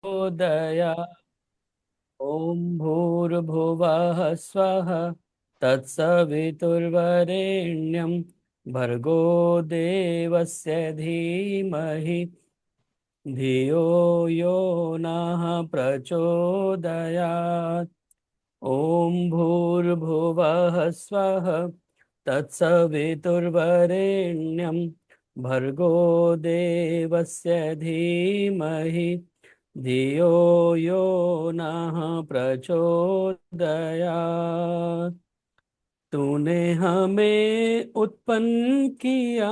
दया। ॐ भूर्भुवः स्वः तत्सवितुर्वरेण्यं भर्गो देवस्य धीमहि धियो यो नः प्रचोदयात्। ॐ भूर्भुवः स्वः तत्सवितुर्वरेण्यं भर्गो देवस्य धीमहि धियो यो नः प्रचोदयात्। तूने हमें उत्पन्न किया,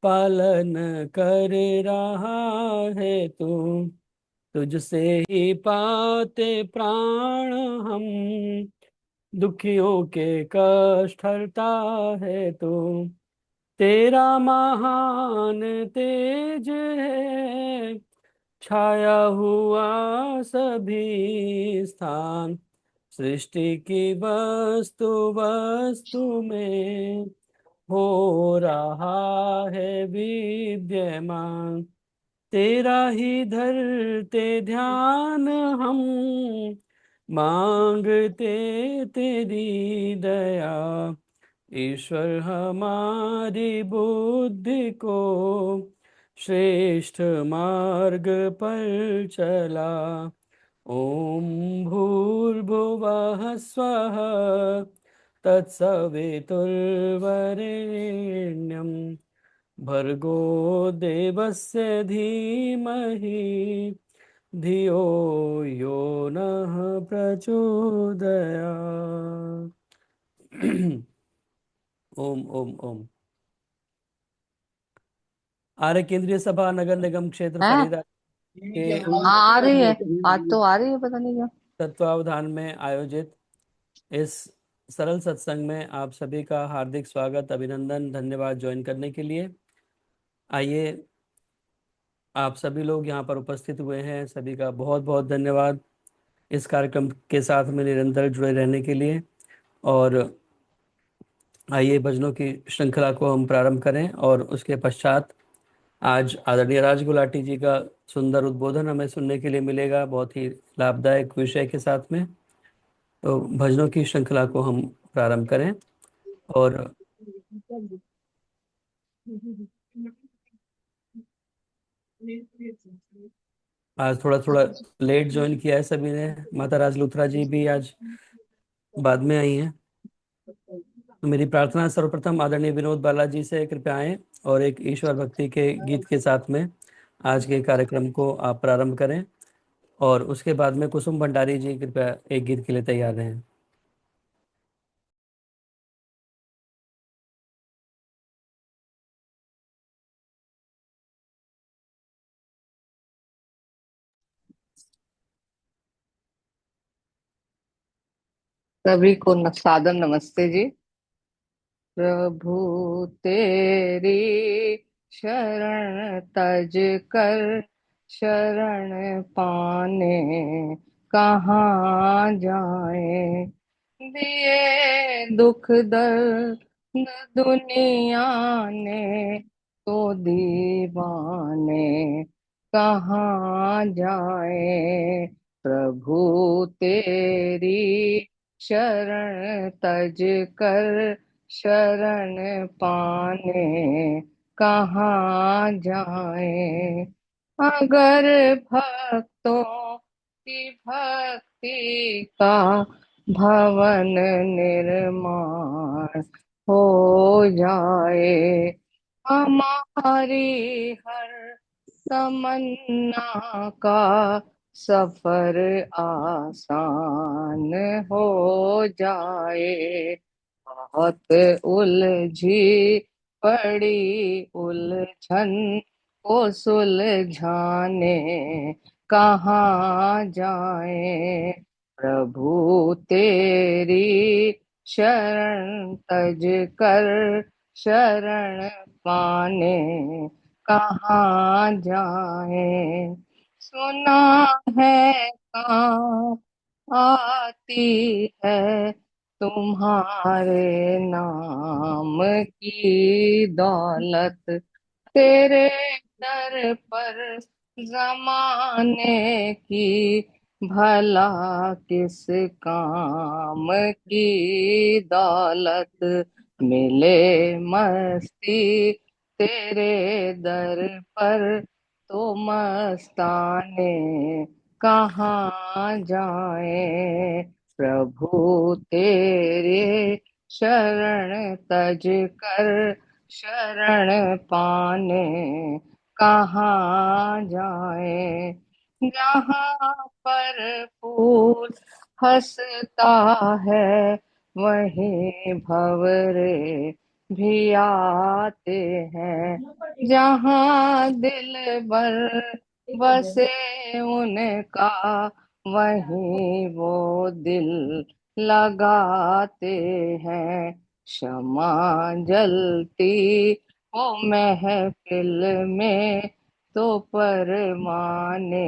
पालन कर रहा है तू। तुझसे ही पाते प्राण हम, दुखियों के कष्ट हरता है तू। तेरा महान तेज है, छाया हुआ सभी स्थान। सृष्टि की वस्तु वस्तु में हो रहा है विद्यमान। तेरा ही धरते ध्यान हम, मांगते तेरी दया। ईश्वर हमारी बुद्धि को श्रेष्ठ मार्ग पर चला। ओम भूर्भुवः स्वः तत्सवितुर्वरेण्यं भर्गो देवस्य धीमहि धियो यो नः प्रचोदयात्। ओम ओम ओम। आर्य केंद्रीय सभा नगर निगम क्षेत्र है। फरीदाबाद के हाँ, आ रही है। आज तो आ रही है, पता नहीं क्या। तत्वावधान में आयोजित इस सरल सत्संग में आप सभी का हार्दिक स्वागत, अभिनंदन, धन्यवाद ज्वाइन करने के लिए। आइए, आप सभी लोग यहाँ पर उपस्थित हुए हैं, सभी का बहुत बहुत धन्यवाद इस कार्यक्रम के साथ में निरंतर जुड़े रहने के लिए। और आइए भजनों की श्रृंखला को हम प्रारंभ करें, और उसके पश्चात आज आदरणीय राज गुलाटी जी का सुंदर उद्बोधन हमें सुनने के लिए मिलेगा, बहुत ही लाभदायक विषय के साथ में। तो भजनों की श्रृंखला को हम प्रारंभ करें। और आज थोड़ा थोड़ा लेट ज्वाइन किया है सभी ने। माता राज लुथरा जी भी आज बाद में आई हैं। तो मेरी प्रार्थना है सर्वप्रथम आदरणीय विनोद बालाजी से कृपया आएं और एक ईश्वर भक्ति के गीत के साथ में आज के कार्यक्रम को आप प्रारंभ करें। और उसके बाद में कुसुम भंडारी जी कृपया एक गीत के लिए तैयार रहें। सभी को सादर नमस्ते जी। प्रभु तेरी शरण तज कर, शरण पाने कहाँ जाए। दिए दुख दर्द दुनिया ने, तो दीवाने कहाँ जाए। प्रभु तेरी शरण तज कर, शरण पाने कहाँ जाए। अगर भक्तों की भक्ति का भवन निर्माण हो जाए, हमारी हर तमन्ना का सफर आसान हो जाए। बहुत उलझी पड़ी उलझन को सुलझाने कहाँ जाए। प्रभु तेरी शरण तज कर, शरण पाने कहाँ जाए। सुना है कहाँ आती है तुम्हारे नाम की दौलत। तेरे दर पर जमाने की भला किस काम की दौलत, मिले मस्ती तेरे दर पर तो मस्ताने कहाँ जाए। प्रभु तेरे शरण तज कर शरण पाने कहाँ जाए। जहाँ पर फूल हंसता है वहीं भंवरे भी आते हैं। जहाँ दिल भर बसे उनका वहीं वो दिल लगाते हैं। क्षमा जलती ओ महफिल में तो परमाने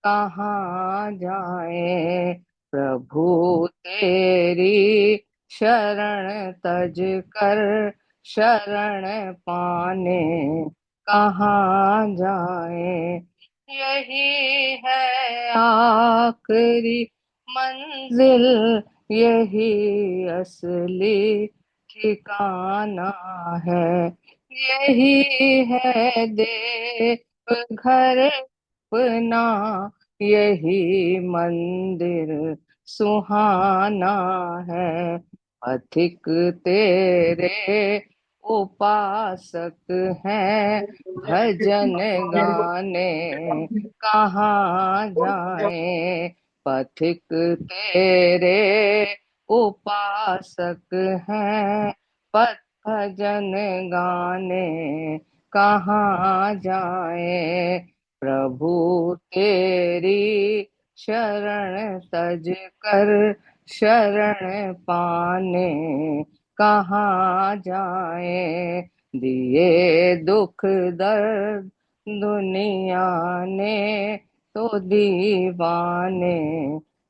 कहाँ जाए। प्रभु तेरी शरण तज कर शरण पाने कहाँ जाए। यही है आखिरी मंजिल, यही असली ठिकाना है। यही है देवघर अपना, यही मंदिर सुहाना है। पथिक तेरे उपासक हैं, भजन गाने कहाँ जाए। पथिक तेरे उपासक हैं, भजन गाने कहाँ जाए। प्रभु तेरी शरण तज कर शरण पाने कहाँ जाए। दिए दुख दर्द दुनिया ने तो दीवाने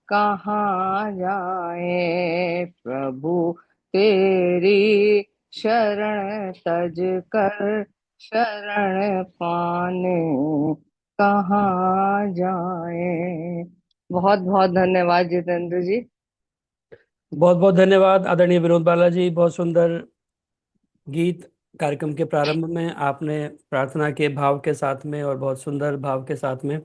कहाँ जाए। प्रभु तेरी शरण तज कर शरण पाने कहाँ जाए। बहुत बहुत धन्यवाद जितेंद्र जी। बहुत बहुत धन्यवाद आदरणीय विनोद बालाजी। बहुत सुंदर गीत कार्यक्रम के प्रारंभ में आपने प्रार्थना के भाव के साथ में और बहुत सुंदर भाव के साथ में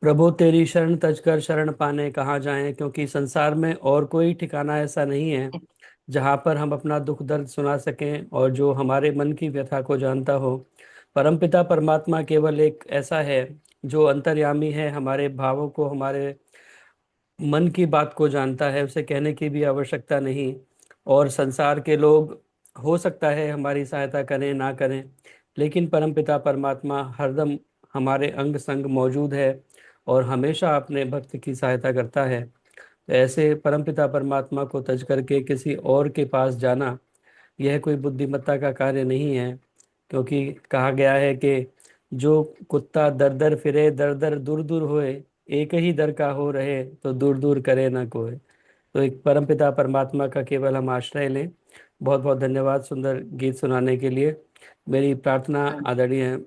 प्रभु तेरी शरण तजकर शरण पाने कहाँ जाएं, क्योंकि संसार में और कोई ठिकाना ऐसा नहीं है जहाँ पर हम अपना दुख दर्द सुना सकें और जो हमारे मन की व्यथा को जानता हो। परमपिता परमात्मा केवल एक ऐसा है जो अंतर्यामी है, हमारे भावों को, हमारे मन की बात को जानता है, उसे कहने की भी आवश्यकता नहीं। और संसार के लोग हो सकता है हमारी सहायता करें ना करें, लेकिन परमपिता परमात्मा हरदम हमारे अंग संग मौजूद है और हमेशा अपने भक्त की सहायता करता है। तो ऐसे परमपिता परमात्मा को तज करके किसी और के पास जाना, यह कोई बुद्धिमत्ता का कार्य नहीं है। क्योंकि कहा गया है कि जो कुत्ता दर दर फिरे दर दर दूर दूर होए, एक ही दर का हो रहे तो दूर दूर करे ना कोई। तो एक परमपिता परमात्मा का केवल हम आश्रय लें। बहुत बहुत धन्यवाद सुंदर गीत सुनाने के लिए। मेरी प्रार्थना आदरणीय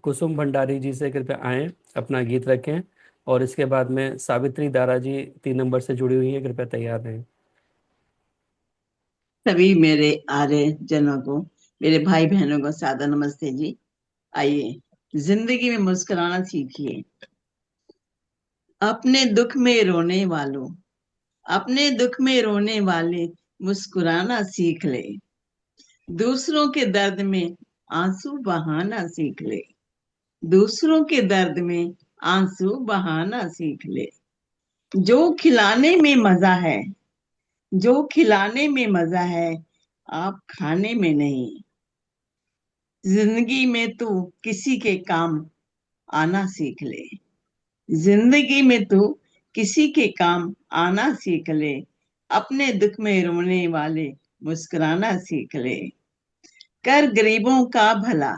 कुसुम भंडारी जी से कृपया आएं, अपना गीत रखें, और इसके बाद में सावित्री दारा जी 3 नंबर से जुड़ी हुई हैं, कृपया तैयार रहें। सभी मेरे आर्य जनों को, मेरे भाई बहनों को सादर नमस्ते जी। आइए जिंदगी में मुस्कुराना सीखिए। अपने दुख में रोने वालों, अपने दुख में रोने वाले मुस्कुराना सीख ले। दूसरों के दर्द में आंसू बहाना सीख ले। दूसरों के दर्द में आंसू बहाना सीख ले। जो खिलाने में मजा है, जो खिलाने में मजा है, आप खाने में नहीं। जिंदगी में तू किसी के काम आना सीख ले। जिंदगी में तू किसी के काम आना सीख ले। अपने दुख में रोने वाले मुस्कुराना सीख ले। कर गरीबों का भला,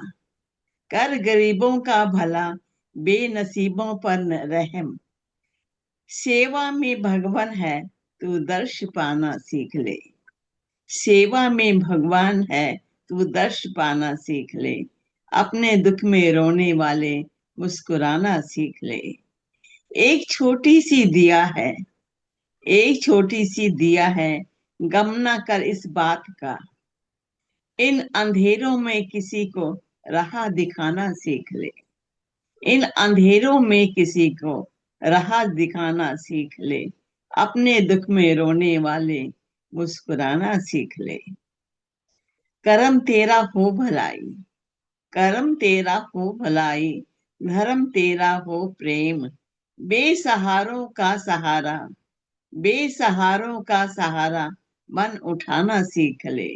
कर गरीबों का भला, बेनसीबों पर रहम। सेवा में भगवान है, तू दर्श पाना सीख ले। सेवा में भगवान है, तू दर्श पाना सीख ले। अपने दुख में रोने वाले मुस्कुराना सीख ले। एक छोटी सी दिया है, एक छोटी सी दिया है, गम ना कर इस बात का। इन अंधेरों में किसी को राह दिखाना सीख ले। इन अंधेरों में किसी को राह दिखाना सीख ले। अपने दुख में रोने वाले मुस्कुराना सीख ले। करम तेरा हो भलाई, करम तेरा हो भलाई, धर्म तेरा हो प्रेम। बेसहारों का सहारा, बेसहारों का सहारा बन उठाना सीख ले।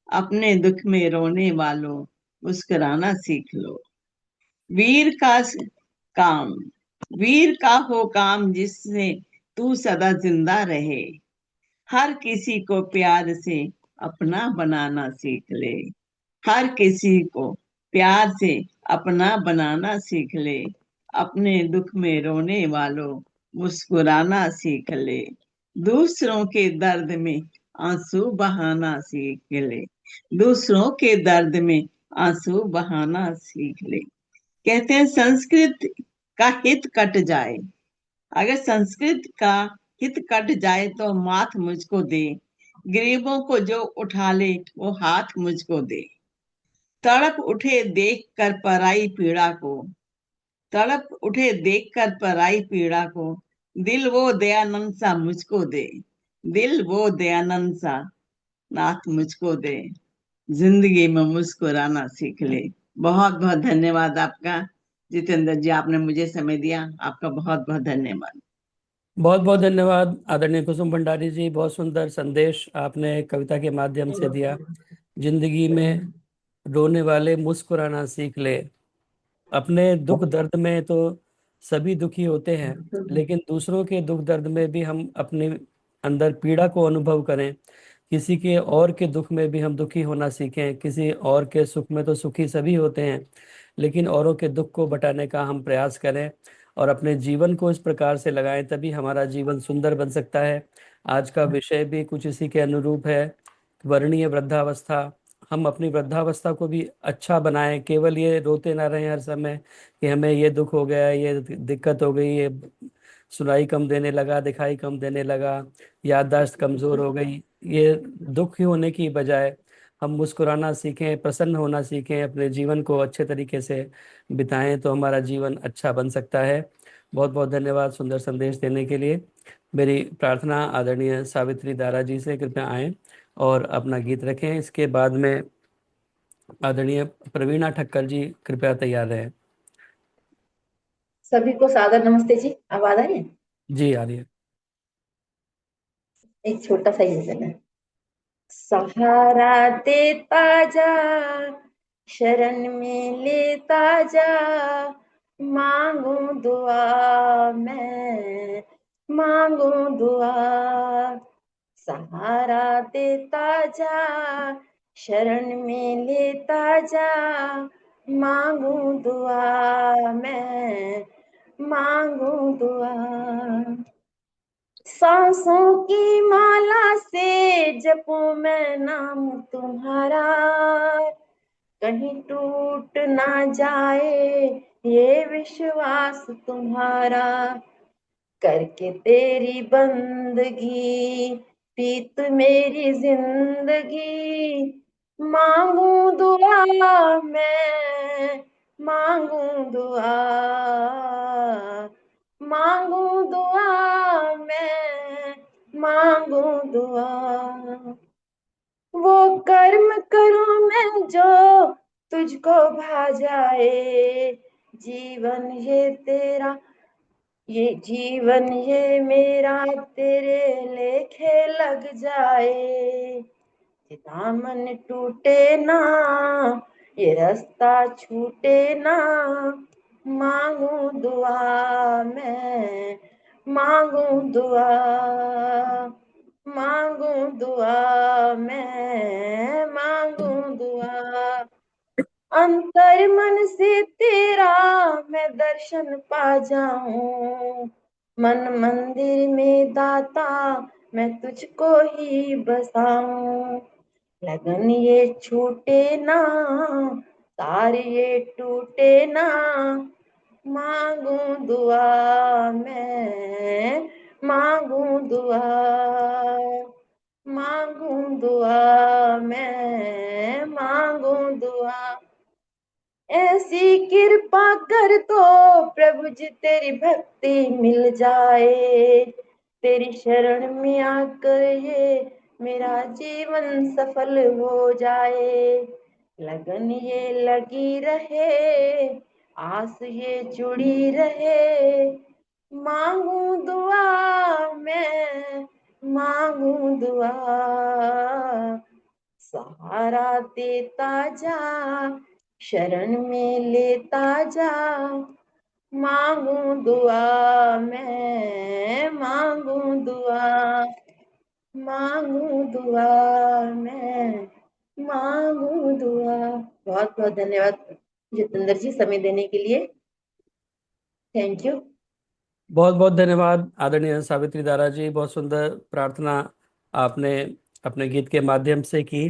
अपने दुख में रोने वालों मुस्कुराना सीख लो। वीर का काम, वीर का हो काम जिससे तू सदा जिंदा रहे। हर किसी को प्यार से अपना बनाना सीख ले। हर किसी को प्यार से अपना बनाना सीख ले। अपने दुख में रोने वालों मुस्कुराना सीख ले। दूसरों के दर्द में आंसू बहाना सीख ले। दूसरों के दर्द में आंसू बहाना सीख ले। कहते हैं संस्कृत का हित कट जाए, अगर संस्कृत का हित कट जाए तो माथ मुझको दे। गरीबों को जो उठा ले वो हाथ मुझको दे। तड़प उठे देख कर पराई पीड़ा को, तड़प उठे देख कर पराई पीड़ा को। दिल वो दयानंद सा मुझको दे, दिल वो दयानंद सा नाथ मुझको दे। जिंदगी में मुस्कुराना सीख ले। बहुत बहुत धन्यवाद आपका जितेंद्र जी, आपने मुझे समय दिया, आपका बहुत बहुत धन्यवाद। बहुत बहुत धन्यवाद आदरणीय कुसुम भंडारी जी, बहुत सुंदर संदेश आपने कविता के माध्यम से दिया। जिंदगी में रोने वाले मुस्कुराना सीख ले। अपने दुख दर्द में तो सभी दुखी होते हैं, लेकिन दूसरों के दुख दर्द में भी हम अपने अंदर पीड़ा को अनुभव करें। किसी के और के दुख में भी हम दुखी होना सीखें। किसी और के सुख में तो सुखी सभी होते हैं, लेकिन औरों के दुख को बटाने का हम प्रयास करें और अपने जीवन को इस प्रकार से लगाएं, तभी हमारा जीवन सुंदर बन सकता है। आज का विषय भी कुछ इसी के अनुरूप है, वर्णीय वृद्धावस्था। हम अपनी वृद्धावस्था को भी अच्छा बनाएं, केवल ये रोते ना रहें हर समय कि हमें ये दुख हो गया, ये दिक्कत हो गई, ये सुनाई कम देने लगा, दिखाई कम देने लगा, याददाश्त कमजोर हो गई। ये दुख ही होने की बजाय हम मुस्कुराना सीखें, प्रसन्न होना सीखें, अपने जीवन को अच्छे तरीके से बिताएं, तो हमारा जीवन अच्छा बन सकता है। बहुत बहुत धन्यवाद सुंदर संदेश देने के लिए। मेरी प्रार्थना आदरणीय सावित्री दारा जी से, कृपया आएं और अपना गीत रखें। इसके बाद में आदरणीय प्रवीणा ठक्कर जी कृपया तैयार रहें। सभी को सादर नमस्ते जी। आवाज आ रही है? जी आ रही है। एक छोटा सा ही है। सहारा देता जा, शरण में लेता जा, मांगू दुआ मैं, मांगू दुआ। सहारा देता जा, शरण में लेता जा, मांगू दुआ मैं, मांगू दुआ। सांसों की माला से जपूं मैं नाम तुम्हारा, कहीं टूट ना जाए ये विश्वास तुम्हारा। करके तेरी बंदगी प्रीत मेरी जिंदगी, मांगू दुआ मैं, मांगू दुआ, मांगू दुआ मैं, मांगू दुआ। वो कर्म करूं मैं जो तुझको भा जाए, जीवन ये तेरा, ये जीवन ये मेरा तेरे लेखे लग जाए। ये दामन टूटे ना, ये रास्ता छूटे ना, मांगू दुआ मैं, मांगू दुआ, मांगू दुआ मैं, मांगू दुआ। अंतर मन से तेरा मैं दर्शन पा जाऊं, मन मंदिर में दाता मैं तुझको ही बसाऊं। लगन ये छूटे ना, तार ये टूटे ना, मांगू दुआ मैं, मांगू दुआ, मांगू दुआ मैं, मांगू दुआ। ऐसी कृपा कर तो प्रभु जी तेरी भक्ति मिल जाए, तेरी शरण में आकर ये मेरा जीवन सफल हो जाए। लगन ये लगी रहे, आस ये जुड़ी रहे, मांगू दुआ मैं, मांगू दुआ। सहारा देता जा, शरण में लेता जा, मांगू दुआ मैं, मांगू दुआ, मांगू दुआ मैं, मांगू दुआ। बहुत बहुत धन्यवाद जितेंद्र जी समय देने के लिए। Thank you. बहुत बहुत धन्यवाद आदरणीय सावित्री दारा जी। बहुत सुंदर प्रार्थना आपने अपने गीत के माध्यम से की।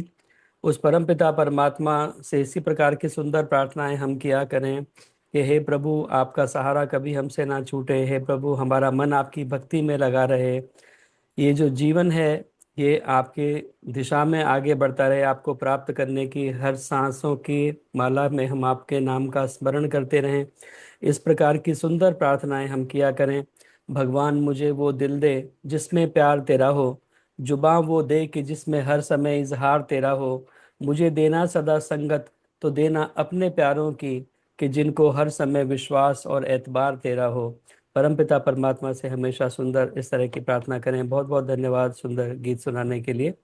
उस परमपिता परमात्मा से इसी प्रकार की सुंदर प्रार्थनाएं हम किया करें कि हे प्रभु, आपका सहारा कभी हमसे ना छूटे। हे प्रभु, हमारा मन आपकी भक्ति में लगा रहे। ये जो जीवन है ये आपके दिशा में आगे बढ़ता रहे। आपको प्राप्त करने की हर सांसों की माला में हम आपके नाम का स्मरण करते रहें। इस प्रकार की सुंदर प्रार्थनाएं हम किया करें। भगवान, मुझे वो दिल दे जिसमें प्यार तेरा हो, जुबां वो दे कि जिसमें हर समय इजहार तेरा हो। मुझे देना सदा संगत तो देना अपने प्यारों की, कि जिनको हर समय विश्वास और एतबार तेरा हो। परमपिता परमात्मा से हमेशा सुंदर इस तरह की प्रार्थना करें। बहुत बहुत धन्यवाद सुंदर गीत सुनाने के लिए।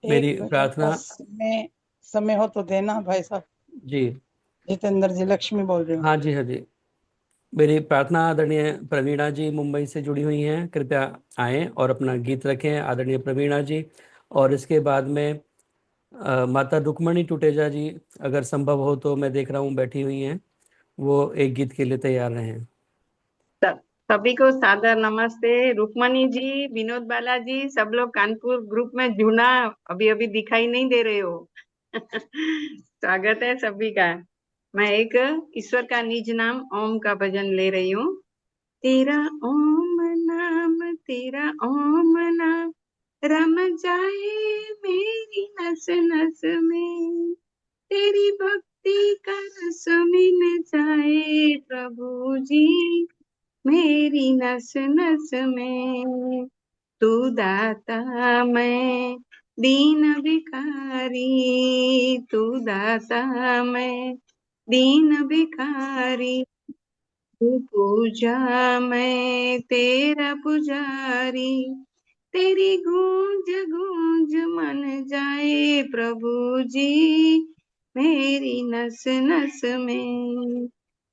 मेरी एक मिनट प्रार्थना। का समय हो तो देना भाई साहब। जी जितेंद्र जी, लक्ष्मी बोल रही हूँ। हाँ जी, हाँ जी। मेरी प्रार्थना आदरणीय प्रवीणा जी मुंबई से जुड़ी हुई हैं। कृपया आएं और अपना गीत रखें आदरणीय प्रवीणा जी। और इसके बाद में माता रुक्मणी टुटेजा जी, अगर संभव हो तो, मैं देख रहा हूँ बैठी हुई हैं, वो एक गीत के लिए तैयार रहें। सभी को सादर नमस्ते। रुक्मणी जी, विनोद बालाजी, सब लोग कानपुर ग्रुप में जुड़ना, अभी अभी दिखाई नहीं दे रहे हो। स्वागत है सभी का। मैं एक ईश्वर का निज नाम ओम का भजन ले रही हूँ। तेरा ओम नाम, तेरा ओम नाम रम जाए मेरी नस नस में, तेरी भक्ति का रस मिल जाए प्रभु जी मेरी नस नस में। तू दाता मैं दीन भिखारी, तू दाता मैं दीन भिखारी, तू पूजा मैं तेरा पुजारी, तेरी गूंज गूंज मन जाए प्रभु जी मेरी नस नस में।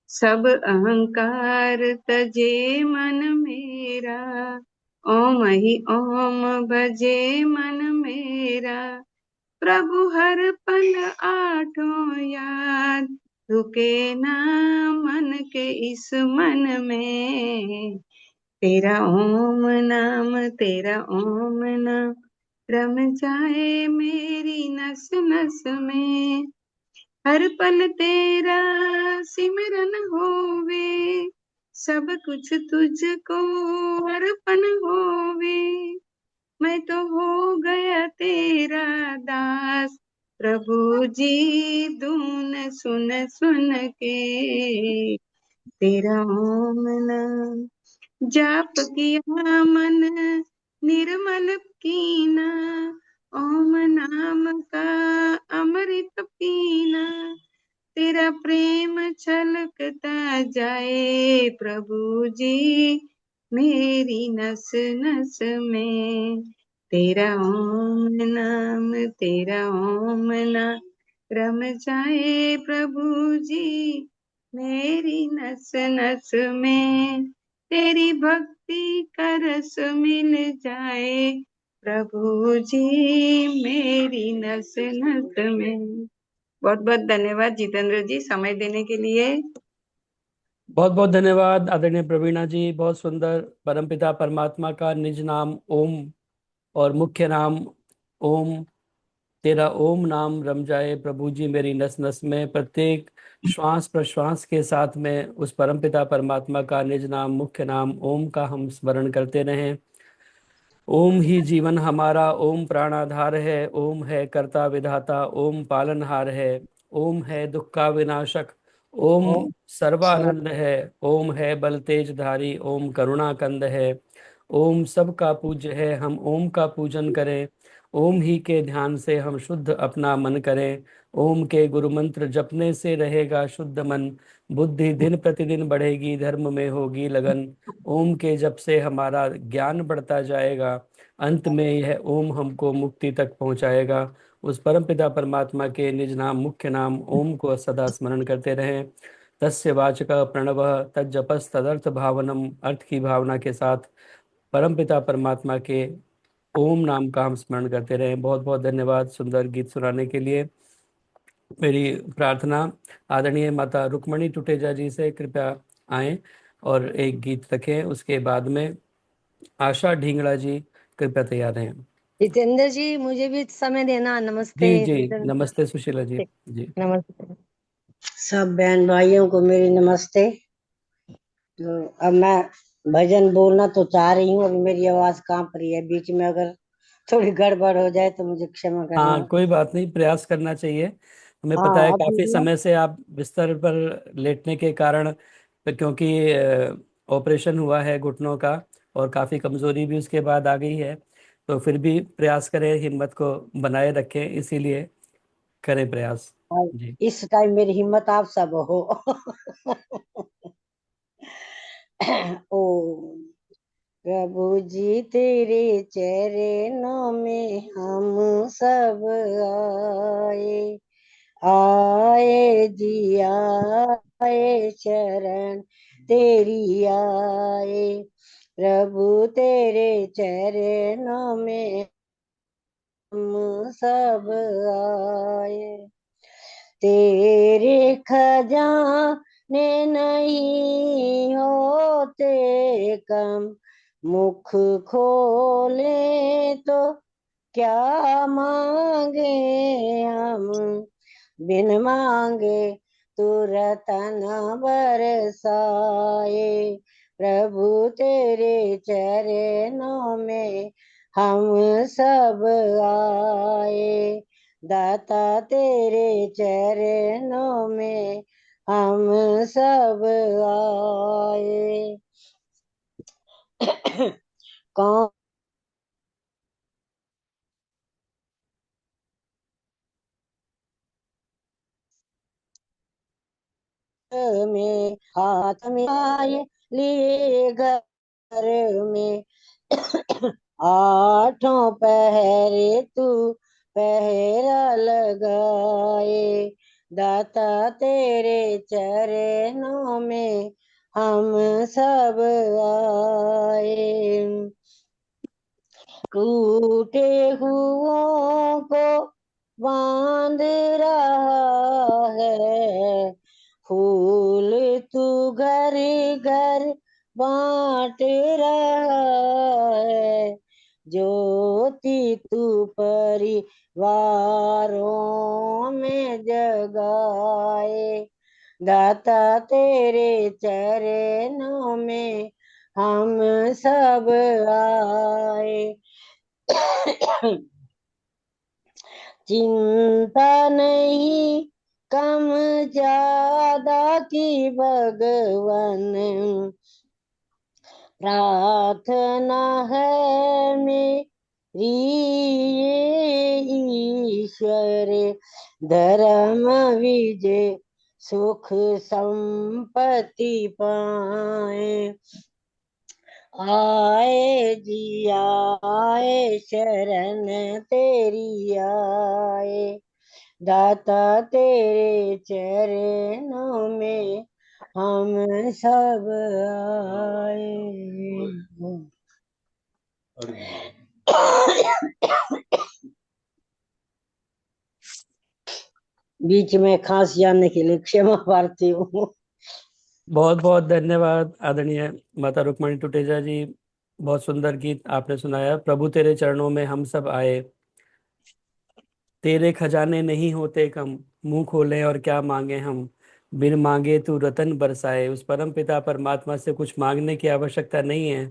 सब अहंकार तजे मन मेरा, ओम ही ओम भजे मन मेरा। प्रभु हर पल आठों याद, रुके ना मन के इस मन में। तेरा ओम नाम, तेरा ओम नाम रम जाए मेरी नस नस में। हर पल तेरा सिमरन होवे, सब कुछ तुझको अर्पण होवे। मैं तो हो गया तेरा दास प्रभु जी, धुन सुन सुन के। तेरा ओम नाम जाप किया मन निर्मल कीना, ओम नाम का अमृत पीना। तेरा प्रेम छलकता जाए प्रभु जी मेरी नस नस में। तेरा ओम नाम, तेरा ओम नाम रम जाए प्रभु जी मेरी नस नस में। तेरी भक्ति का रस मिल जाए प्रभु जी मेरी नस नस में। बहुत बहुत धन्यवाद जितेंद्र जी समय देने के लिए। बहुत बहुत धन्यवाद आदरणीय प्रवीणा जी। बहुत सुंदर। परमपिता परमात्मा का निज नाम ओम और मुख्य नाम ओम। तेरा ओम नाम रम जाए प्रभु जी मेरी नस नस में। प्रत्येक श्वास प्रश्वास के साथ में उस परमपिता परमात्मा का निज नाम मुख्य नाम ओम का हम स्मरण करते रहें। ओम ही जीवन हमारा, ओम प्राणाधार है, ओम है कर्ता विधाता, ओम पालनहार है, ओम है दुख का विनाशक, ओम ओम सर्वानंद है, ओम है बल तेजधारी, ओम करुणा कंद है, ओम सबका पूज्य है, हम ओम का पूजन करें। ओम ही के ध्यान से हम शुद्ध अपना मन करें। ओम के गुरु मंत्र जपने से रहेगा शुद्ध मन, बुद्धि दिन प्रतिदिन बढ़ेगी, धर्म में होगी लगन। ओम के जप से हमारा ज्ञान बढ़ता जाएगा, अंत में यह ओम हमको मुक्ति तक पहुंचाएगा। उस परमपिता परमात्मा के निज नाम मुख्य नाम ओम को सदा स्मरण करते रहें। तस्य वाचक प्रणव तज्जपस तदर्थ भावनम, अर्थ की भावना के साथ परमपिता परमात्मा के ओम नाम का हम स्मरण करते रहें। बहुत बहुत धन्यवाद सुंदर गीत सुनाने के लिए। मेरी प्रार्थना आदरणीय माता रुक्मणी टुटेजा जी से कृपया आए और एक गीत रखें। उसके बाद में आशा ढींगड़ा जी कृपया तैयार हैं। जितेंद्र जी, मुझे भी समय देना। नमस्ते जी जी, जितेंद्र नमस्ते सुशीला जी। जी नमस्ते। सब बहन भाइयों को मेरी नमस्ते। तो अब मैं भजन बोलना तो चाह रही हूँ, अभी मेरी आवाज कांप रही है, बीच में अगर थोड़ी गड़बड़ हो जाए तो मुझे क्षमा हाँ, करना। कोई बात नहीं, प्रयास करना चाहिए। हमें पता है हाँ अभी काफी मैं समय से आप बिस्तर पर लेटने के कारण, क्योंकि ऑपरेशन हुआ है घुटनों का और काफी कमजोरी भी उसके बाद आ गई है, तो फिर भी प्रयास करें, हिम्मत को बनाए रखें, इसीलिए करें प्रयास। जी इस टाइम मेरी हिम्मत आप सब हो। ओ प्रभु जी तेरे चरणों में हम सब आए, आए जी आए, शरण तेरी आए। प्रभु तेरे चरणों में हम सब आए, तेरे खजाने नहीं होते कम, मुख खोले तो क्या मांगे हम, बिन मांगे तू रतन बरसाए। प्रभु तेरे चरणों में हम सब आए, दाता तेरे चरणों में हम सब आए। कौन में हाथ में आए लिए घर में, आठों पहरे तू पहरा लगाए। दाता तेरे चरणों में हम सब आए, टूटे हुओं को बांध रहा है, फूल तू घर घर बांट रहा है, ज्योति तू परिवारों में जगाए। दाता तेरे चरणों में हम सब आए, चिंता नहीं कम ज्यादा की भगवन, प्रार्थना है मेरी ये ईश्वर, धर्म विजय सुख संपत्ति पाए। आए जी आए, शरण तेरी आए, दाता तेरे चरणों में हम सब आए। बीच में खांसी आने के लिए क्षमा प्रार्थी हूँ। बहुत बहुत धन्यवाद आदरणीय माता रुक्मणी टुटेजा जी, बहुत सुंदर गीत आपने सुनाया। प्रभु तेरे चरणों में हम सब आए, तेरे खजाने नहीं होते कम, मुंह खोले और क्या मांगे हम, बिन मांगे तू रतन बरसाए। उस परम पिता परमात्मा से कुछ मांगने की आवश्यकता नहीं है,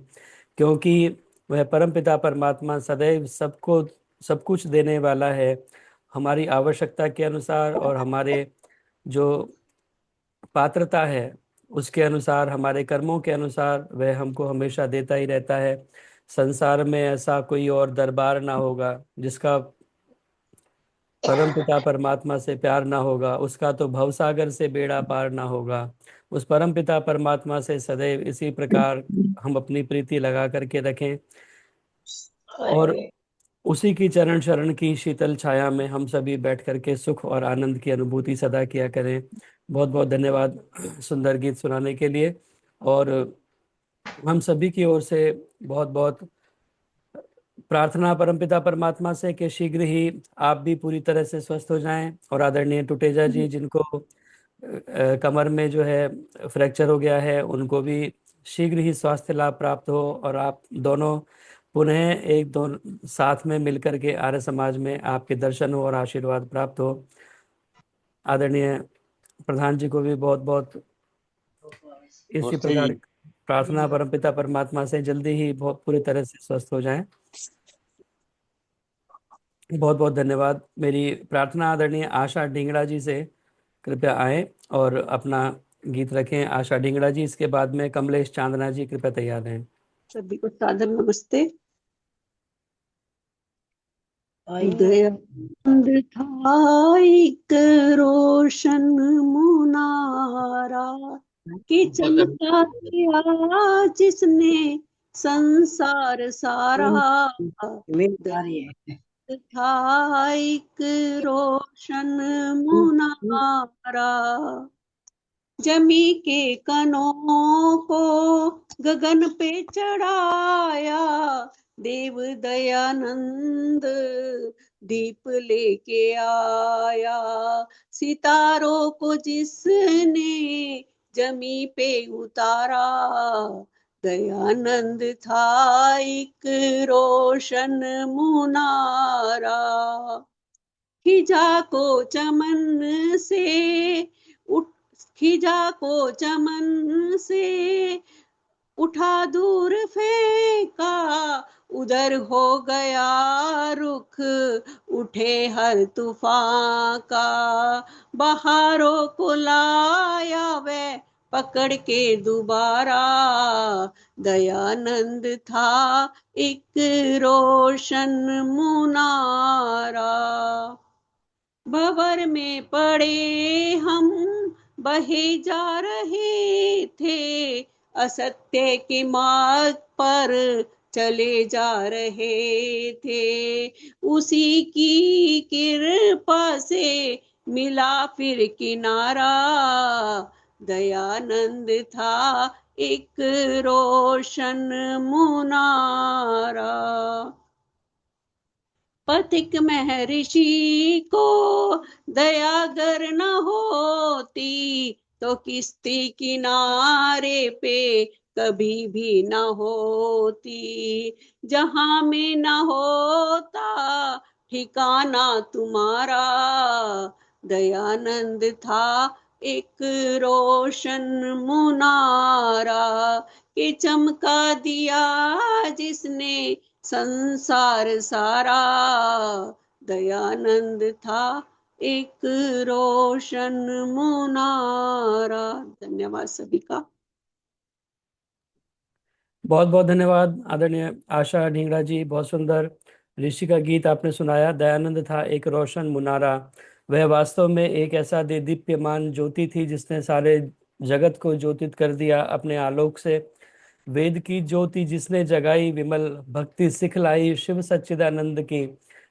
क्योंकि वह परम पिता परमात्मा सदैव सबको सब कुछ देने वाला है। हमारी आवश्यकता के अनुसार और हमारे जो पात्रता है उसके अनुसार, हमारे कर्मों के अनुसार वह हमको हमेशा देता ही रहता है। संसार में ऐसा कोई और दरबार ना होगा जिसका परम पिता परमात्मा से प्यार ना होगा, उसका तो भवसागर से बेड़ा पार ना होगा। उस परम पिता परमात्मा से सदैव इसी प्रकार हम अपनी प्रीति लगा करके रखें, और उसी की चरण शरण की शीतल छाया में हम सभी बैठ करके सुख और आनंद की अनुभूति सदा किया करें। बहुत बहुत धन्यवाद सुंदर गीत सुनाने के लिए। और हम सभी की ओर से बहुत बहुत प्रार्थना परमपिता परमात्मा से कि शीघ्र ही आप भी पूरी तरह से स्वस्थ हो जाएं, और आदरणीय टुटेजा जी जिनको कमर में जो है फ्रैक्चर हो गया है, उनको भी शीघ्र ही स्वास्थ्य लाभ प्राप्त हो, और आप दोनों पुनः एक दो साथ में मिलकर के आर्य समाज में आपके दर्शन हो और आशीर्वाद प्राप्त हो। आदरणीय प्रधान जी को भी बहुत बहुत इसी प्रकार प्रार्थना परमपिता परमात्मा से जल्दी ही बहुत पूरी तरह से स्वस्थ हो जाएं। बहुत बहुत धन्यवाद। मेरी प्रार्थना आदरणीय आशा ढींगड़ा जी से कृपया आए और अपना गीत रखें। आशा ढींगड़ा जी, इसके बाद में कमलेश चांदना जी कृपया तैयार रहें। सभी को सादर नमस्ते। आइए। दयानंद था एक रोशन मुनारा कि चमका दिया जिसने संसार सारा। दयानंद था एक रोशन मुनारा, जमी के कनों को गगन पे चढ़ाया। देव दयानंद दीप लेके आया, सितारों को जिसने जमी पे उतारा। दयानंद था एक रोशन मुनारा, खिजा को चमन से खिजा को चमन से उठा दूर फेंका। उधर हो गया रुख उठे हर तूफान का। बहारों को लाया वह पकड़ के दोबारा। दयानंद था एक रोशन मुनारा, भंवर में पड़े हम बहे जा रहे थे। असत्य के मार्ग पर चले जा रहे थे। उसी की कृपा से मिला फिर किनारा। दयानंद था एक रोशन मुनारा, पथिक महर्षि को दया अगर न होती तो किश्ती किनारे पे कभी भी न होती। जहां में न होता ठिकाना तुम्हारा। दयानंद था एक रोशन मुनारा, के चमका दिया जिसने संसार सारा। दयानंद था एक रोशन मुनारा। धन्यवाद सभी का। बहुत बहुत धन्यवाद आदरणीय आशा ढींगड़ा जी, बहुत सुंदर ऋषि का गीत आपने सुनाया। दयानंद था एक रोशन मुनारा, वह वास्तव में एक ऐसा दीप्यमान ज्योति थी जिसने सारे जगत को ज्योतित कर दिया अपने आलोक से। वेद की ज्योति जिसने जगाई, विमल भक्ति सिखलाई शिव सच्चिदानंद की।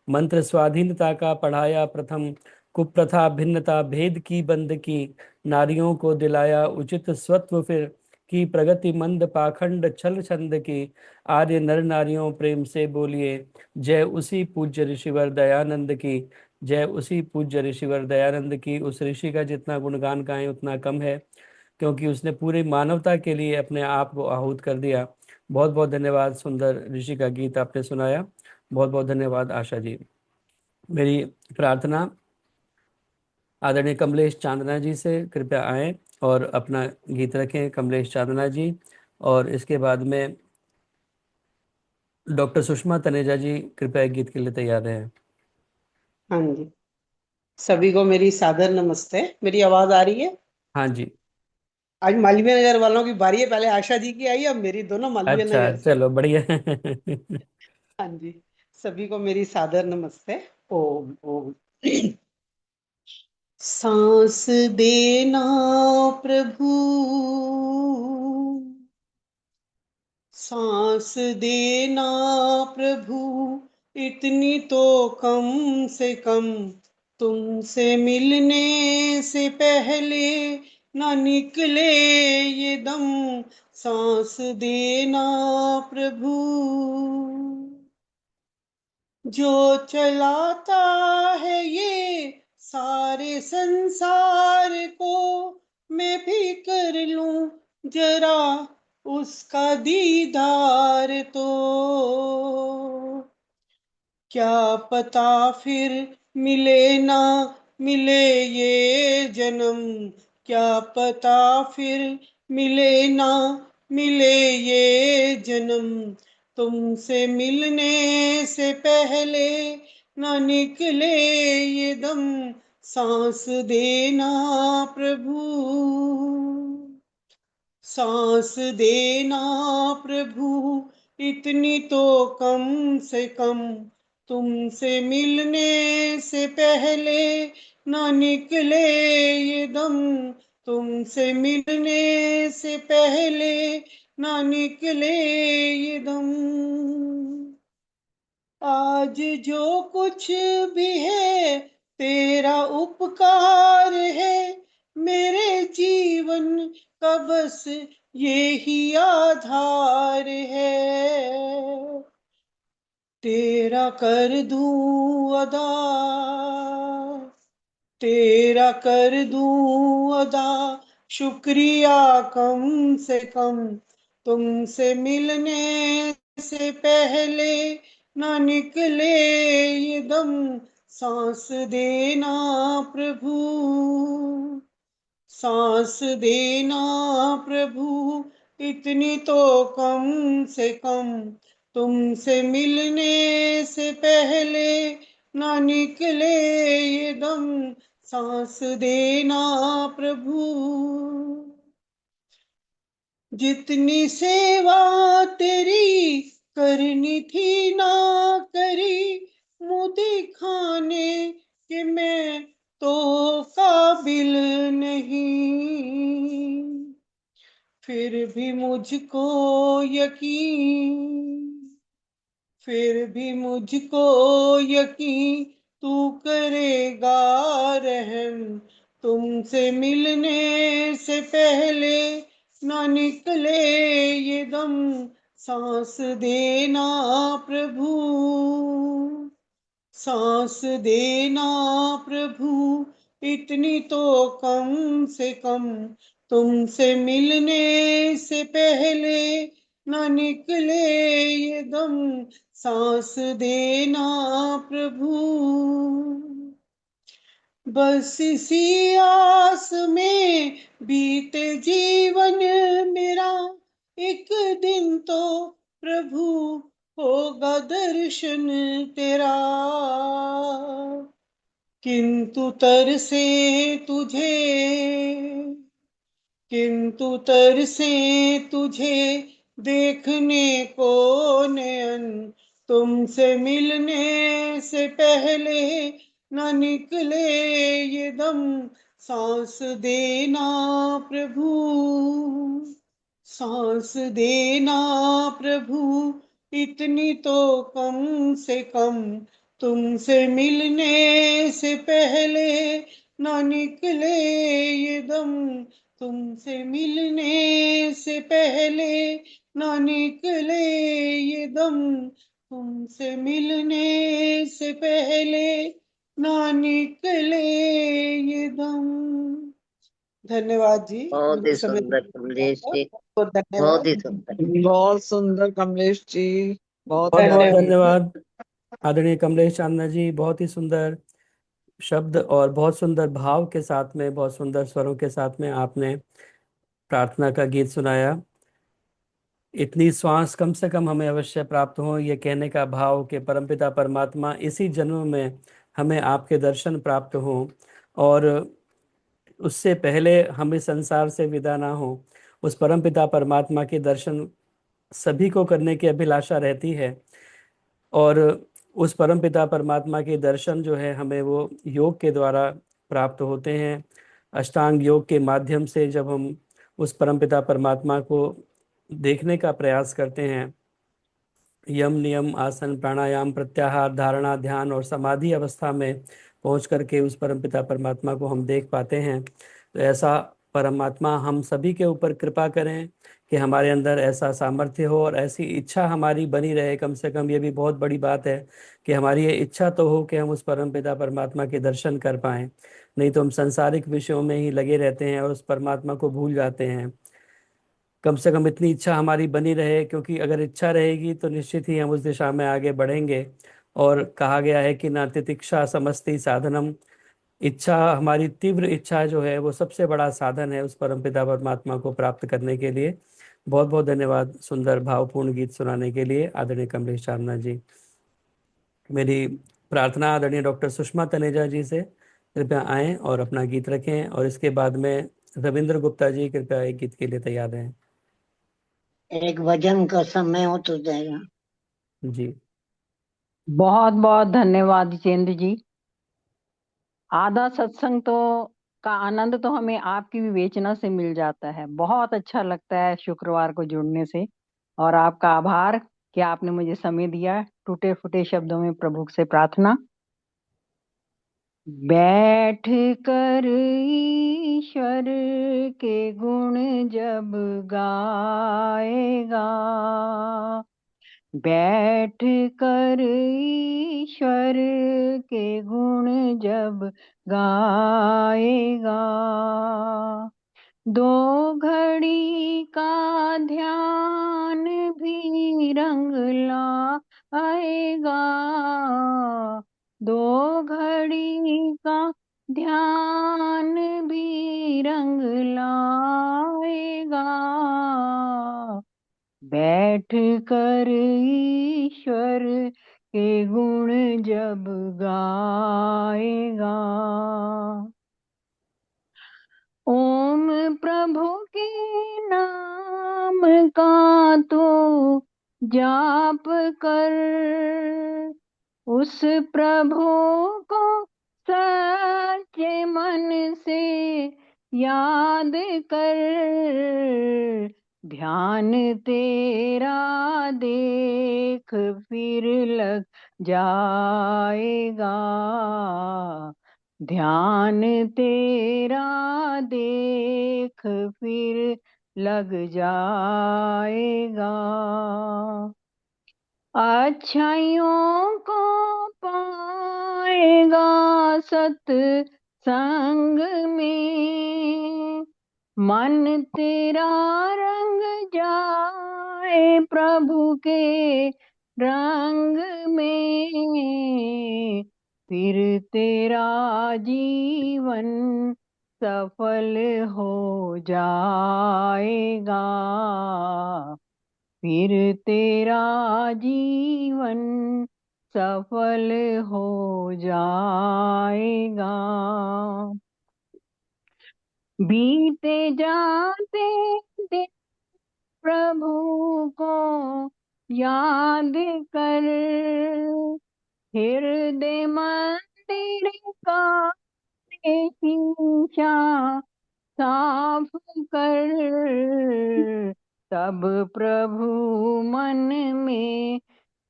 मंत्र स्वाधीनता का पढ़ाया प्रथम, कुप्रथा भिन्नता भेद की बंद की। नारियों को दिलाया उचित स्वत्व फिर, की प्रगति मंद पाखंड छल छंद की। आर्य नर नारियों प्रेम से बोलिए, जय उसी पूज्य ऋषिवर दयानंद की। जय उसी पूज्य ऋषिवर दयानंद की। उस ऋषि का जितना गुणगान गाएं उतना कम है, क्योंकि उसने पूरी मानवता के लिए अपने आप को आहूत कर दिया। बहुत बहुत धन्यवाद, सुंदर ऋषि का गीत आपने सुनाया। बहुत बहुत धन्यवाद आशा जी। मेरी प्रार्थना आदरणीय कमलेश चांदना जी से कृपया आएं और अपना गीत रखें। कमलेश चांदना जी, और इसके बाद में डॉक्टर सुषमा तनेजा जी कृपया एक गीत के लिए तैयार रहें। हाँ जी, सभी को मेरी सादर नमस्ते। मेरी आवाज आ रही है? हाँ जी। आज मालवीय नगर वालों की बारी है, पहले आशा जी की आई, अब मेरी, दोनों मालवीय अच्छा, नगर से। चलो बढ़िया। हाँ जी, सभी को मेरी सादर नमस्ते। ओम ओम। सांस देना प्रभु, सांस देना प्रभु, इतनी तो कम से कम तुमसे मिलने से पहले ना निकले ये दम। सांस देना प्रभु, जो चलाता है ये सारे संसार को, मैं भी कर लूं जरा उसका दीदार तो। क्या पता फिर मिले ना मिले ये जन्म, क्या पता फिर मिले ना मिले ये जन्म। तुमसे मिलने से पहले ना निकले ये दम। सांस देना प्रभु, सांस देना प्रभु, इतनी तो कम से कम तुमसे मिलने से पहले ना निकले ये दम। तुमसे मिलने से पहले ना निकले ये दम। आज जो कुछ भी है तेरा उपकार है, मेरे जीवन का बस ये ही आधार है। तेरा कर दूं अदा, तेरा कर दूं अदा, शुक्रिया कम से कम। तुमसे मिलने से पहले ना निकले ये दम। सांस देना प्रभु, सांस देना प्रभु, इतनी तो कम से कम तुमसे मिलने से पहले ना निकले ये दम। सांस देना प्रभु, जितनी सेवा तेरी करनी थी ना करी, मुँह दिखाने के मैं तो काबिल नहीं। फिर भी मुझको यकीन, फिर भी मुझको यकीन तू करेगा रहम। तुमसे मिलने से पहले ना निकले ये दम। सांस देना प्रभु, सांस देना प्रभु, इतनी तो कम से कम तुमसे मिलने से पहले ना निकले ये दम। सांस देना प्रभु, बस इसी आस में बीते जीवन मेरा, एक दिन तो प्रभु होगा दर्शन तेरा। किंतु तरसे तुझे, किंतु तरसे तुझे देखने को नयन। तुमसे मिलने से पहले न निकले ये दम। सांस देना प्रभु, सांस देना प्रभु, इतनी तो कम से कम तुमसे मिलने से पहले न निकले ये दम। तुमसे मिलने से पहले न निकले ये दम। तुमसे मिलने से पहले न निकले ये दम। धन्यवाद जी। बहुत ही समय सुंदर कमलेश जी, बहुत बहुत ही धन्यवाद। सुंदर। बहुत सुंदर कमलेश जी, बहुत बहुत बहुत प्यारे। धन्यवाद। धन्यवाद आदरणीय कमलेश चांदना जी, बहुत ही सुंदर। शब्द और बहुत सुंदर भाव के साथ में, बहुत सुंदर स्वरों के साथ में आपने प्रार्थना का गीत सुनाया। इतनी श्वास कम से कम हमें अवश्य प्राप्त हो, ये कहने का भाव कि परमपिता परमात्मा इसी जन्म में हमें आपके दर्शन प्राप्त हो, और उससे पहले हम इस संसार से विदा ना हो। उस परमपिता परमात्मा के दर्शन सभी को करने की अभिलाषा रहती है, और उस परमपिता परमात्मा के दर्शन जो है हमें वो योग के द्वारा प्राप्त होते हैं। अष्टांग योग के माध्यम से जब हम उस परमपिता परमात्मा को देखने का प्रयास करते हैं, यम नियम आसन प्राणायाम प्रत्याहार धारणा ध्यान और समाधि अवस्था में पहुंच करके उस परमपिता परमात्मा को हम देख पाते हैं। तो ऐसा परमात्मा हम सभी के ऊपर कृपा करें कि हमारे अंदर ऐसा सामर्थ्य हो और ऐसी इच्छा हमारी बनी रहे। कम से कम ये भी बहुत बड़ी बात है कि हमारी ये इच्छा तो हो कि हम उस परमपिता परमात्मा के दर्शन कर पाएं, नहीं तो हम संसारिक विषयों में ही लगे रहते हैं और उस परमात्मा को भूल जाते हैं। कम से कम इतनी इच्छा हमारी बनी रहे, क्योंकि अगर इच्छा रहेगी तो निश्चित ही हम उस दिशा में आगे बढ़ेंगे। और कहा गया है कि ना तितिक्षा समस्ति साधनम, इच्छा, हमारी तीव्र इच्छा जो है वो सबसे बड़ा साधन है उस परमपिता परमात्मा को प्राप्त करने के लिए। बहुत बहुत धन्यवाद सुंदर भावपूर्ण गीत सुनाने के लिए आदरणीय कमलेश चावना जी। मेरी प्रार्थना आदरणीय डॉक्टर सुषमा तनेजा जी से, कृपया आएं और अपना गीत रखें, और इसके बाद में रविंद्र गुप्ता जी कृपया एक गीत के लिए तैयार रहें। एक भजन का समय हो तो जाएगा। जी बहुत बहुत धन्यवाद जितेंद्र जी। आधा सत्संग तो का आनंद तो हमें आपकी विवेचना से मिल जाता है। बहुत अच्छा लगता है शुक्रवार को जुड़ने से, और आपका आभार कि आपने मुझे समय दिया टूटे फूटे शब्दों में प्रभु से प्रार्थना। बैठ कर ईश्वर के गुण जब गाएगा, बैठ कर ईश्वर के गुण जब गाएगा, दो घड़ी का ध्यान भी रंग लाएगा, दो घड़ी का ध्यान भी रंग लाएगा, बैठ कर ईश्वर के गुण जब गाएगा। ओम प्रभु के नाम का तो जाप कर, उस प्रभु को सच्चे मन से याद कर, ध्यान तेरा देख फिर लग जाएगा, ध्यान तेरा देख फिर लग जाएगा, अच्छाइयों को पाएगा सत्संग में, मन तेरा रंग जाए प्रभु के रंग में, फिर तेरा जीवन सफल हो जाएगा, फिर तेरा जीवन सफल हो जाएगा, बीते जाते दिन प्रभु को याद कर, हृदय मंदिर का शीशा साफ कर, तब प्रभु मन में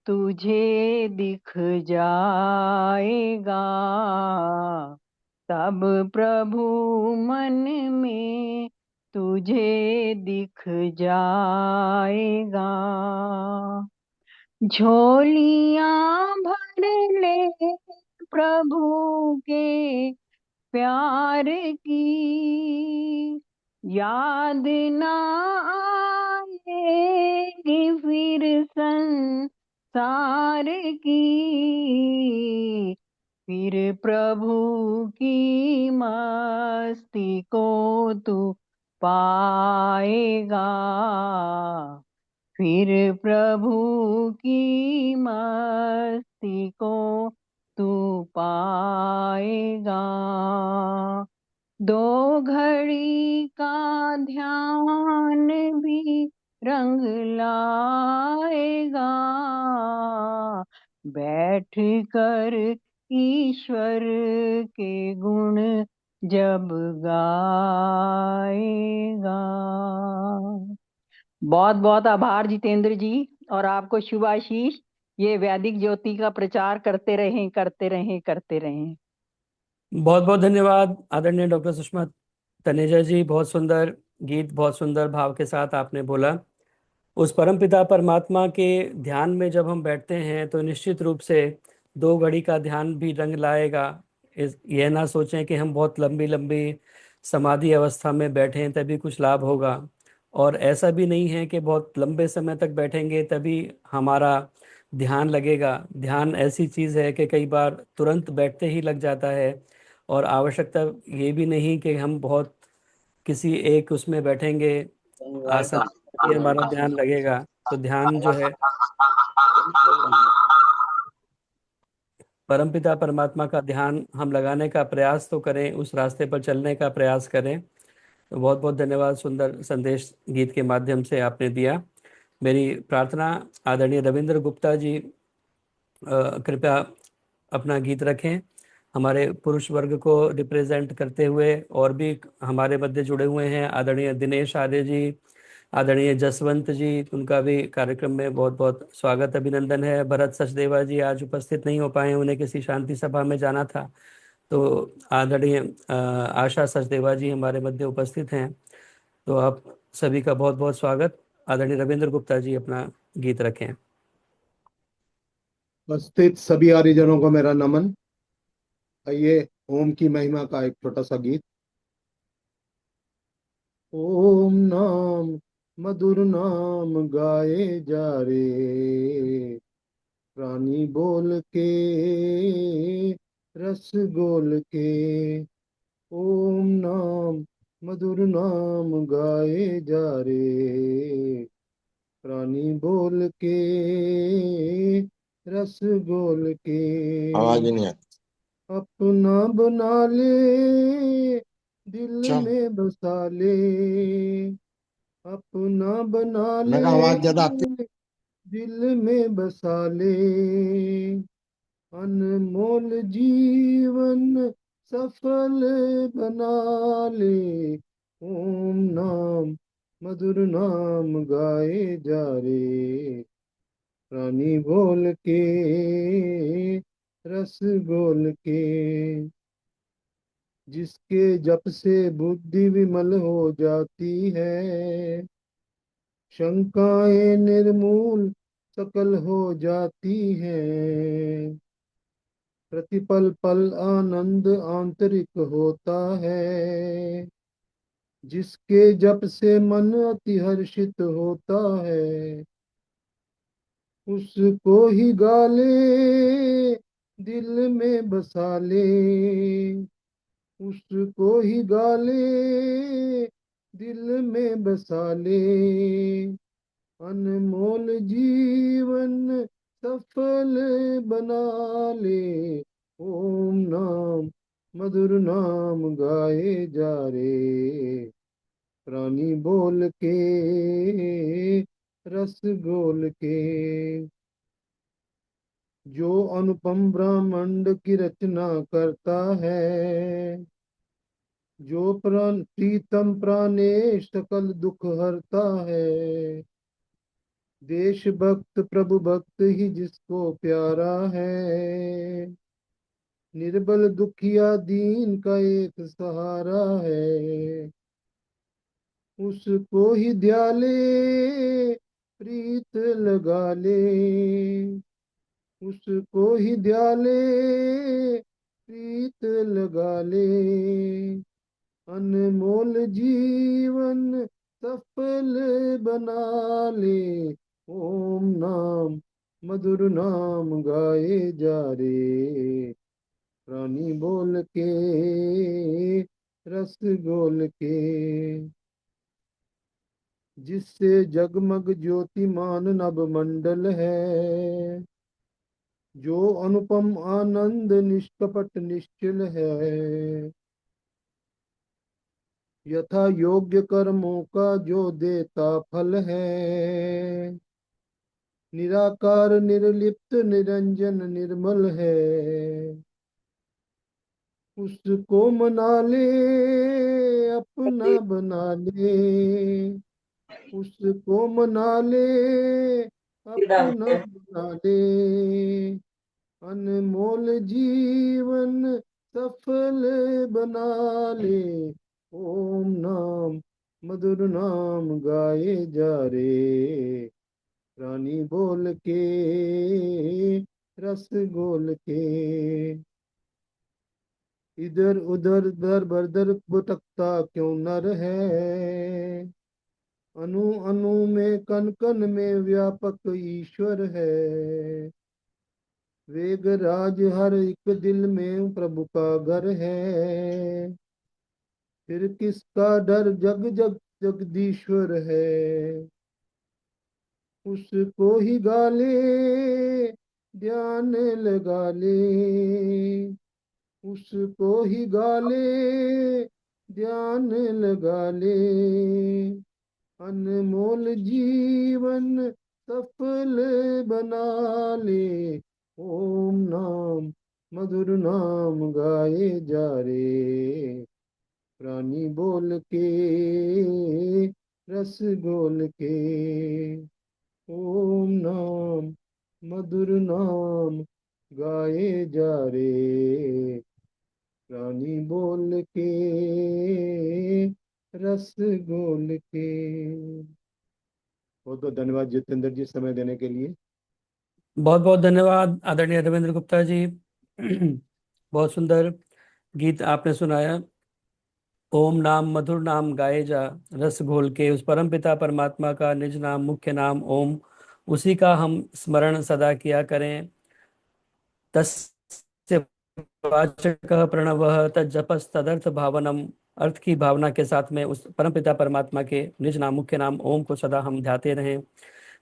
तुझे दिख जाएगा, तब प्रभु मन में तुझे दिख जाएगा, झोलियां भर ले प्रभु के प्यार की, याद ना आएगी फिर संसार की, फिर प्रभु की मस्ती को तू पाएगा, फिर प्रभु की मस्ती को तू पाएगा। दो घड़ी का ध्यान भी रंग लाएगा, बैठ कर ईश्वर के गुण जब गाएगा। बहुत बहुत आभार जितेंद्र जी, और आपको शुभाशीष। ये वैदिक ज्योति का प्रचार करते रहें, करते रहें, करते रहें। बहुत बहुत धन्यवाद आदरणीय डॉक्टर सुषमा तनेजा जी। बहुत सुंदर गीत, बहुत सुंदर भाव के साथ आपने बोला। उस परमपिता परमात्मा के ध्यान में जब हम बैठते हैं तो निश्चित रूप से दो घड़ी का ध्यान भी रंग लाएगा। यह ना सोचें कि हम बहुत लंबी लंबी समाधि अवस्था में बैठे हैं तभी कुछ लाभ होगा, और ऐसा भी नहीं है कि बहुत लंबे समय तक बैठेंगे तभी हमारा ध्यान लगेगा। ध्यान ऐसी चीज़ है कि कई बार तुरंत बैठते ही लग जाता है, और आवश्यकता ये भी नहीं कि हम बहुत किसी एक उसमें बैठेंगे आसन ही हमारा ध्यान लगेगा। तो ध्यान जो है परमपिता परमात्मा का ध्यान हम लगाने का प्रयास तो करें, उस रास्ते पर चलने का प्रयास करें। तो बहुत बहुत धन्यवाद, सुंदर संदेश गीत के माध्यम से आपने दिया। मेरी प्रार्थना आदरणीय रविंद्र गुप्ता जी कृपया अपना गीत रखें। हमारे पुरुष वर्ग को रिप्रेजेंट करते हुए और भी हमारे मध्य जुड़े हुए हैं आदरणीय दिनेश आर्य जी, आदरणीय जसवंत जी, उनका भी कार्यक्रम में बहुत बहुत स्वागत अभिनंदन है। भरत सचदेवा जी आज उपस्थित नहीं हो पाए, उन्हें किसी शांति सभा में जाना था। तो आदरणीय आशा सचदेवा जी हमारे मध्य उपस्थित हैं। तो आप सभी का बहुत बहुत स्वागत। आदरणीय रविंद्र गुप्ता जी अपना गीत रखें। उपस्थित सभी आर्यजनों को मेरा नमन। आइए ओम की महिमा का एक छोटा सा गीत। ओम नाम मधुर नाम गाए जा रे, प्राणी बोल के रस गोल के। ओम नाम मधुर नाम गाए जा रे, प्राणी बोल के रस गोल के। आवाज नहीं आती। अपना बना ले दिल चल में बसा ले, अपना बना मैं ले कहा आवाज ज्यादा आती। दिल में बसा ले। अनमोल जीवन सफल बना ले, ओम नाम मधुर नाम गाए जा रे, रानी बोल के रस गोल के। जिसके जप से बुद्धि विमल हो जाती है, शंकाएं निर्मूल सकल हो जाती हैं, प्रतिपल पल आनंद आंतरिक होता है। जिसके जप से मन अति हर्षित होता है, उसको ही गा ले दिल में बसा ले, उसको ही गा ले दिल में बसा ले। अनमोल जीवन सफल बना ले, ओम नाम मधुर नाम गाए जा रे, प्राणी बोल के रस गोल के। जो अनुपम ब्रह्मांड की रचना करता है, जो प्रीतम प्राणेश सकल दुख हरता है, देश भक्त प्रभु भक्त ही जिसको प्यारा है, निर्बल दुखिया दीन का एक सहारा है, उसको ही ध्याले प्रीत लगा ले, उसको ही ध्याले प्रीत लगा ले। अनमोल जीवन सफल बना ले, ओम नाम मधुर नाम गाए जा रे, रानी बोल के रस घोल के, जिससे जगमग ज्योतिमान नभ मंडल है, जो अनुपम आनंद निष्कपट निश्चल है, यथा योग्य कर्मों का जो देता फल है, निराकार निर्लिप्त निरंजन निर्मल है, उसको मना ले अपना बना ले, उसको मना ले अपना बना ले, अनमोल जीवन सफल बना ले, ओम नाम मधुर नाम गाए जा रे, रानी बोल के रस घोल के, इधर उधर दर बदर भटकता क्यों नर है, अनु अनु में कन कन में व्यापक ईश्वर है, वेग राज हर एक दिल में प्रभु का घर है, फिर किसका डर जग जग जगदीश्वर है, उसको ही गा ले ध्यान लगा ले, उसको ही गा ले ध्यान लगा ले, अनमोल जीवन सफल बना ले, ओम नाम मधुर नाम गाए जा रे, रानी बोल के रस घोल के, ओम नाम मधुर नाम गाए जा रे, रानी बोल के रस घोल के। बहुत बहुत धन्यवाद जितेंद्र जी समय देने के लिए। बहुत बहुत धन्यवाद आदरणीय रविंद्र गुप्ता जी। बहुत सुंदर गीत आपने सुनाया। ओम नाम मधुर नाम गाए जा, रस घोल के, उस परम पिता परमात्मा का निज नाम मुख्य नाम ओम, उसी का हम स्मरण सदा किया करें। तस्य वाचकः प्रणवः तज्जपस् तदर्थ भावनम, अर्थ की भावना के साथ में उस परमपिता परमात्मा के निज नाम मुख्य नाम ओम को सदा हम ध्याते रहें।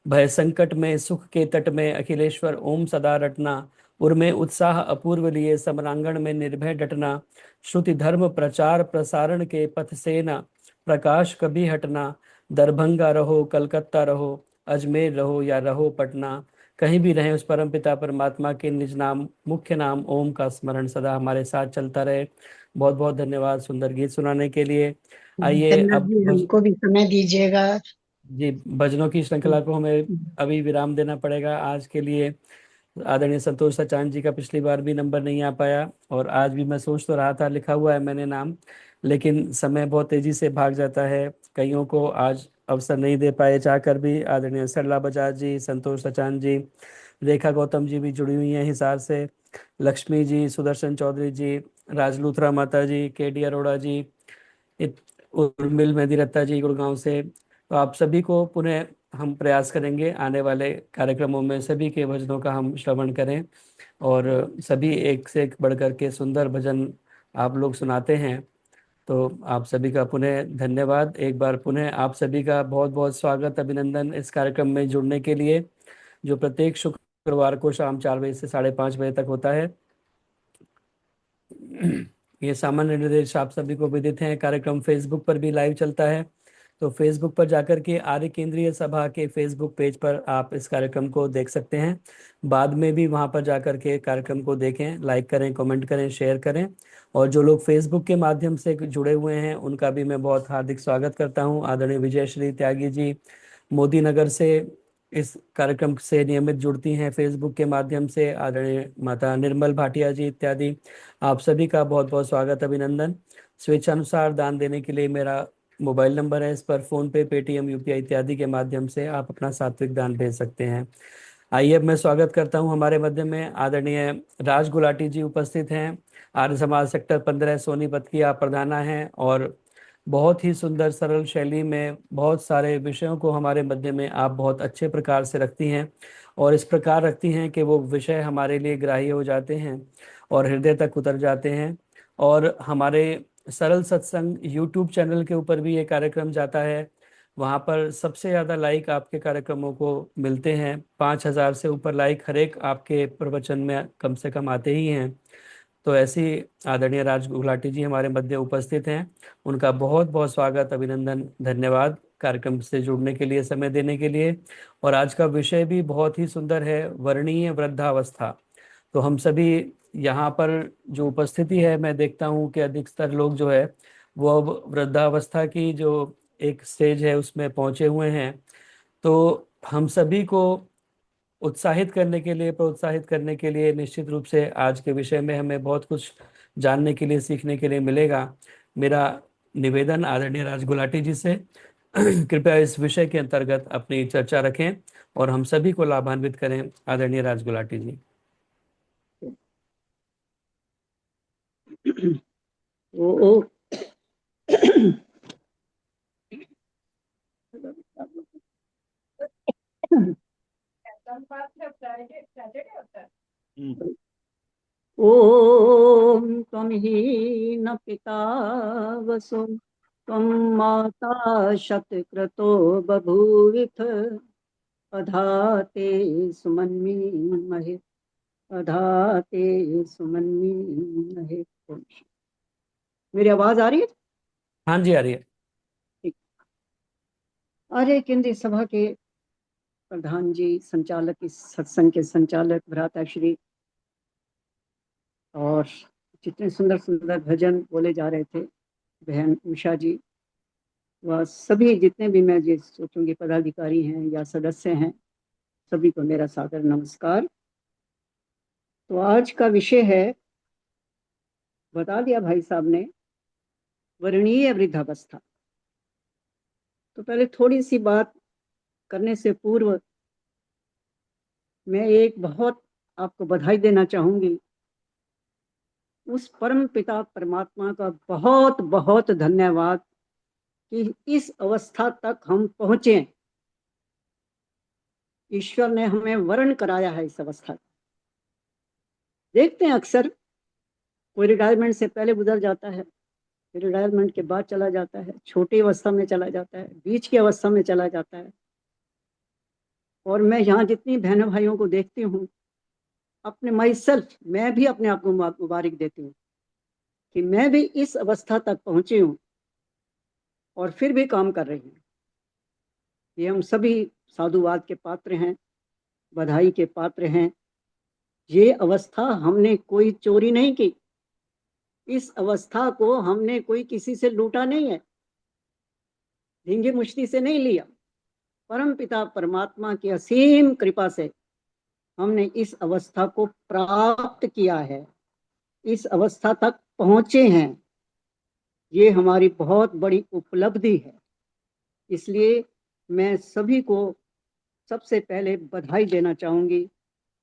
भय संकट में सुख के तट में अखिलेश्वर ओम सदा रटना, उर्मे उत्साह अपूर्व लिए समरांगण में निर्भय डटना, श्रुति धर्म प्रचार प्रसारण के पथ से न प्रकाश कभी हटना, दरभंगा रहो कलकत्ता रहो अजमेर रहो या रहो पटना, कहीं भी रहें उस परम पिता परमात्मा के निज नाम मुख्य नाम ओम का स्मरण सदा हमारे साथ चलता रहे। बहुत बहुत धन्यवाद सुंदर गीत सुनाने के लिए। आइए जितेंद्र अब जी हमको भी समय दीजिएगा। जी, भजनों की श्रृंखला को हमें अभी विराम देना पड़ेगा आज के लिए। आदरणीय संतोष सचान जी का पिछली बार भी नंबर नहीं आ पाया, और आज भी मैं सोच तो रहा था, लिखा हुआ है मैंने नाम, लेकिन समय बहुत तेजी से भाग जाता है, कईयों को आज अवसर नहीं दे पाए चाहकर भी। आदरणीय सरला बजाज जी, संतोष सचान जी, रेखा गौतम जी भी जुड़ी हुई हैं हिसार से, लक्ष्मी जी, सुदर्शन चौधरी जी, राजलूथरा माता जी, केडी अरोड़ा जी, उर्मिल मेहदीरत्ता जी गुड़गांव से। तो आप सभी को पुनः हम प्रयास करेंगे आने वाले कार्यक्रमों में सभी के भजनों का हम श्रवण करें, और सभी एक से एक बढ़कर के सुंदर भजन आप लोग सुनाते हैं। तो आप सभी का पुनः धन्यवाद। एक बार पुनः आप सभी का बहुत बहुत स्वागत, अभिनंदन इस कार्यक्रम में जुड़ने के लिए, जो प्रत्येक शुक्रवार को शाम 4 बजे से 5:30 बजे तक होता है। ये सामान्य निर्देश आप सभी को विदित हैं। कार्यक्रम फेसबुक पर भी लाइव चलता है, तो फेसबुक पर जाकर के आर्य केंद्रीय सभा के फेसबुक पेज पर आप इस कार्यक्रम को देख सकते हैं। बाद में भी वहां पर जाकर के कार्यक्रम को देखें, लाइक करें, कमेंट करें, शेयर करें। और जो लोग फेसबुक के माध्यम से जुड़े हुए हैं उनका भी मैं बहुत हार्दिक स्वागत करता हूं। आदरणीय विजय श्री त्यागी जी मोदी नगर से इस कार्यक्रम से नियमित जुड़ती हैं फेसबुक के माध्यम से, आदरणीय माता निर्मल भाटिया जी इत्यादि। आप सभी का बहुत बहुत स्वागत, अभिनंदन। स्वेच्छानुसार दान देने के लिए मेरा मोबाइल नंबर है, इस पर फोन पे, पेटीएम, यूपीआई इत्यादि के माध्यम से आप अपना सात्विक दान भेज सकते हैं। आइए अब मैं स्वागत करता हूं हमारे मध्य में आदरणीय राज गुलाटी जी उपस्थित हैं। आर्य समाज सेक्टर 15 सोनीपत की आप प्रधाना हैं, और बहुत ही सुंदर सरल शैली में बहुत सारे विषयों को हमारे मध्य में आप बहुत अच्छे प्रकार से रखती हैं, और इस प्रकार रखती हैं कि वो विषय हमारे लिए ग्राह्य हो जाते हैं और हृदय तक उतर जाते हैं। और हमारे सरल सत्संग यूट्यूब चैनल के ऊपर भी ये कार्यक्रम जाता है, वहाँ पर सबसे ज़्यादा लाइक आपके कार्यक्रमों को मिलते हैं। 5,000 से ऊपर लाइक हर एक आपके प्रवचन में कम से कम आते ही हैं। तो ऐसी आदरणीय राज गुलाटी जी हमारे मध्य उपस्थित हैं, उनका बहुत बहुत स्वागत, अभिनंदन, धन्यवाद कार्यक्रम से जुड़ने के लिए, समय देने के लिए। और आज का विषय भी बहुत ही सुंदर है, वर्णीय वृद्धावस्था। तो हम सभी यहाँ पर जो उपस्थिति है, मैं देखता हूँ कि अधिकतर लोग जो है वो अब वृद्धावस्था की जो एक स्टेज है उसमें पहुंचे हुए हैं। तो हम सभी को उत्साहित करने के लिए, प्रोत्साहित करने के लिए निश्चित रूप से आज के विषय में हमें बहुत कुछ जानने के लिए, सीखने के लिए मिलेगा। मेरा निवेदन आदरणीय राज गुलाटी जी से कृपया इस विषय के अंतर्गत अपनी चर्चा रखें और हम सभी को लाभान्वित करें। आदरणीय राज गुलाटी जी। ओ ओम त्वं हीन पिता वसु त्वं माता शतक्रतो बभूविथ अधाते सुमन्मीमहे अधाते सुमन्मीमहे। मेरी आवाज आ रही है? हाँ जी, आ रही है। ठीक। आर्य केंद्रीय सभा के प्रधान जी, संचालक, इस सत्संग के संचालक भ्राताश्री, और जितने सुंदर सुंदर भजन बोले जा रहे थे बहन उषा जी, वह सभी जितने भी मैं जो सोचूंगी पदाधिकारी हैं या सदस्य हैं, सभी को मेरा सादर नमस्कार। तो आज का विषय है, बता दिया भाई साहब ने, वर्णीय वृद्धावस्था। तो पहले थोड़ी सी बात करने से पूर्व मैं एक बहुत आपको बधाई देना चाहूंगी। उस परम पिता परमात्मा का बहुत बहुत धन्यवाद कि इस अवस्था तक हम पहुंचे। ईश्वर ने हमें वर्ण कराया है इस अवस्था का। देखते हैं अक्सर कोई रिटायरमेंट से पहले गुजर जाता है, फिर रिटायरमेंट के बाद चला जाता है, छोटी अवस्था में चला जाता है, बीच की अवस्था में चला जाता है। और मैं यहाँ जितनी बहनों भाइयों को देखती हूँ, अपने माई सेल्फ, मैं भी अपने आप को मुबारक देती हूँ कि मैं भी इस अवस्था तक पहुंची हूँ और फिर भी काम कर रही हूँ। ये हम सभी साधुवाद के पात्र हैं, बधाई के पात्र हैं। ये अवस्था हमने कोई चोरी नहीं की, इस अवस्था को हमने कोई किसी से लूटा नहीं है, धींगे मुश्ती से नहीं लिया। परम पिता परमात्मा की असीम कृपा से हमने इस अवस्था को प्राप्त किया है, इस अवस्था तक पहुंचे हैं। ये हमारी बहुत बड़ी उपलब्धि है। इसलिए मैं सभी को सबसे पहले बधाई देना चाहूंगी।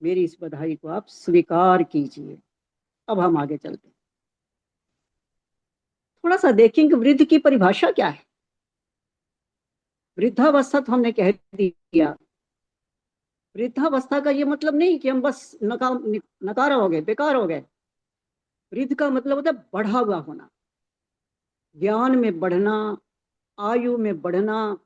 मेरी इस बधाई को आप स्वीकार कीजिए। अब हम आगे चलते हैं, थोड़ा सा देखेंगे वृद्ध की परिभाषा क्या है। वृद्धावस्था तो हमने कह दिया। वृद्धावस्था का ये मतलब नहीं कि हम बस नकारा हो गए, बेकार हो गए। वृद्ध का मतलब होता है बढ़ा हुआ होना, ज्ञान में बढ़ना, आयु में बढ़ना।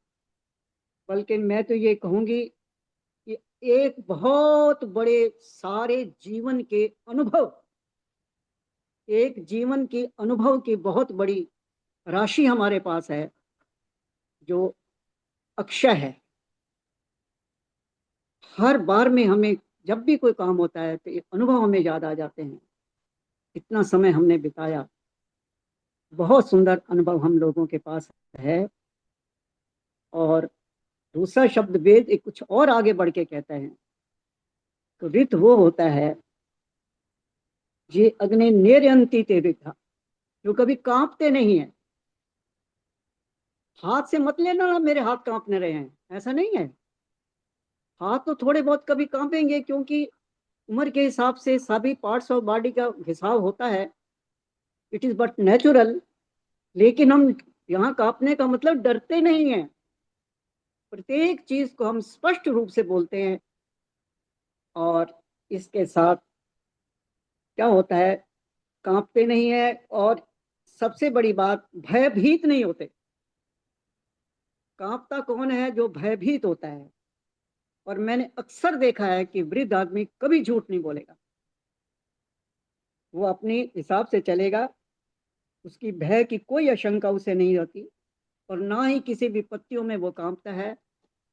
बल्कि मैं तो ये कहूंगी कि एक बहुत बड़े सारे जीवन के अनुभव, एक जीवन के अनुभव की बहुत बड़ी राशि हमारे पास है जो अक्षय है। हर बार में हमें जब भी कोई काम होता है तो ये अनुभव हमें याद आ जाते हैं। इतना समय हमने बिताया, बहुत सुंदर अनुभव हम लोगों के पास है। और दूसरा शब्द वेद एक कुछ और आगे बढ़ के कहते हैं, तो ऋत वो होता है जे अग्नि निर्यंती ते वृद्धा, जो कभी कांपते नहीं है। हाथ से मत लेना ना मेरे हाथ कांपने रहे हैं, ऐसा नहीं है। हाथ तो थोड़े बहुत कभी कांपेंगे, क्योंकि उम्र के हिसाब से सभी पार्ट्स ऑफ बॉडी का हिसाब होता है, इट इज बट नेचुरल। लेकिन हम यहाँ कांपने का मतलब डरते नहीं है, प्रत्येक चीज को हम स्पष्ट रूप से बोलते हैं। और इसके साथ क्या होता है, कांपते नहीं है, और सबसे बड़ी बात, भयभीत नहीं होते। कांपता कौन है? जो भयभीत होता है। और मैंने अक्सर देखा है कि वृद्ध आदमी कभी झूठ नहीं बोलेगा, वो अपने हिसाब से चलेगा, उसकी भय की कोई आशंका उसे नहीं होती, और ना ही किसी विपत्तियों में वो कांपता है।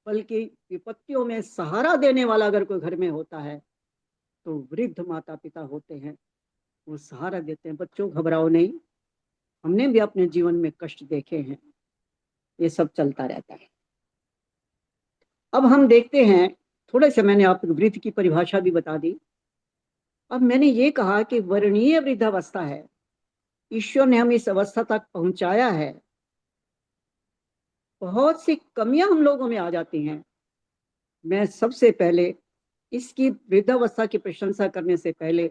बल्कि विपत्तियों में सहारा देने वाला अगर कोई घर में होता है तो वृद्ध माता पिता होते हैं, वो सहारा देते हैं, बच्चों घबराओ नहीं। हमने भी अपने जीवन में कष्ट देखे हैं, ये सब चलता रहता है। अब हम देखते हैं, थोड़े से मैंने आपको वृद्ध की परिभाषा भी बता दी। अब मैंने ये कहा कि वर्णीय वृद्धावस्था है, ईश्वर ने हम इस अवस्था तक पहुंचाया है। बहुत सी कमियां हम लोगों में आ जाती हैं। मैं सबसे पहले इसकी वृद्धावस्था की प्रशंसा करने से पहले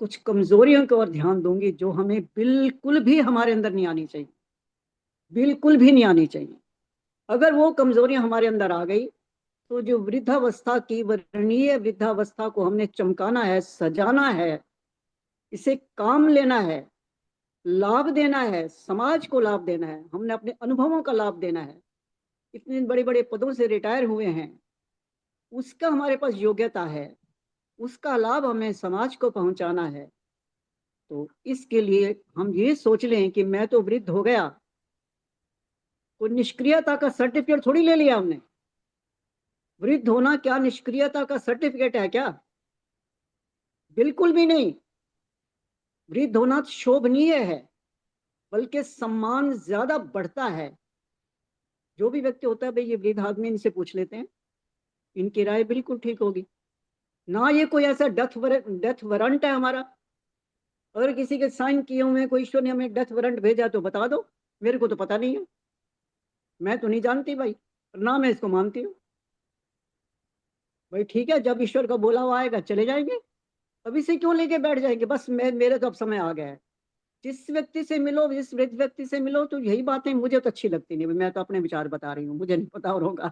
कुछ कमजोरियों की ओर ध्यान दूंगी, जो हमें बिल्कुल भी हमारे अंदर नहीं आनी चाहिए, बिल्कुल भी नहीं आनी चाहिए। अगर वो कमजोरियां हमारे अंदर आ गई तो जो वृद्धावस्था की, वर्णीय वृद्धावस्था को हमने चमकाना है, सजाना है, इसे काम लेना है, लाभ देना है, समाज को लाभ देना है, हमने अपने अनुभवों का लाभ देना है। इतने बड़े बड़े पदों से रिटायर हुए हैं, उसका हमारे पास योग्यता है, उसका लाभ हमें समाज को पहुंचाना है। तो इसके लिए हम ये सोच लें कि मैं तो वृद्ध हो गया, कोई निष्क्रियता का सर्टिफिकेट थोड़ी ले लिया हमने। वृद्ध होना क्या निष्क्रियता का सर्टिफिकेट है क्या? बिल्कुल भी नहीं। वृद्ध होना शोभनीय है, बल्कि सम्मान ज्यादा बढ़ता है। जो भी व्यक्ति होता है, भाई ये वृद्ध आदमी, इनसे पूछ लेते हैं, इनकी राय बिल्कुल ठीक होगी। ना ये कोई ऐसा डेथ वारंट है हमारा। अगर किसी के साइन किए हुए कोई ईश्वर ने हमें डेथ वारंट भेजा तो बता दो, मेरे को तो पता नहीं है, मैं तो नहीं जानती भाई, ना मैं इसको मानती हूँ। भाई ठीक है, जब ईश्वर का बोला हुआ आएगा चले जाएंगे, अभी से क्यों लेके बैठ जाएंगे? बस मेरे तो अब समय आ गया है। जिस व्यक्ति से मिलो, जिस वृद्ध व्यक्ति से मिलो, तो यही बातें मुझे तो अच्छी लगती नहीं। मैं तो अपने विचार बता रही हूँ, मुझे नहीं पता और होगा।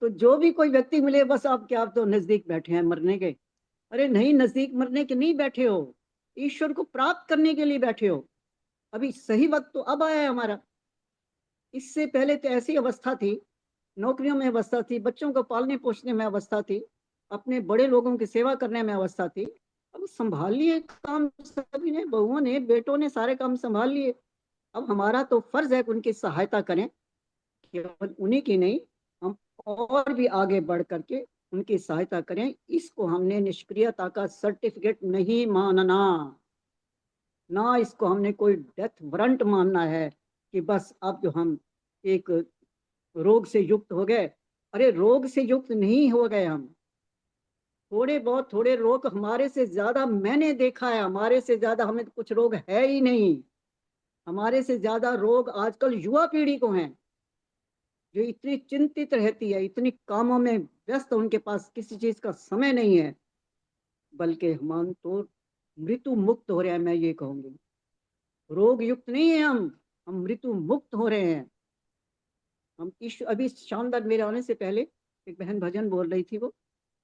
तो जो भी कोई व्यक्ति मिले, बस आप क्या, आप तो नजदीक बैठे हैं मरने के? अरे नहीं, नजदीक मरने के नहीं बैठे हो, ईश्वर को प्राप्त करने के लिए बैठे हो। अभी सही वक्त तो अब आया है हमारा। इससे पहले तो ऐसी अवस्था थी, नौकरियों में अवस्था थी, बच्चों को पालने पोषने में अवस्था थी, अपने बड़े लोगों की सेवा करने में अवस्था थी। अब संभाल लिए काम, सभी ने, बहुओं ने, बेटों ने सारे काम संभाल लिए। अब हमारा तो फर्ज है कि उनकी सहायता करें, केवल उन्हीं की नहीं, हम और भी आगे बढ़ करके उनकी सहायता करें। इसको हमने निष्क्रियता का सर्टिफिकेट नहीं मानना, ना इसको हमने कोई डेथ वारंट मानना है कि बस अब जो हम एक रोग से युक्त हो गए। अरे रोग से युक्त नहीं हो गए हम, थोड़े रोग हमारे से ज्यादा मैंने देखा है, हमारे से ज्यादा हमें कुछ रोग है ही नहीं। हमारे से ज्यादा रोग आजकल युवा पीढ़ी को हैं, जो इतनी चिंतित रहती है, इतनी कामों में व्यस्त, उनके पास किसी चीज का समय नहीं है। बल्कि हम तो मृत्यु मुक्त हो रहे हैं, मैं ये कहूंगी। रोग युक्त नहीं है हम मृत्यु मुक्त हो रहे हैं। हम ईश्वर, अभी शानदार मेरे आने से पहले एक बहन भजन बोल रही थी, वो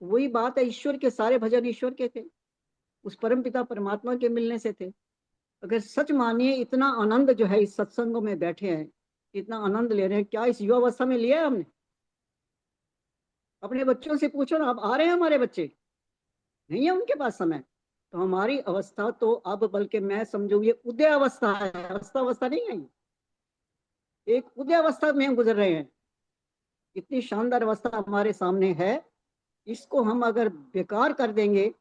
वही बात है, ईश्वर के सारे भजन ईश्वर के थे, उस परम पिता परमात्मा के मिलने से थे। अगर सच मानिए, इतना आनंद जो है इस सत्संगों में बैठे हैं, इतना आनंद ले रहे हैं, क्या इस युवावस्था में लिया है हमने? अपने बच्चों से पूछो ना, अब आ रहे हैं हमारे बच्चे, नहीं है उनके पास समय। तो हमारी अवस्था तो अब, बल्कि मैं समझू ये उदय अवस्था है, अवस्था नहीं है, एक उदय अवस्था में हम गुजर रहे हैं। इतनी शानदार अवस्था हमारे सामने है, इसको हम अगर बेकार कर देंगे,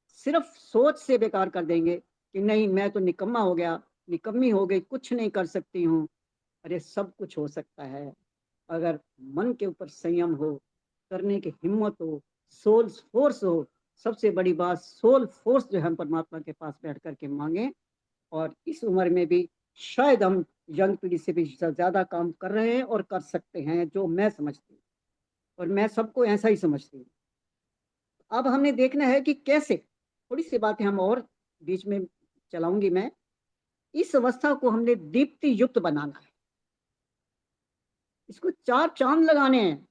सिर्फ सोच से बेकार कर देंगे कि नहीं मैं तो निकम्मा हो गया, निकम्मी हो गई, कुछ नहीं कर सकती हूँ। अरे सब कुछ हो सकता है, अगर मन के ऊपर संयम हो, करने की हिम्मत हो, सोल फोर्स हो। सबसे बड़ी बात, सोल फोर्स जो हम परमात्मा के पास बैठ करके मांगे। और इस उम्र में भी शायद हम यंग पीढ़ी से भी ज्यादा काम कर रहे हैं और कर सकते हैं, जो मैं समझती हूँ, और मैं सबको ऐसा ही समझती हूँ। अब हमने देखना है कि कैसे, थोड़ी सी बातें हम और बीच में चलाऊंगी मैं, इस अवस्था को हमने दीप्ति युक्त बनाना है, इसको 4 चांद लगाने हैं,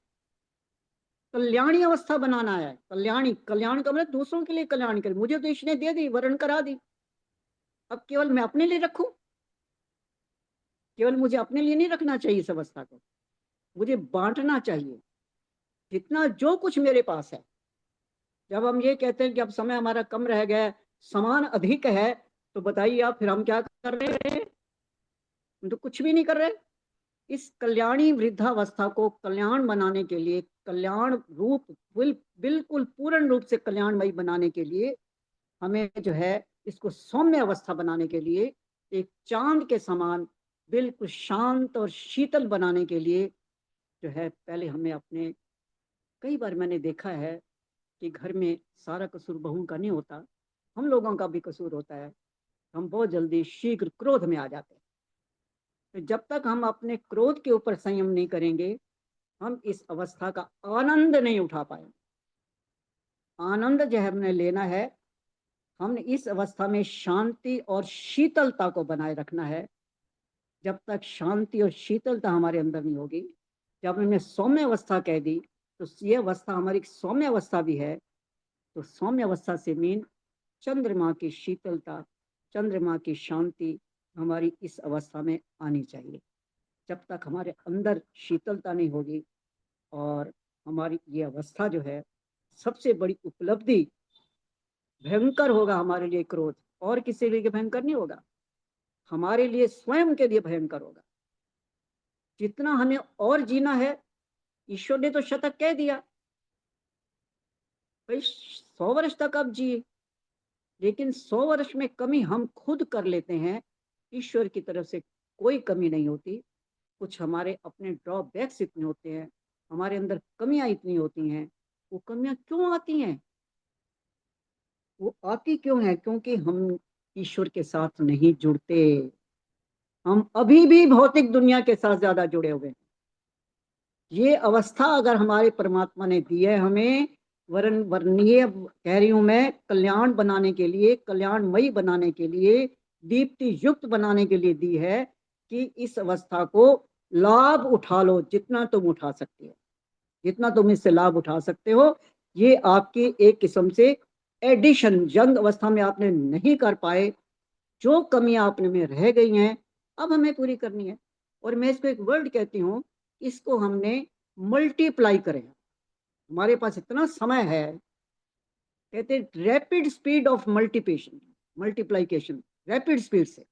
कल्याणी अवस्था बनाना है। कल्याणी, कल्याण का मतलब दूसरों के लिए कल्याण कर। मुझे तो इसने दे दी, वर्ण करा दी, अब केवल मैं अपने लिए रखूं? केवल मुझे अपने लिए नहीं रखना चाहिए इस अवस्था को, मुझे बांटना चाहिए जितना जो कुछ मेरे पास है। जब हम ये कहते हैं कि अब समय हमारा कम रह गया है, सामान अधिक है, तो बताइए आप फिर हम क्या कर रहे हैं? हम तो कुछ भी नहीं कर रहे। इस कल्याणी वृद्धावस्था को कल्याण बनाने के लिए, कल्याण रूप बिल्कुल पूर्ण रूप से कल्याणमयी बनाने के लिए, हमें जो है इसको सौम्य अवस्था बनाने के लिए, एक चांद के समान बिल्कुल शांत और शीतल बनाने के लिए जो है, पहले हमें अपने, कई बार मैंने देखा है कि घर में सारा कसूर बहू का नहीं होता, हम लोगों का भी कसूर होता है। हम बहुत जल्दी शीघ्र क्रोध में आ जाते हैं। तो जब तक हम अपने क्रोध के ऊपर संयम नहीं करेंगे, हम इस अवस्था का आनंद नहीं उठा पाएंगे। आनंद जो है हमने लेना है, हमने इस अवस्था में शांति और शीतलता को बनाए रखना है। जब तक शांति और शीतलता हमारे अंदर नहीं होगी, जब हमने सौम्य अवस्था कह दी, तो ये अवस्था हमारी सौम्य अवस्था भी है। तो सौम्य अवस्था से मीन चंद्रमा की शीतलता, चंद्रमा की शांति हमारी इस अवस्था में आनी चाहिए। जब तक हमारे अंदर शीतलता नहीं होगी, और हमारी ये अवस्था जो है, सबसे बड़ी उपलब्धि, भयंकर होगा हमारे लिए क्रोध, और किसी लिए भयंकर नहीं होगा, हमारे लिए स्वयं के लिए भयंकर होगा। जितना हमें और जीना है, ईश्वर ने तो शतक कह दिया भाई 100 वर्ष तक आप जिए, लेकिन 100 वर्ष में कमी हम खुद कर लेते हैं। ईश्वर की तरफ से कोई कमी नहीं होती। कुछ हमारे अपने ड्रॉबैक्स इतने होते हैं, हमारे अंदर कमियां इतनी होती हैं। वो कमियां क्यों आती हैं? वो आती क्यों है? क्योंकि हम ईश्वर के साथ नहीं जुड़ते। हम अभी भी भौतिक दुनिया के साथ ज्यादा जुड़े हुए हैं। ये अवस्था अगर हमारे परमात्मा ने दी है हमें, वर्णीय कह रही हूं मैं, कल्याण बनाने के लिए, कल्याणमयी बनाने के लिए, दीप्ति युक्त बनाने के लिए दी है, कि इस अवस्था को लाभ उठा लो जितना तुम उठा सकते हो, जितना तुम इससे लाभ उठा सकते हो। ये आपकी एक किस्म से एडिशन, यंग अवस्था में आपने नहीं कर पाए, जो कमियां आपने में रह गई हैं, अब हमें पूरी करनी है। और मैं इसको एक वर्ड कहती हूँ, इसको हमने मल्टीप्लाई करें। हमारे पास इतना समय है, कहते rapid speed of multiplication, rapid speed से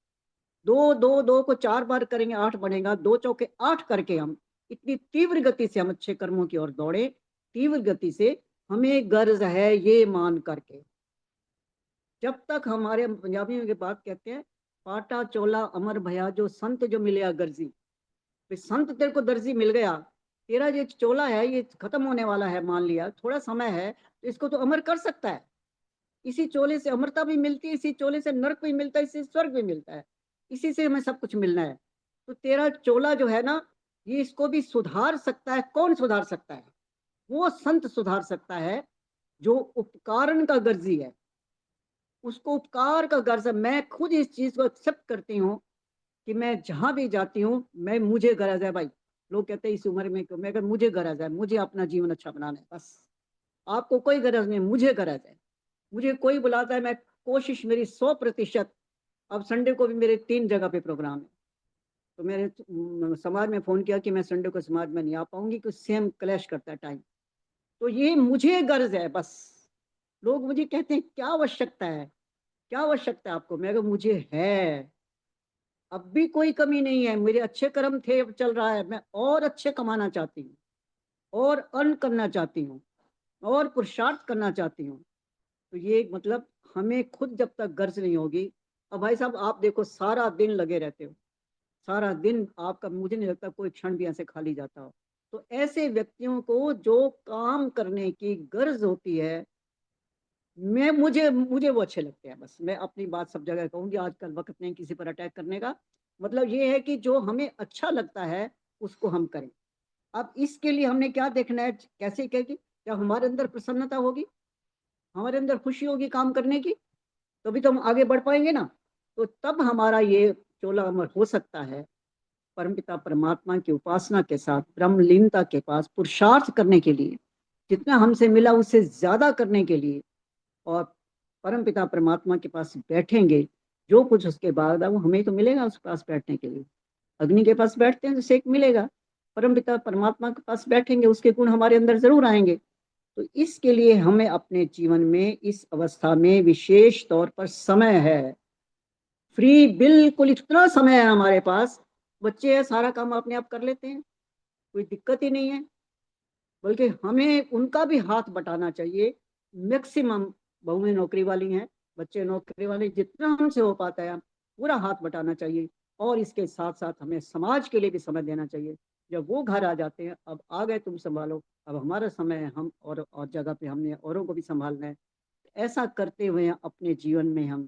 2 को 4 बार करेंगे 8 बनेगा, 2 चौके 8 करके हम इतनी तीव्र गति से हम अच्छे कर्मों की ओर दौड़े, तीव्र गति से। हमें गर्ज है ये मान करके, जब तक हमारे पंजाबी में बात कहते हैं, पाटा चोला अमर भया, जो संत जो मिले गर्जी। संत तेरे को दर्जी मिल गया, तेरा ये चोला है ये खत्म होने वाला है, मान लिया थोड़ा समय है, तो इसको तो अमर कर सकता है। इसी चोले से अमरता भी मिलती है, इसी चोले से नरक भी मिलता है, इसी स्वर्ग भी मिलता है, इसी से हमें सब कुछ मिलना है। तो तेरा चोला जो है ना, ये इसको भी सुधार सकता है। कौन सुधार सकता है? वो संत सुधार सकता है जो उपकारण का गर्जी है, उसको उपकार का गर्ज है। मैं खुद इस चीज को एक्सेप्ट करती हूँ कि मैं जहां भी जाती हूँ, मैं, मुझे गरज है भाई। लोग कहते हैं इस उम्र में क्यों, मैं कहता मुझे गरज है, मुझे अपना जीवन अच्छा बनाना है बस। आपको कोई गरज नहीं, मुझे गरज है। मुझे कोई बुलाता है, मैं कोशिश मेरी 100%। अब संडे को भी मेरे 3 जगह पे प्रोग्राम है, तो मेरे समाज में फोन किया कि मैं संडे को समाज में नहीं आ पाऊंगी, क्योंकि सेम क्लैश करता है टाइम। तो ये मुझे गर्ज है बस। लोग मुझे कहते हैं क्या आवश्यकता है, क्या आवश्यकता है आपको? मैं कहूँ मुझे है, अब भी कोई कमी नहीं है, मेरे अच्छे कर्म थे, अब चल रहा है। मैं और अच्छे कमाना चाहती हूँ, और अर्न करना चाहती हूँ, और पुरुषार्थ करना चाहती हूँ। तो ये मतलब हमें खुद जब तक गर्ज नहीं होगी। अब भाई साहब आप देखो, सारा दिन लगे रहते हो, सारा दिन आपका, मुझे नहीं लगता कोई क्षण भी ऐसे खाली जाता हो। तो ऐसे व्यक्तियों को जो काम करने की गर्ज होती है, मुझे वो अच्छे लगते हैं। बस मैं अपनी बात सब जगह कहूंगी, आजकल वक्त नहीं किसी पर अटैक करने का। मतलब ये है कि जो हमें अच्छा लगता है उसको हम करें। अब इसके लिए हमने क्या देखना है, कैसे कहेगी, जब हमारे अंदर प्रसन्नता होगी, हमारे अंदर खुशी होगी काम करने की, तभी तो हम आगे बढ़ पाएंगे ना। तो तब हमारा ये चोला अमर हो सकता है। परमपिता परमात्मा की उपासना के साथ ब्रह्मलीनता के पास पुरुषार्थ करने के लिए, जितना हमसे मिला उससे ज्यादा करने के लिए, और परमपिता परमात्मा के पास बैठेंगे, जो कुछ उसके बाद है वो हमें तो मिलेगा उसके पास बैठने के लिए। अग्नि के पास बैठते हैं तो सेक मिलेगा, परमपिता परमात्मा के पास बैठेंगे उसके गुण हमारे अंदर जरूर आएंगे। तो इसके लिए हमें अपने जीवन में इस अवस्था में विशेष तौर पर समय है, फ्री, बिल्कुल इतना समय है हमारे पास। बच्चे हैं, सारा काम अपने आप कर लेते हैं, कोई दिक्कत ही नहीं है, बल्कि हमें उनका भी हाथ बटाना चाहिए। मैक्सिमम बहुएं नौकरी वाली हैं, बच्चे नौकरी वाले, जितना हमसे हो पाता है पूरा हाथ बटाना चाहिए। और इसके साथ साथ हमें समाज के लिए भी समय देना चाहिए। जब वो घर आ जाते हैं, अब आ गए तुम संभालो, अब हमारा समय है, हम और जगह पे हमने औरों को भी संभालना है। ऐसा करते हुए अपने जीवन में हम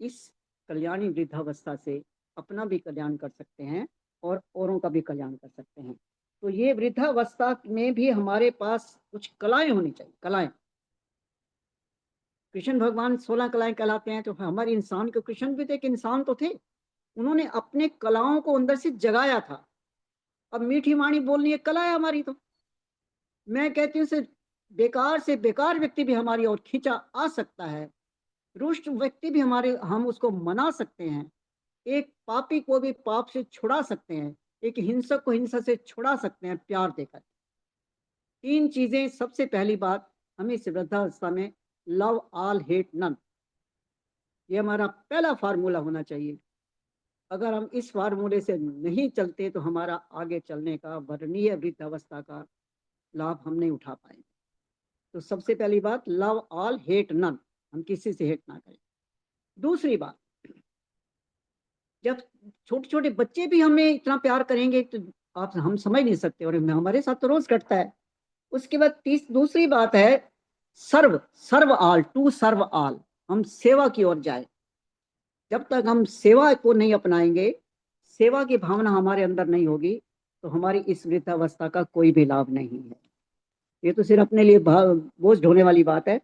इस कल्याणी वृद्धावस्था से अपना भी कल्याण कर सकते हैं और औरों का भी कल्याण कर सकते हैं। तो ये वृद्धावस्था में भी हमारे पास कुछ कलाएं होनी चाहिए। कलाएं, कृष्ण भगवान 16 कलाएं कहलाते हैं, तो हमारे इंसान के, कृष्ण भी तो एक इंसान तो थे, उन्होंने अपने कलाओं को अंदर से जगाया था। अब मीठी वाणी बोलनी एक कला है हमारी। तो मैं कहती हूँ से बेकार व्यक्ति भी हमारी ओर खींचा आ सकता है, रुष्ट व्यक्ति भी हमारे, हम उसको मना सकते हैं, एक पापी को भी पाप से छुड़ा सकते हैं, एक हिंसक को हिंसा से छुड़ा सकते हैं प्यार देकर। तीन चीजें। सबसे पहली बात, हमें इस वृद्धावस्था में लव ऑल हेट नन, ये हमारा पहला फार्मूला होना चाहिए। अगर हम इस फार्मूले से नहीं चलते तो हमारा आगे चलने का, वर्णीय वृद्धावस्था का लाभ हम नहीं उठा पाएंगे। तो सबसे पहली बात, लव ऑल हेट नन, हम किसी से हेट ना करें। दूसरी बात, जब छोटे छोटे बच्चे भी हमें इतना प्यार करेंगे तो आप, हम समझ नहीं सकते, और हमारे साथ तो रोज घटता है। उसके बाद दूसरी बात है सर्व, सर्व आल, टू सर्व आल, हम सेवा की ओर जाए। जब तक हम सेवा को नहीं अपनाएंगे, सेवा की भावना हमारे अंदर नहीं होगी, तो हमारी इस वृद्धावस्था का कोई भी लाभ नहीं है। ये तो सिर्फ अपने लिए बोझ ढोने वाली बात है।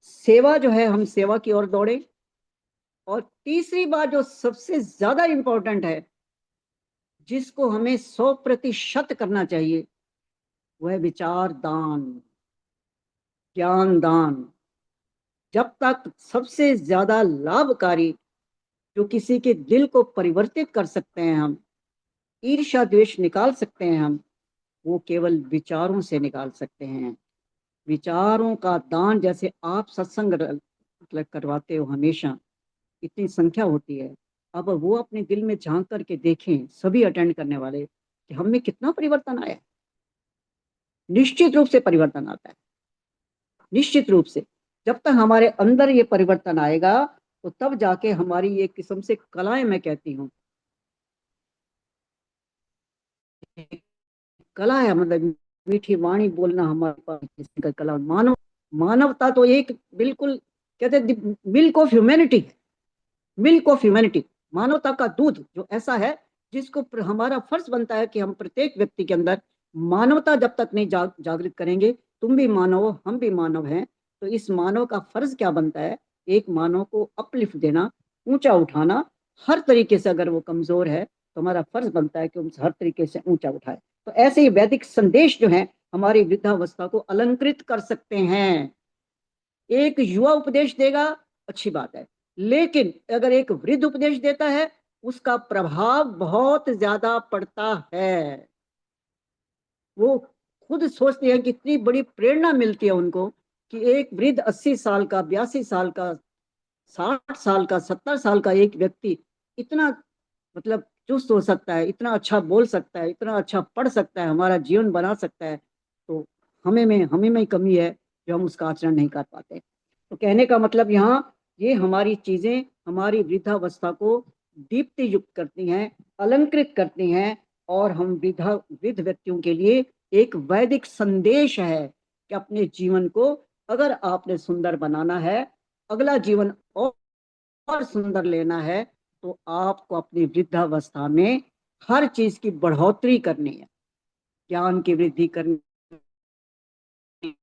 सेवा जो है, हम सेवा की ओर दौड़े। और तीसरी बात जो सबसे ज्यादा इंपॉर्टेंट है, जिसको हमें 100% करना चाहिए, वह विचार दान, ज्ञान दान। जब तक सबसे ज्यादा लाभकारी, जो किसी के दिल को परिवर्तित कर सकते हैं, हम ईर्ष्या द्वेष निकाल सकते हैं, हम वो केवल विचारों से निकाल सकते हैं। विचारों का दान, जैसे आप सत्संग मतलब करवाते हो हमेशा, इतनी संख्या होती है, अब वो अपने दिल में झांक करके देखें सभी अटेंड करने वाले कि हम में कितना परिवर्तन आया। निश्चित रूप से परिवर्तन आता है, निश्चित रूप से। जब तक हमारे अंदर ये परिवर्तन आएगा, तो तब जाके हमारी एक किस्म से कलाएं, मैं कहती हूँ कला है, मतलब मीठी वाणी बोलना हमारे पास कला। मानवता तो एक बिल्कुल, कहते हैं milk of humanity, milk of humanity, मानवता का दूध जो ऐसा है, जिसको हमारा फर्ज बनता है कि हम प्रत्येक व्यक्ति के अंदर मानवता जब तक नहीं जागृत करेंगे, तुम भी मानव हो, हम भी मानव हैं, तो इस मानव का फर्ज क्या बनता है, एक मानव को अपलिफ्ट देना, ऊंचा उठाना। हर तरीके से अगर वो कमजोर है तो हमारा फर्ज बनता है कि उसे हर तरीके से ऊंचा उठाए। तो ऐसे ही वैदिक संदेश जो है हमारी वृद्धावस्था को अलंकृत कर सकते हैं। एक युवा उपदेश देगा, अच्छी बात है, लेकिन अगर एक वृद्ध उपदेश देता है, उसका प्रभाव बहुत ज्यादा पड़ता है। वो खुद सोचते हैं, कितनी बड़ी प्रेरणा मिलती है उनको कि एक वृद्ध 80 साल का, 82 साल का, 60 साल का, 70 साल का एक व्यक्ति इतना मतलब चुस्त हो सकता है, इतना अच्छा बोल सकता है, इतना अच्छा पढ़ सकता है, हमारा जीवन बना सकता है। तो हमें कमी है जो हम उसका आचरण नहीं कर पाते। तो कहने का मतलब यहाँ, ये हमारी चीजें हमारी वृद्धावस्था को दीप्ति युक्त करती हैं, अलंकृत करती हैं, और हम वृद्ध व्यक्तियों के लिए एक वैदिक संदेश है कि अपने जीवन को अगर आपने सुंदर बनाना है, अगला जीवन और सुंदर लेना है, तो आपको अपनी वृद्धावस्था में हर चीज की बढ़ोतरी करनी है, ज्ञान की वृद्धि करनी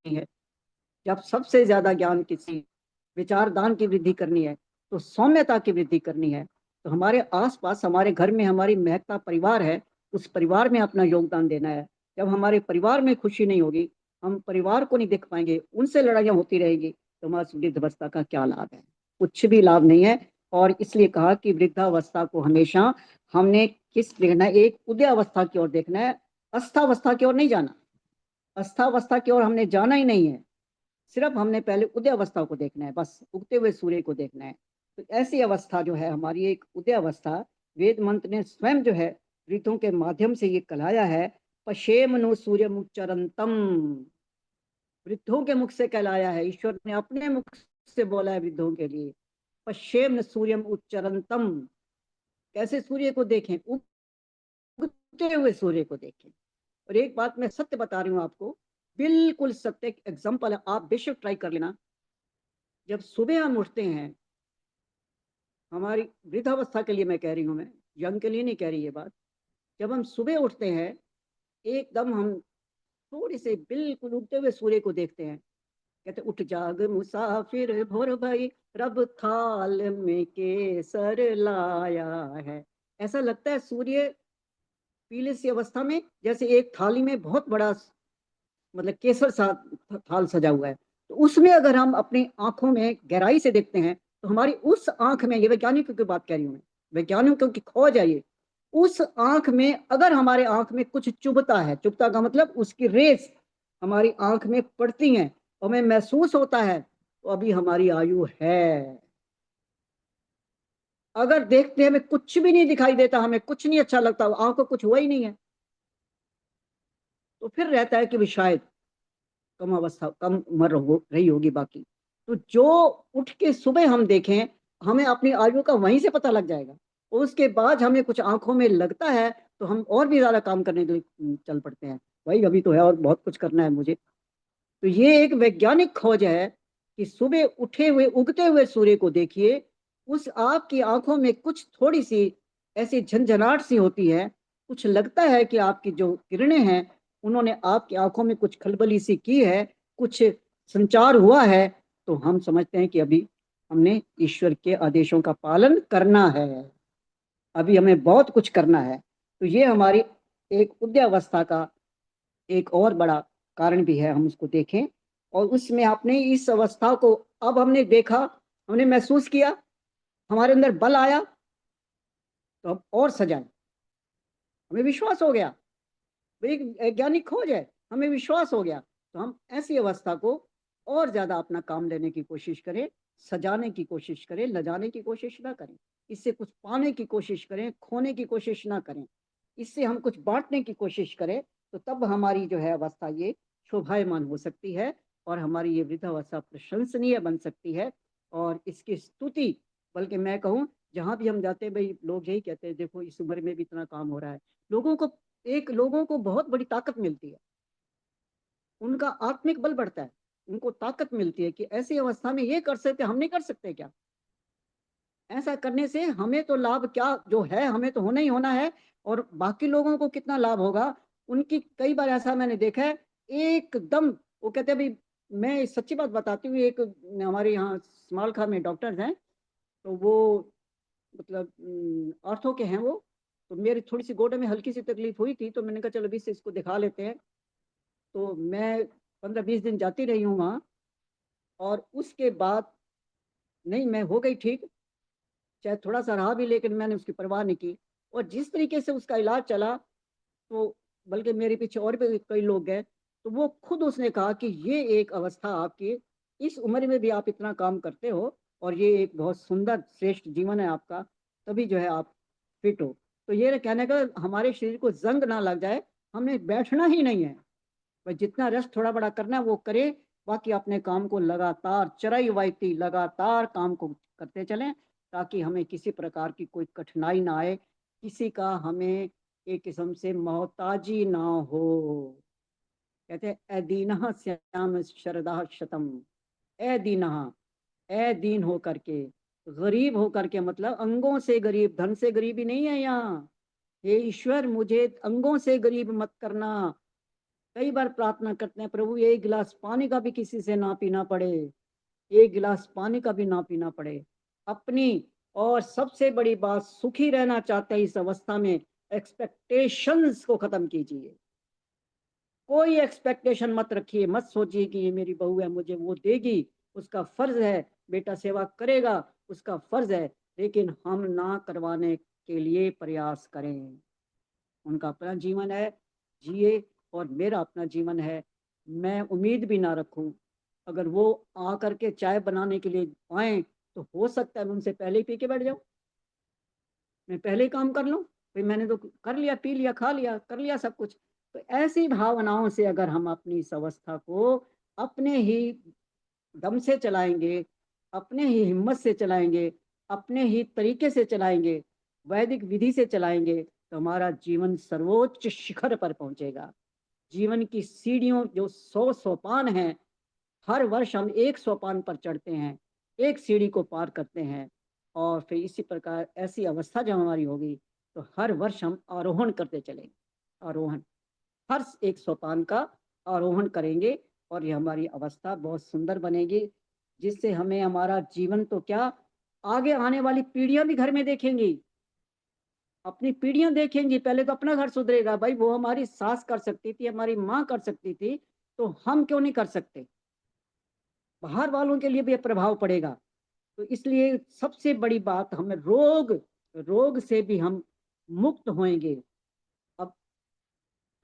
है। जब सबसे ज्यादा ज्ञान किसी विचारदान की वृद्धि करनी है, तो सौम्यता की वृद्धि करनी है, तो हमारे आसपास, हमारे घर में हमारी महकता परिवार है, उस परिवार में अपना योगदान देना है। जब हमारे परिवार में खुशी नहीं होगी, हम परिवार को नहीं देख पाएंगे, उनसे लड़ाइयाँ होती रहेगी, तो हमारी वृद्धावस्था का क्या लाभ है? कुछ भी लाभ नहीं है। और इसलिए कहा कि वृद्धावस्था को हमेशा हमने किस देखना है, एक उदयावस्था की ओर देखना है, अस्थावस्था की ओर नहीं जाना। अस्थावस्था की ओर हमने जाना ही नहीं है, सिर्फ हमने पहले उदयावस्था को देखना है, बस उगते हुए सूर्य को देखना है। तो ऐसी अवस्था जो है हमारी एक उदयावस्था, वेद मंत्र ने स्वयं जो है ऋतुओं के माध्यम से ये कहलाया है, पश्येमनु सूर्यमुच्चरंतम, वृद्धों के मुख से कहलाया है, ईश्वर ने अपने मुख से बोला है वृद्धों के लिए, पश्येम सूर्यम उच्चरंतम। कैसे सूर्य को देखें? उगते हुए सूर्य को देखें। और एक बात मैं सत्य बता रही हूँ आपको, बिल्कुल सत्य एग्जाम्पल है, आप बेशक ट्राई कर लेना। जब सुबह हम उठते हैं, हमारी वृद्धावस्था के लिए मैं कह रही हूँ, मैं यंग के लिए नहीं कह रही ये बात, जब हम सुबह उठते हैं एकदम हम थोड़ी से बिल्कुल उगते हुए सूर्य को देखते हैं, कहते उठ जाग मुसाफिर भोर भाई, रब थाल में केसर लाया है। ऐसा लगता है सूर्य पीले सी अवस्था में जैसे एक थाली में बहुत बड़ा मतलब केसर सा थाल सजा हुआ है। तो उसमें अगर हम अपनी आंखों में गहराई से देखते हैं तो हमारी उस आंख में, ये वैज्ञानिकों की बात कह रही हूँ मैं, वैज्ञानिकों की खोज है ये, उस आंख में अगर हमारे आंख में कुछ चुभता है, चुभता का मतलब उसकी रेस हमारी आंख में पड़ती हैं और हमें महसूस होता है, तो अभी हमारी आयु है। अगर देखते हैं हमें कुछ भी नहीं दिखाई देता, हमें कुछ नहीं अच्छा लगता, आंख को कुछ हुआ ही नहीं है, तो फिर रहता है कि भी शायद कम अवस्था, कम उम्र हो रही होगी बाकी। तो जो उठ के सुबह हम देखें, हमें अपनी आयु का वहीं से पता लग जाएगा। उसके बाद हमें कुछ आंखों में लगता है तो हम और भी ज्यादा काम करने के लिए चल पड़ते हैं, भाई अभी तो है और बहुत कुछ करना है मुझे। तो ये एक वैज्ञानिक खोज है कि सुबह उठे हुए उगते हुए सूर्य को देखिए, उस आपकी आंखों में कुछ थोड़ी सी ऐसी झंझनाहट सी होती है, कुछ लगता है कि आपकी जो किरणें हैं उन्होंने आपकी आंखों में कुछ खलबली सी की है, कुछ संचार हुआ है, तो हम समझते हैं कि अभी हमने ईश्वर के आदेशों का पालन करना है, अभी हमें बहुत कुछ करना है। तो ये हमारी एक उद्यावस्था का एक और बड़ा कारण भी है, हम उसको देखें और उसमें आपने इस अवस्था को, अब हमने देखा, हमने महसूस किया, हमारे अंदर बल आया, तो अब और सजाएं, हमें विश्वास हो गया, एक वैज्ञानिक खोज है, हमें विश्वास हो गया, तो हम ऐसी अवस्था को और ज्यादा अपना काम लेने की कोशिश करें, सजाने की कोशिश करें, लजाने की कोशिश ना करें, इससे कुछ पाने की कोशिश करें, खोने की कोशिश ना करें, इससे हम कुछ बांटने की कोशिश करें, तो तब हमारी जो है अवस्था ये शोभायमान हो सकती है और हमारी ये वृद्धावस्था प्रशंसनीय बन सकती है। और इसकी स्तुति, बल्कि मैं कहूँ जहाँ भी हम जाते हैं भाई लोग यही कहते हैं देखो इस उम्र में भी इतना काम हो रहा है, लोगों को बहुत बड़ी ताकत मिलती है, उनका आत्मिक बल बढ़ता है, उनको ताकत मिलती है कि ऐसी अवस्था में ये कर सकते, हम नहीं कर सकते क्या? ऐसा करने से हमें तो लाभ क्या, जो है हमें तो होना ही होना है, और बाकी लोगों को कितना लाभ होगा उनकी। कई बार ऐसा मैंने देखा है, एकदम वो कहते हैं भाई, मैं सच्ची बात बताती हूँ, एक हमारे यहाँ स्माल में डॉक्टर्स हैं, तो वो मतलब ऑर्थो के हैं वो, तो मेरी थोड़ी सी गोडे में हल्की सी तकलीफ हुई थी, तो मैंने कहा चलो अभी से इसको दिखा लेते हैं। तो मैं 15-20 दिन जाती रही हूँ वहाँ, और उसके बाद नहीं मैं हो गई ठीक, चाहे थोड़ा सा रहा भी, लेकिन मैंने उसकी परवाह नहीं की, और जिस तरीके से उसका इलाज चला, तो बल्कि मेरे पीछे और भी कई लोग गए, तो वो खुद उसने कहा कि ये एक अवस्था आपकी, इस उम्र में भी आप इतना काम करते हो और ये एक बहुत सुंदर श्रेष्ठ जीवन है आपका, तभी जो है आप फिट हो। तो ये कहने का हमारे शरीर को जंग ना लग जाए, हमें बैठना ही नहीं है, भाई जितना रेस्ट थोड़ा बड़ा करना है वो करे, बाकी अपने काम को लगातार चराई वाइती लगातार काम को करते चलें, ताकि हमें किसी प्रकार की कोई कठिनाई ना आए, किसी का हमें एक किस्म से मोहताजी ना हो। कहते हैं ए दीनः श्याम शरदा शतम, ए दीनः, ए दीन हो करके, गरीब हो करके, मतलब अंगों से गरीब, धन से गरीबी नहीं है यहाँ, हे ईश्वर मुझे अंगों से गरीब मत करना। कई बार प्रार्थना करते हैं प्रभु एक गिलास पानी का भी किसी से ना पीना पड़े, एक गिलास पानी का भी ना पीना पड़े, अपनी और सबसे बड़ी बात, सुखी रहना चाहते हैं इस अवस्था में, एक्सपेक्टेशंस को खत्म कीजिए। कोई एक्सपेक्टेशन मत रखिए, मत सोचिए कि ये मेरी बहू है, मुझे वो देगी, उसका फर्ज है, बेटा सेवा करेगा, उसका फर्ज है, लेकिन हम ना करवाने के लिए प्रयास करें। उनका अपना जीवन है, जिए, और मेरा अपना जीवन है। मैं उम्मीद भी ना रखूं, अगर वो आ करके चाय बनाने के लिए आए तो हो सकता है मैं उनसे पहले ही पी के बैठ जाऊं, मैं पहले ही काम कर लूं, भाई मैंने तो कर लिया, पी लिया, खा लिया, कर लिया सब कुछ। तो ऐसी भावनाओं से अगर हम अपनी इस अवस्था को अपने ही दम से चलाएंगे, अपने ही हिम्मत से चलाएंगे, अपने ही तरीके से चलाएंगे, वैदिक विधि से चलाएंगे, तो हमारा जीवन सर्वोच्च शिखर पर पहुंचेगा। जीवन की सीढ़ियों जो 100 सोपान हैं, हर वर्ष हम एक सोपान पर चढ़ते हैं, एक सीढ़ी को पार करते हैं, और फिर इसी प्रकार ऐसी अवस्था जब हमारी होगी तो हर वर्ष हम आरोहण करते चलेंगे, आरोहण, हर एक सोपान का आरोहण करेंगे, और ये हमारी अवस्था बहुत सुंदर बनेगी, जिससे हमें हमारा जीवन तो क्या, आगे आने वाली पीढ़ियां भी घर में देखेंगी, अपनी पीढ़ियां देखेंगी। पहले तो अपना घर सुधरेगा, भाई वो हमारी सास कर सकती थी, हमारी माँ कर सकती थी, तो हम क्यों नहीं कर सकते। बाहर वालों के लिए भी प्रभाव पड़ेगा। तो इसलिए सबसे बड़ी बात, हमें रोग रोग से भी हम मुक्त होंगे। अब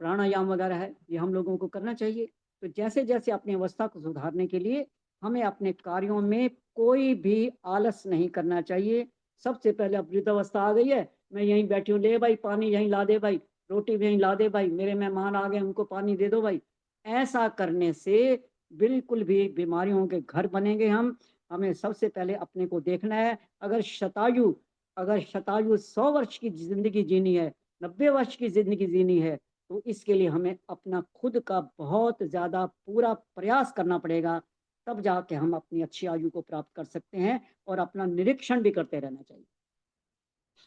प्राणायाम वगैरह है, ये हम लोगों को करना चाहिए। तो जैसे जैसे अपनी अवस्था को सुधारने के लिए हमें अपने कार्यों में कोई भी आलस नहीं करना चाहिए। सबसे पहले अब वृद्धावस्था आ गई है, मैं यहीं बैठी हूँ, ले भाई पानी यहीं ला दे भाई, रोटी भी यहीं ला दे भाई, मेरे मेहमान आ गए उनको पानी दे दो भाई। ऐसा करने से बिल्कुल भी बीमारियों के घर बनेंगे हम। हमें सबसे पहले अपने को देखना है। अगर शतायु 100 वर्ष की जिंदगी जीनी है, 90 वर्ष की जिंदगी जीनी है, तो इसके लिए हमें अपना खुद का बहुत ज्यादा पूरा प्रयास करना पड़ेगा, तब जाके हम अपनी अच्छी आयु को प्राप्त कर सकते हैं। और अपना निरीक्षण भी करते रहना चाहिए।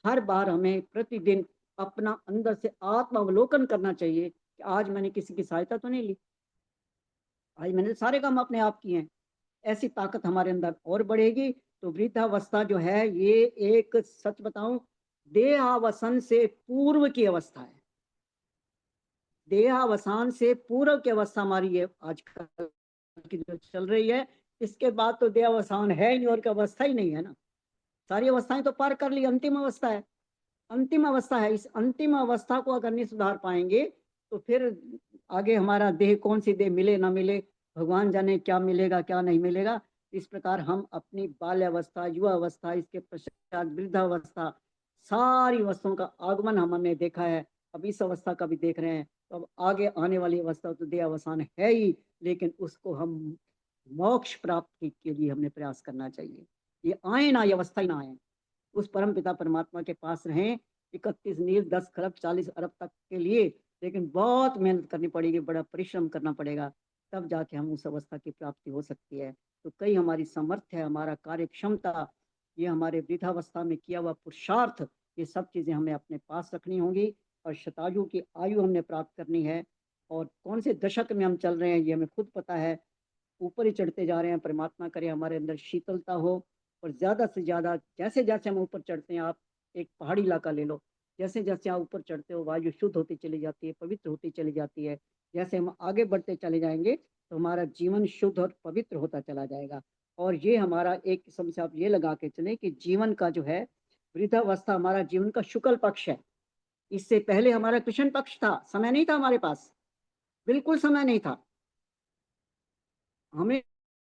हर बार हमें प्रतिदिन अपना अंदर से आत्मावलोकन करना चाहिए कि आज मैंने किसी की सहायता तो नहीं ली, आज मैंने सारे काम अपने आप किए हैं। ऐसी ताकत हमारे अंदर और बढ़ेगी। तो वृद्धावस्था जो है, ये एक, सच बताऊं, देहावसान से पूर्व की अवस्था है। देहावसान से पूर्व की अवस्था हमारी ये आजकल की जो चल रही है, इसके बाद तो देहावसान है ही नहीं, और की अवस्था ही नहीं है ना। सारी अवस्थाएं तो पार कर ली, अंतिम अवस्था है, अंतिम अवस्था है। इस अंतिम अवस्था को अगर नहीं सुधार पाएंगे तो फिर आगे हमारा देह, कौन सी देह मिले ना मिले, भगवान जाने क्या मिलेगा क्या नहीं मिलेगा। इस प्रकार हम अपनी बाल्यावस्था, युवा अवस्था, इसके पश्चात वृद्धावस्था, सारी अवस्थाओं का आगमन हमने देखा है, अब इस अवस्था का भी देख रहे हैं। तो अब आगे आने वाली अवस्था तो देहावसान है ही, लेकिन उसको हम मोक्ष प्राप्ति के लिए हमने प्रयास करना चाहिए। ये आए ना, ये अवस्था ही ना आए, उस परम पिता परमात्मा के पास रहें 31 नील 10 खरब 40 अरब तक के लिए। लेकिन बहुत मेहनत करनी पड़ेगी, बड़ा परिश्रम करना पड़ेगा, तब जाके हम उस अवस्था की प्राप्ति हो सकती है। तो कई हमारी सामर्थ्य है, हमारा कार्य क्षमता, ये हमारे वृद्धावस्था में किया हुआ पुरुषार्थ, ये सब चीज़ें हमें अपने पास रखनी होंगी। और शतायु की आयु हमने प्राप्त करनी है। और कौन से दशक में हम चल रहे हैं ये हमें खुद पता है। ऊपर ही चढ़ते जा रहे हैं, परमात्मा करे हमारे अंदर शीतलता हो। और ज़्यादा से ज़्यादा जैसे जैसे हम ऊपर चढ़ते हैं, आप एक पहाड़ी इलाका ले लो, जैसे जैसे आप ऊपर चढ़ते हो वायु शुद्ध होती चली जाती है, पवित्र होती चली जाती है। जैसे हम आगे बढ़ते चले जाएंगे तो हमारा जीवन शुद्ध और पवित्र होता चला जाएगा। और ये हमारा एक किस्म से आप ये लगा के चले कि जीवन का जो है, वृद्धावस्था हमारा जीवन का शुक्ल पक्ष है। इससे पहले हमारा कृष्ण पक्ष था, समय नहीं था हमारे पास, बिल्कुल समय नहीं था। हमें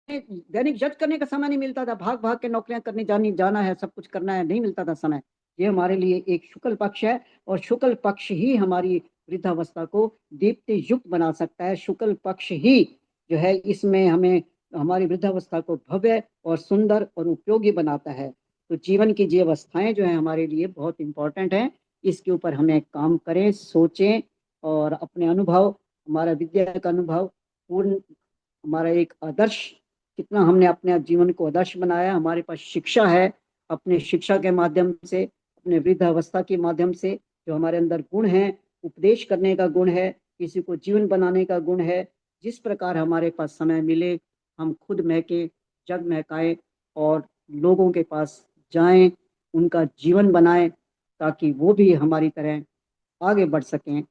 दैनिक जज करने का समय नहीं मिलता था, भाग भाग के नौकरियां करने जाना है, सब कुछ करना है, नहीं मिलता था समय। ये हमारे लिए एक शुक्ल पक्ष है, और शुक्ल पक्ष ही हमारी वृद्धावस्था को दीप्ति युक्त बना सकता है। शुक्ल पक्ष ही जो है, इसमें हमें हमारी वृद्धावस्था को भव्य और सुंदर और उपयोगी बनाता है। तो जीवन की ये अवस्थाएं जो है हमारे लिए बहुत इंपॉर्टेंट हैं। इसके ऊपर हमें काम करें, सोचें, और अपने अनुभव, हमारा विद्या का अनुभव पूर्ण, हमारा एक आदर्श, कितना हमने अपने जीवन को आदर्श बनाया। हमारे पास शिक्षा है, अपने शिक्षा के माध्यम से, अपने वृद्धावस्था के माध्यम से जो हमारे अंदर गुण है, उपदेश करने का गुण है, किसी को जीवन बनाने का गुण है। जिस प्रकार हमारे पास समय मिले, हम खुद महके, जग महकाएं, और लोगों के पास जाएं, उनका जीवन बनाएं ताकि वो भी हमारी तरह आगे बढ़ सकें।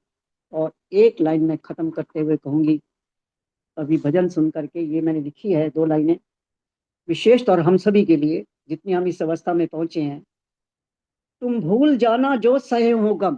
और एक लाइन में ख़त्म करते हुए कहूँगी, अभी भजन सुन करके, ये मैंने लिखी है 2 लाइनें, विशेष तौर हम सभी के लिए जितनी हम इस अवस्था में पहुंचे हैं। तुम भूल जाना जो सहे हो गम,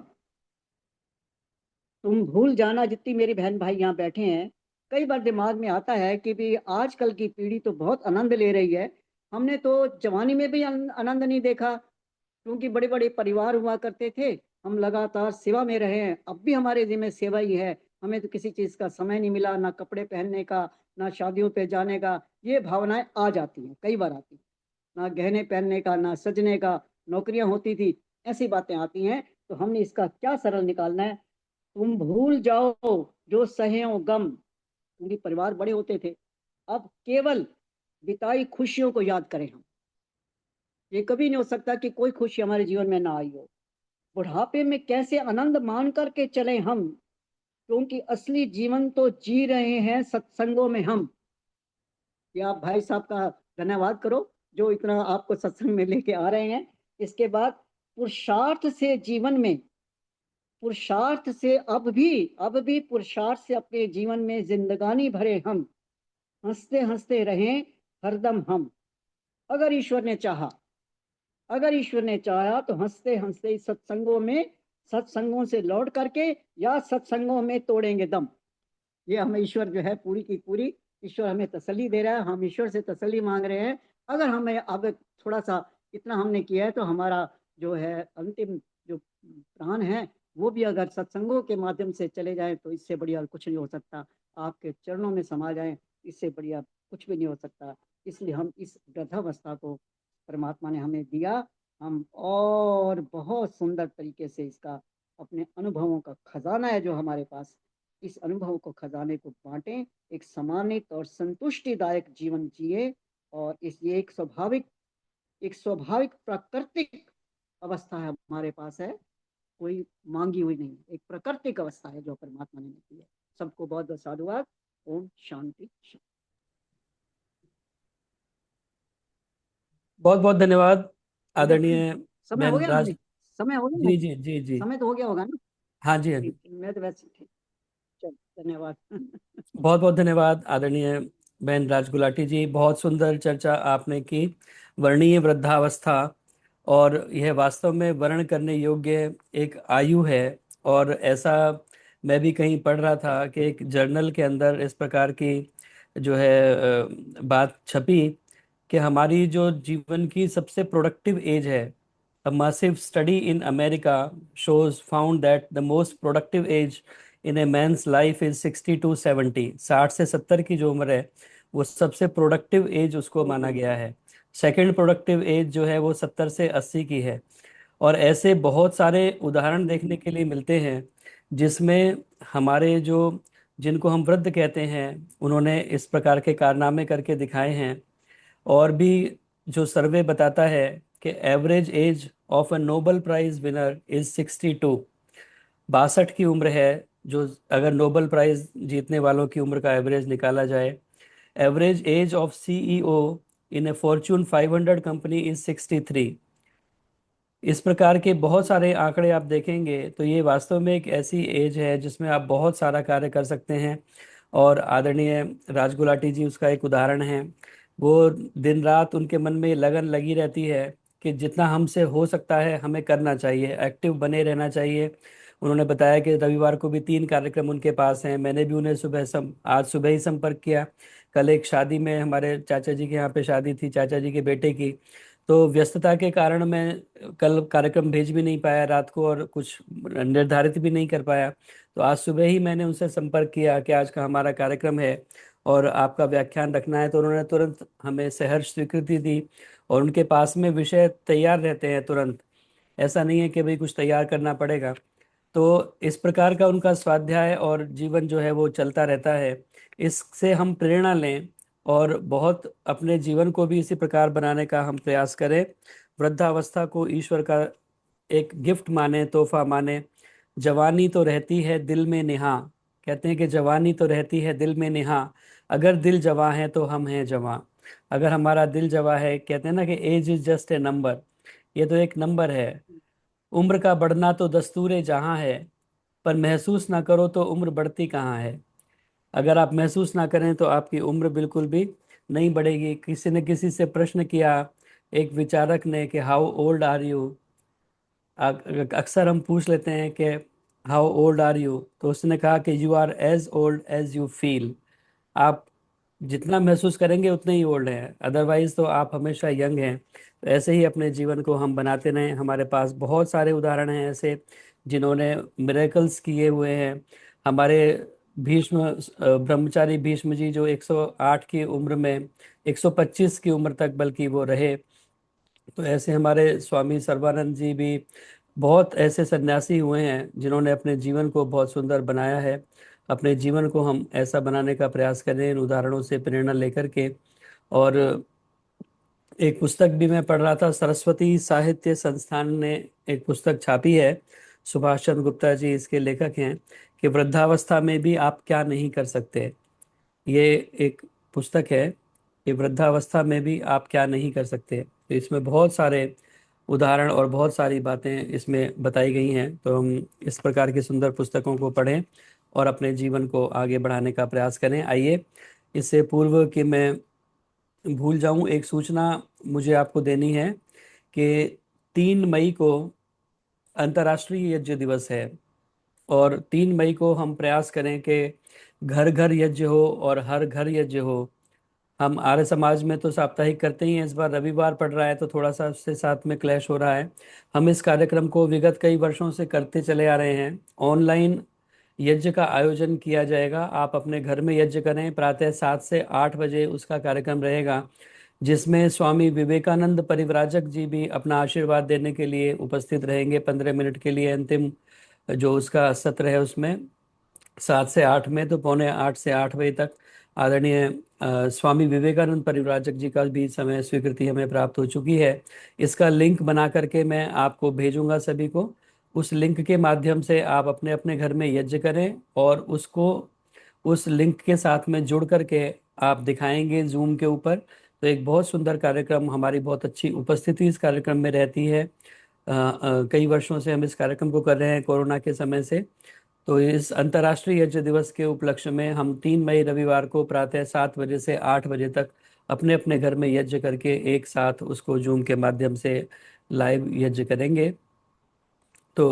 तुम भूल जाना, जितनी मेरी बहन भाई यहाँ बैठे हैं, कई बार दिमाग में आता है कि भी आजकल की पीढ़ी तो बहुत आनंद ले रही है, हमने तो जवानी में भी आनंद नहीं देखा, क्योंकि बड़े बड़े परिवार हुआ करते थे, हम लगातार सेवा में रहे हैं, अब भी हमारे जिम्मे सेवा ही है, हमें तो किसी चीज़ का समय नहीं मिला, ना कपड़े पहनने का, ना शादियों पे जाने का। ये भावनाएं आ जाती हैं, कई बार आती हैं, ना गहने पहनने का, ना सजने का, नौकरियां होती थी, ऐसी बातें आती हैं। तो हमने इसका क्या सरल निकालना है, तुम भूल जाओ जो सहे हो गम, क्योंकि परिवार बड़े होते थे, अब केवल बिताई खुशियों को याद करें हम। ये कभी नहीं हो सकता कि कोई खुशी हमारे जीवन में ना आई हो। बुढ़ापे में कैसे आनंद मान करके चले हम, क्योंकि असली जीवन तो जी रहे हैं सत्संगों में हम। ये आप भाई साहब का धन्यवाद करो जो इतना आपको सत्संग में लेके आ रहे हैं। इसके बाद पुरुषार्थ से जीवन में, पुरुषार्थ से अब भी पुरुषार्थ से अपने जीवन में जिंदगानी भरे हम, हंसते हंसते रहें हरदम हम। अगर ईश्वर ने चाहा, अगर ईश्वर ने चाहा तो हंसते हंसते इस सत्संगों से लौट करके या सत्संगों में तोड़ेंगे दम। ये हमें ईश्वर जो है पूरी की पूरी, ईश्वर हमें तसल्ली दे रहा है, हम ईश्वर से तसल्ली मांग रहे हैं। अगर हमें अब थोड़ा सा इतना हमने किया है तो हमारा जो है अंतिम जो प्राण है वो भी अगर सत्संगों के माध्यम से चले जाए तो इससे बढ़िया कुछ नहीं हो सकता। आपके चरणों में समा जाए, इससे बढ़िया कुछ भी नहीं हो सकता। इसलिए हम इस वृद्धावस्था को परमात्मा ने हमें दिया, हम और बहुत सुंदर तरीके से इसका अपने अनुभवों का खजाना है जो हमारे पास, इस अनुभव को खजाने को बांटें, एक सम्मानित और संतुष्टिदायक जीवन जिए। और इस ये एक स्वाभाविक प्राकृतिक अवस्था है हमारे पास है, कोई मांगी हुई नहीं, एक प्राकृतिक अवस्था है जो परमात्मा ने दी है। सबको बहुत बहुत साधुवाद। ओम शांति। बहुत बहुत धन्यवाद आदरणीय समय हो बहन गया राज। ना? समय हो गया ना? जी जी जी जी, समय तो हो गया होगा ना? हाँ जी हाँ जी। मैं तो वैसे ठीक। चल धन्यवाद। बहुत बहुत धन्यवाद आदरणीय बहन राज गुलाटी जी, बहुत सुंदर चर्चा आपने की। वर्णीय वृद्धावस्था, और यह वास्तव में वर्ण करने योग्य एक आयु है। और ऐसा मैं भी कहीं पढ़ रहा था कि एक जर्नल के अंदर इस प्रकार की जो है बात छपी कि हमारी जो जीवन की सबसे प्रोडक्टिव एज है, A massive study in America found that the most productive age in a man's life is 60 to 70। 60 से 70 की जो उम्र है वो सबसे प्रोडक्टिव एज उसको माना गया है। सेकंड प्रोडक्टिव एज जो है वो 70 से 80 की है। और ऐसे बहुत सारे उदाहरण देखने के लिए मिलते हैं जिसमें हमारे जो, जिनको हम वृद्ध कहते हैं, उन्होंने इस प्रकार के कारनामे करके दिखाए हैं। और भी जो सर्वे बताता है कि average age of a Nobel prize winner is 62। 62 की उम्र है जो, अगर नोबेल प्राइज जीतने वालों की उम्र का एवरेज निकाला जाए। Average age of CEO in A Fortune 500 company is 63। इस प्रकार के बहुत सारे आंकड़े आप देखेंगे तो ये वास्तव में एक ऐसी एज है जिसमें आप बहुत सारा कार्य कर सकते हैं। और आदरणीय राजगुलाटी जी उसका एक उदाहरण है। वो दिन रात उनके मन में लगन लगी रहती है कि जितना हमसे हो सकता है हमें करना चाहिए, एक्टिव बने रहना चाहिए। उन्होंने बताया कि रविवार को भी 3 कार्यक्रम उनके पास हैं। मैंने भी उन्हें आज सुबह ही संपर्क किया। कल एक शादी में, हमारे चाचा जी के यहाँ पे शादी थी, चाचा जी के बेटे की, तो व्यस्तता के कारण मैं कल कार्यक्रम भेज भी नहीं पाया रात को और कुछ निर्धारित भी नहीं कर पाया। तो आज सुबह ही मैंने उनसे संपर्क किया कि आज का हमारा कार्यक्रम है और आपका व्याख्यान रखना है। तो उन्होंने तुरंत हमें सहर्ष स्वीकृति दी और उनके पास में विषय तैयार रहते हैं तुरंत, ऐसा नहीं है कि भाई कुछ तैयार करना पड़ेगा। तो इस प्रकार का उनका स्वाध्याय और जीवन जो है वो चलता रहता है। इससे हम प्रेरणा लें और बहुत अपने जीवन को भी इसी प्रकार बनाने का हम प्रयास करें। वृद्धावस्था को ईश्वर का एक गिफ्ट माने, तोहफा माने। जवानी तो रहती है दिल में निहा, कहते हैं कि जवानी तो रहती है दिल में निहा, अगर दिल जवां है तो हम हैं जवां। अगर हमारा दिल जवां है, कहते हैं ना कि age is just a number, ये तो एक नंबर है। उम्र का बढ़ना तो दस्तूरे जहां है, पर महसूस ना करो तो उम्र बढ़ती कहाँ है। अगर आप महसूस ना करें तो आपकी उम्र बिल्कुल भी नहीं बढ़ेगी। किसी ने किसी से प्रश्न किया, एक विचारक ने, कि हाउ ओल्ड आर यू। अक्सर हम पूछ लेते हैं कि हाउ ओल्ड आर यू, तो उसने कहा कि you are as old as you feel. आप जितना महसूस करेंगे उतने ही ओल्ड हैं, अदरवाइज तो आप हमेशा यंग हैं। तो ऐसे ही अपने जीवन को हम बनाते रहें। हमारे पास बहुत सारे उदाहरण हैं ऐसे जिन्होंने मिरेकल्स किए हुए हैं। हमारे भीष्म ब्रह्मचारी भीष्म जी, जो 108 की उम्र में, 125 की उम्र तक बल्कि वो रहे। तो ऐसे हमारे स्वामी सर्वानंद जी भी, बहुत ऐसे सन्यासी हुए हैं जिन्होंने अपने जीवन को बहुत सुंदर बनाया है। अपने जीवन को हम ऐसा बनाने का प्रयास करें इन उदाहरणों से प्रेरणा लेकर के। और एक पुस्तक भी मैं पढ़ रहा था, सरस्वती साहित्य संस्थान ने एक पुस्तक छापी है, सुभाष चंद्र गुप्ता जी इसके लेखक हैं, कि वृद्धावस्था में भी आप क्या नहीं कर सकते। ये एक पुस्तक है कि वृद्धावस्था में भी आप क्या नहीं कर सकते। तो इसमें बहुत सारे उदाहरण और बहुत सारी बातें इसमें बताई गई हैं। तो हम इस प्रकार की सुंदर पुस्तकों को पढ़ें और अपने जीवन को आगे बढ़ाने का प्रयास करें। आइए, इससे पूर्व कि मैं भूल जाऊं, एक सूचना मुझे आपको देनी है कि 3 मई को अंतर्राष्ट्रीय यज्ञ दिवस है। और 3 मई को हम प्रयास करें कि घर घर यज्ञ हो और हर घर यज्ञ हो। हम आर्य समाज में तो साप्ताहिक करते ही हैं, इस बार रविवार पड़ रहा है तो थोड़ा सा उससे साथ में क्लैश हो रहा है। हम इस कार्यक्रम को विगत कई वर्षों से करते चले आ रहे हैं। ऑनलाइन यज्ञ का आयोजन किया जाएगा। आप अपने घर में यज्ञ करें। प्रातः 7 से 8 बजे उसका कार्यक्रम रहेगा, जिसमें स्वामी विवेकानंद परिव्राजक जी भी अपना आशीर्वाद देने के लिए उपस्थित रहेंगे 15 मिनट के लिए। अंतिम जो उसका सत्र है उसमें 7 से 8 में, तो 7:45 से 8 बजे तक आदरणीय स्वामी विवेकानंद परिव्राजक जी का भी समय स्वीकृति हमें प्राप्त हो चुकी है। इसका लिंक बना करके मैं आपको भेजूंगा सभी को। उस लिंक के माध्यम से आप अपने अपने घर में यज्ञ करें और उसको उस लिंक के साथ में जुड़ करके आप दिखाएंगे जूम के ऊपर। तो एक बहुत सुंदर कार्यक्रम, हमारी बहुत अच्छी उपस्थिति इस कार्यक्रम में रहती है। कई वर्षों से हम इस कार्यक्रम को कर रहे हैं, कोरोना के समय से। तो इस अंतर्राष्ट्रीय यज्ञ दिवस के उपलक्ष्य में हम 3 मई रविवार को प्रातः 7 बजे से 8 बजे तक अपने अपने घर में यज्ञ करके एक साथ उसको जूम के माध्यम से लाइव यज्ञ करेंगे। तो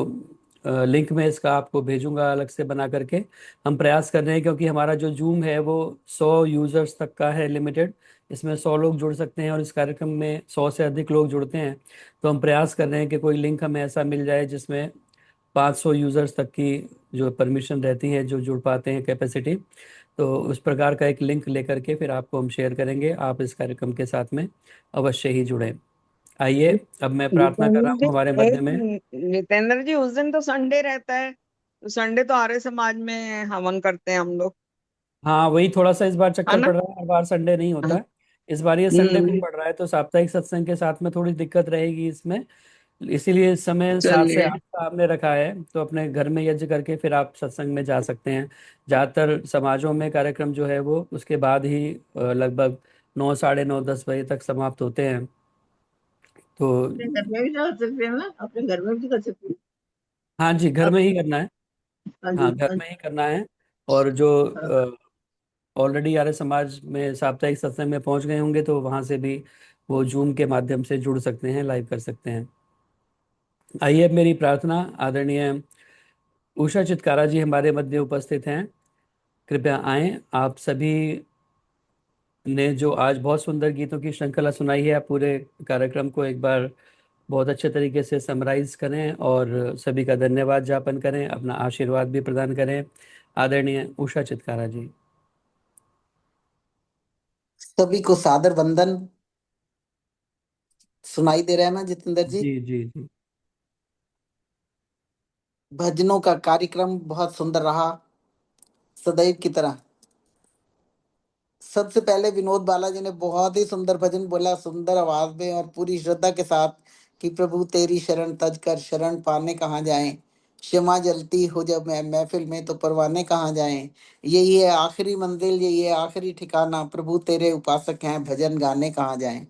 लिंक में इसका आपको भेजूंगा अलग से बना करके। हम प्रयास कर रहे हैं, क्योंकि हमारा जो जूम है वो 100 यूजर्स तक का है, लिमिटेड। इसमें 100 लोग जुड़ सकते हैं और इस कार्यक्रम में 100 से अधिक लोग जुड़ते हैं। तो हम प्रयास कर रहे हैं कि कोई लिंक हमें ऐसा मिल जाए जिसमें 500 यूजर्स तक की जो परमिशन रहती है, जो जुड़ पाते हैं कैपेसिटी। तो उस प्रकार का एक लिंक लेकर के फिर आपको हम शेयर करेंगे। आप इस कार्यक्रम के साथ में अवश्य ही जुड़ें। आइए, अब मैं प्रार्थना कर रहा जितेंद्र हूँ हमारे जी, मध्य में। जितेंद्र जी, उस दिन तो संडे रहता है, तो संडे तो आर्य समाज में हवन करते हैं हम लोग, हाँ, वही थोड़ा सा इस बार है चक्कर ना? पड़ रहा है, हर बार संडे नहीं होता हाँ। है। इस बार ये संडे को हम्म। पड़ रहा है, तो साप्ताहिक सत्संग के साथ में थोड़ी दिक्कत रहेगी इसमें। इसीलिए इस समय 7 से 8 चलिए। का हमने रखा है। तो अपने घर में यज्ञ करके फिर आप सत्संग में जा सकते हैं। ज़्यादातर समाजों में कार्यक्रम जो है वो उसके बाद ही लगभग 9, साढ़े 9, 10 बजे तक समाप्त होते हैं। तो अपने घर में भी कर सकते हैं ना, अपने घर में भी कर सकते हैं। हाँ जी, घर अब में ही करना है। हाँ जी, हाँ, घर हाँ में ही करना है। और जो हाँ। ऑलरेडी आर्य समाज में साप्ताहिक सत्संग में पहुंच गए होंगे तो वहां से भी वो जूम के माध्यम से जुड़ सकते हैं, लाइव कर सकते हैं। आइए, अब मेरी प्रार्थना। आदरणीय उषा चित्कारा जी हमारे मध्य उपस्थित हैं। कृपया आए। आप सभी ने जो आज बहुत सुंदर गीतों की श्रृंखला सुनाई है, आप पूरे कार्यक्रम को एक बार बहुत अच्छे तरीके से समराइज करें और सभी का धन्यवाद ज्ञापन करें, अपना आशीर्वाद भी प्रदान करें। आदरणीय उषा चित्कारा जी। सभी को सादर वंदन। सुनाई दे रहा है ना जितेंद्र जी? जी जी जी। भजनों का कार्यक्रम बहुत सुंदर रहा, सदैव की तरह। सबसे पहले विनोद बालाजी ने बहुत ही सुंदर भजन बोला, सुंदर आवाज में और पूरी श्रद्धा के साथ, कि प्रभु तेरी शरण तज कर शरण पाने कहाँ जाएं, क्षमा जलती हो जब मैं महफिल में तो परवाने कहाँ जाएं। यही है आखिरी मंजिल, यही है आखिरी ठिकाना, प्रभु तेरे उपासक हैं भजन गाने कहाँ जाएं।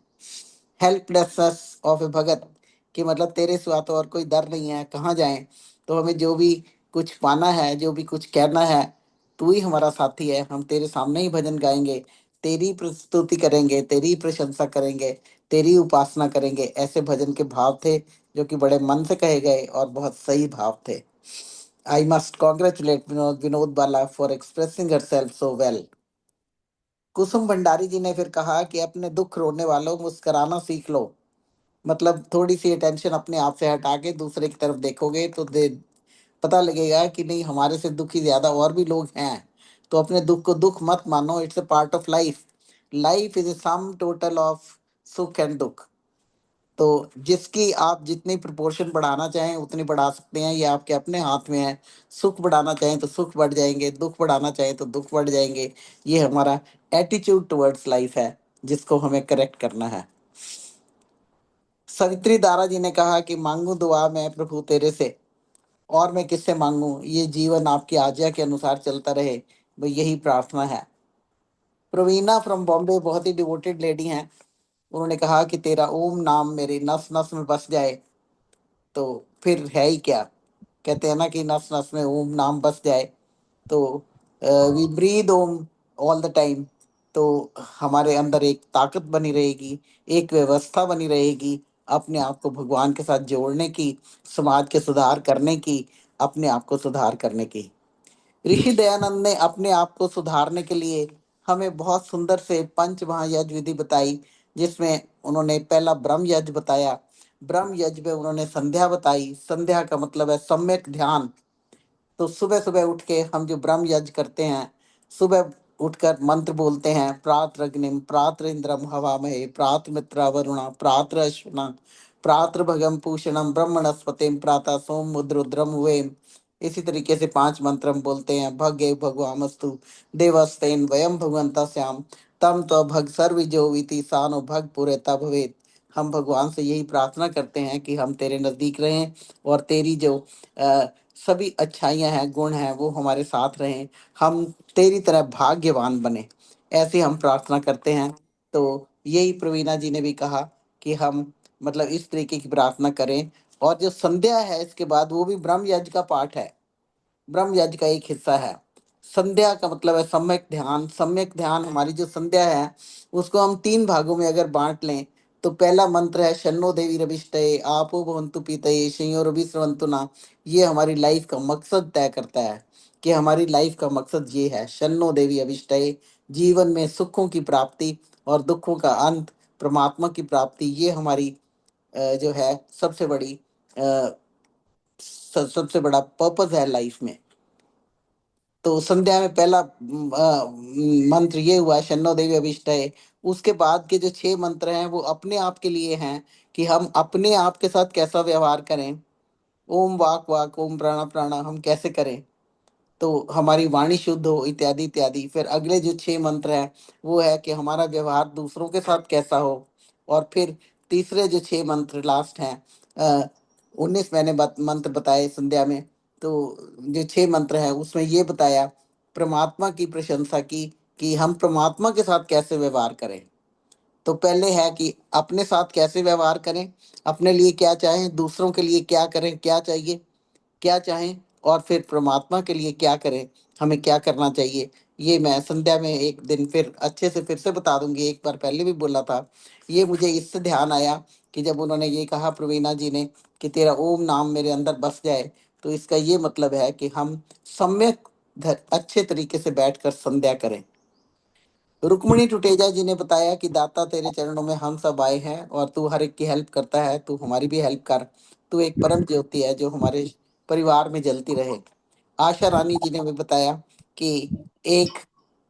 हेल्प अस ऑफ ए भगत कि मतलब तेरे सिवा तो और कोई दर नहीं है, कहाँ जाएं। तो हमें जो भी कुछ पाना है, जो भी कुछ कहना है, तू ही हमारा साथी है। हम तेरे सामने ही भजन गाएंगे, तेरी प्रस्तुति करेंगे, तेरी प्रशंसा करेंगे, तेरी उपासना करेंगे। ऐसे भजन के भाव थे जो कि बड़े मन से कहे गए और बहुत सही भाव थे। I must congratulate Vinod Bala for expressing herself so well. Kusum Bhandari ji ने फिर कहा कि अपने दुख रोने वालों मुस्कुराना सीख लो। मतलब थोड़ी सी टेंशन अपने आप से हटा के दूसरे की तरफ देखोगे तो पता लगेगा कि नहीं, हमारे से दुखी ज्यादा और भी लोग हैं। तो अपने दुख को दुख मत मानो, it's a part of life. Life is a sum total of सुख एंड दुख। तो जिसकी आप जितनी प्रोपोर्शन बढ़ाना चाहें उतनी बढ़ा सकते हैं, ये आपके अपने हाथ में है। सुख बढ़ाना चाहें तो सुख बढ़ जाएंगे, दुख बढ़ाना चाहें तो दुख बढ़ जाएंगे। ये हमारा एटीट्यूड टुवर्ड्स लाइफ है, जिसको हमें करेक्ट करना है। सवित्री दारा जी ने कहा कि मांगू दुआ मैं प्रभु तेरे से, और मैं किससे मांगू, ये जीवन आपकी आज्ञा के अनुसार चलता रहे, वो यही प्रार्थना है। प्रवीणा फ्रॉम बॉम्बे बहुत ही डिवोटेड लेडी हैं। उन्होंने कहा कि तेरा ओम नाम मेरी नस नस में बस जाए तो फिर है ही क्या। कहते हैं ना कि नस नस में ओम नाम बस जाए, तो we breathe Om all the time. तो हमारे अंदर एक ताकत बनी रहेगी, एक व्यवस्था बनी रहेगी अपने आप को भगवान के साथ जोड़ने की, समाज के सुधार करने की, अपने आप को सुधार करने की। ऋषि दयानंद ने अपने आप को सुधारने के लिए हमें बहुत सुंदर से पंच महायज्ञ विधि बताई, जिसमें उन्होंने पहला ब्रह्म यज्ञ बताया। ब्रह्म यज्ञ में उन्होंने संध्या बताई। संध्या का मतलब है सम्यक ध्यान। तो सुबह सुबह उठ के हम जो ब्रह्म यज्ञ करते हैं, सुबह उठकर मंत्र बोलते हैं, प्रातः अग्निम प्रातः इंद्रम हवामहे प्रातः मित्रा वरुणा प्रातः अश्विना प्रातः भगम पूषणम ब्रह्मणस्पतिम प्रातः सोम मुद्रुद्रम वेम। इसी तरीके से 5 मंत्र हम बोलते हैं। भगे भगवामस्तु देवस्तेन वयम भगवंता श्याम तम तो भग सर्वजो विति सानो भग पुरेता भवेत। हम भगवान से यही प्रार्थना करते हैं कि हम तेरे नजदीक रहें और तेरी जो सभी अच्छाइयाँ हैं, गुण हैं, वो हमारे साथ रहें, हम तेरी तरह भाग्यवान बने। ऐसे हम प्रार्थना करते हैं। तो यही प्रवीणा जी ने भी कहा कि हम मतलब इस तरीके की प्रार्थना करें। और जो संध्या है इसके बाद, वो भी ब्रह्म यज्ञ का पाठ है, ब्रह्म यज्ञ का एक हिस्सा है। संध्या का मतलब है सम्यक ध्यान। सम्यक ध्यान, हमारी जो संध्या है उसको हम 3 भागों में अगर बांट लें तो पहला मंत्र है शन्नो देवी रविष्टये आपो भवन्तु पीतये शंयो रवि स्रवन्तु नः। ये हमारी लाइफ का मकसद तय करता है कि हमारी लाइफ का मकसद ये है, शन्नो देवी अभिष्टये, जीवन में सुखों की प्राप्ति और दुखों का अंत, परमात्मा की प्राप्ति। ये हमारी जो है सबसे बड़ी सबसे बड़ा पर्पस है लाइफ में। तो संध्या में पहला मंत्र ये हुआ शन्नो देवी अभिष्टये। उसके बाद के जो 6 मंत्र हैं वो अपने आप के लिए हैं कि हम अपने आप के साथ कैसा व्यवहार करें। ओम वाक वाक, ओम प्राणा प्राणा हम कैसे करें तो हमारी वाणी शुद्ध हो, इत्यादि इत्यादि। फिर अगले जो 6 मंत्र हैं वो है कि हमारा व्यवहार दूसरों के साथ कैसा हो। और फिर तीसरे जो 6 मंत्र लास्ट हैं, 19 मैंने मंत्र बताए संध्या में। तो जो 6 मंत्र हैं उसमें ये बताया, परमात्मा की प्रशंसा की कि हम परमात्मा के साथ कैसे व्यवहार करें। तो पहले है कि अपने साथ कैसे व्यवहार करें, अपने लिए क्या चाहें, दूसरों के लिए क्या करें, क्या चाहिए, क्या चाहें, और फिर परमात्मा के लिए क्या करें, हमें क्या करना चाहिए। ये मैं संध्या में एक दिन फिर अच्छे से फिर से बता दूंगी। एक बार पहले भी बोला था। ये मुझे इससे ध्यान आया कि जब उन्होंने ये कहा प्रवीणा जी ने कि तेरा ओम नाम मेरे अंदर बस जाए, तो इसका ये मतलब है कि हम सम्यक अच्छे तरीके से बैठकर संध्या करें। रुक्मणी टुटेजा जी ने बताया कि दाता तेरे चरणों में हम सब आए हैं और तू हर एक की हेल्प करता है, तू हमारी भी हेल्प कर। तू एक परम ज्योति है जो हमारे परिवार में जलती रहे। आशा रानी जी ने भी बताया कि एक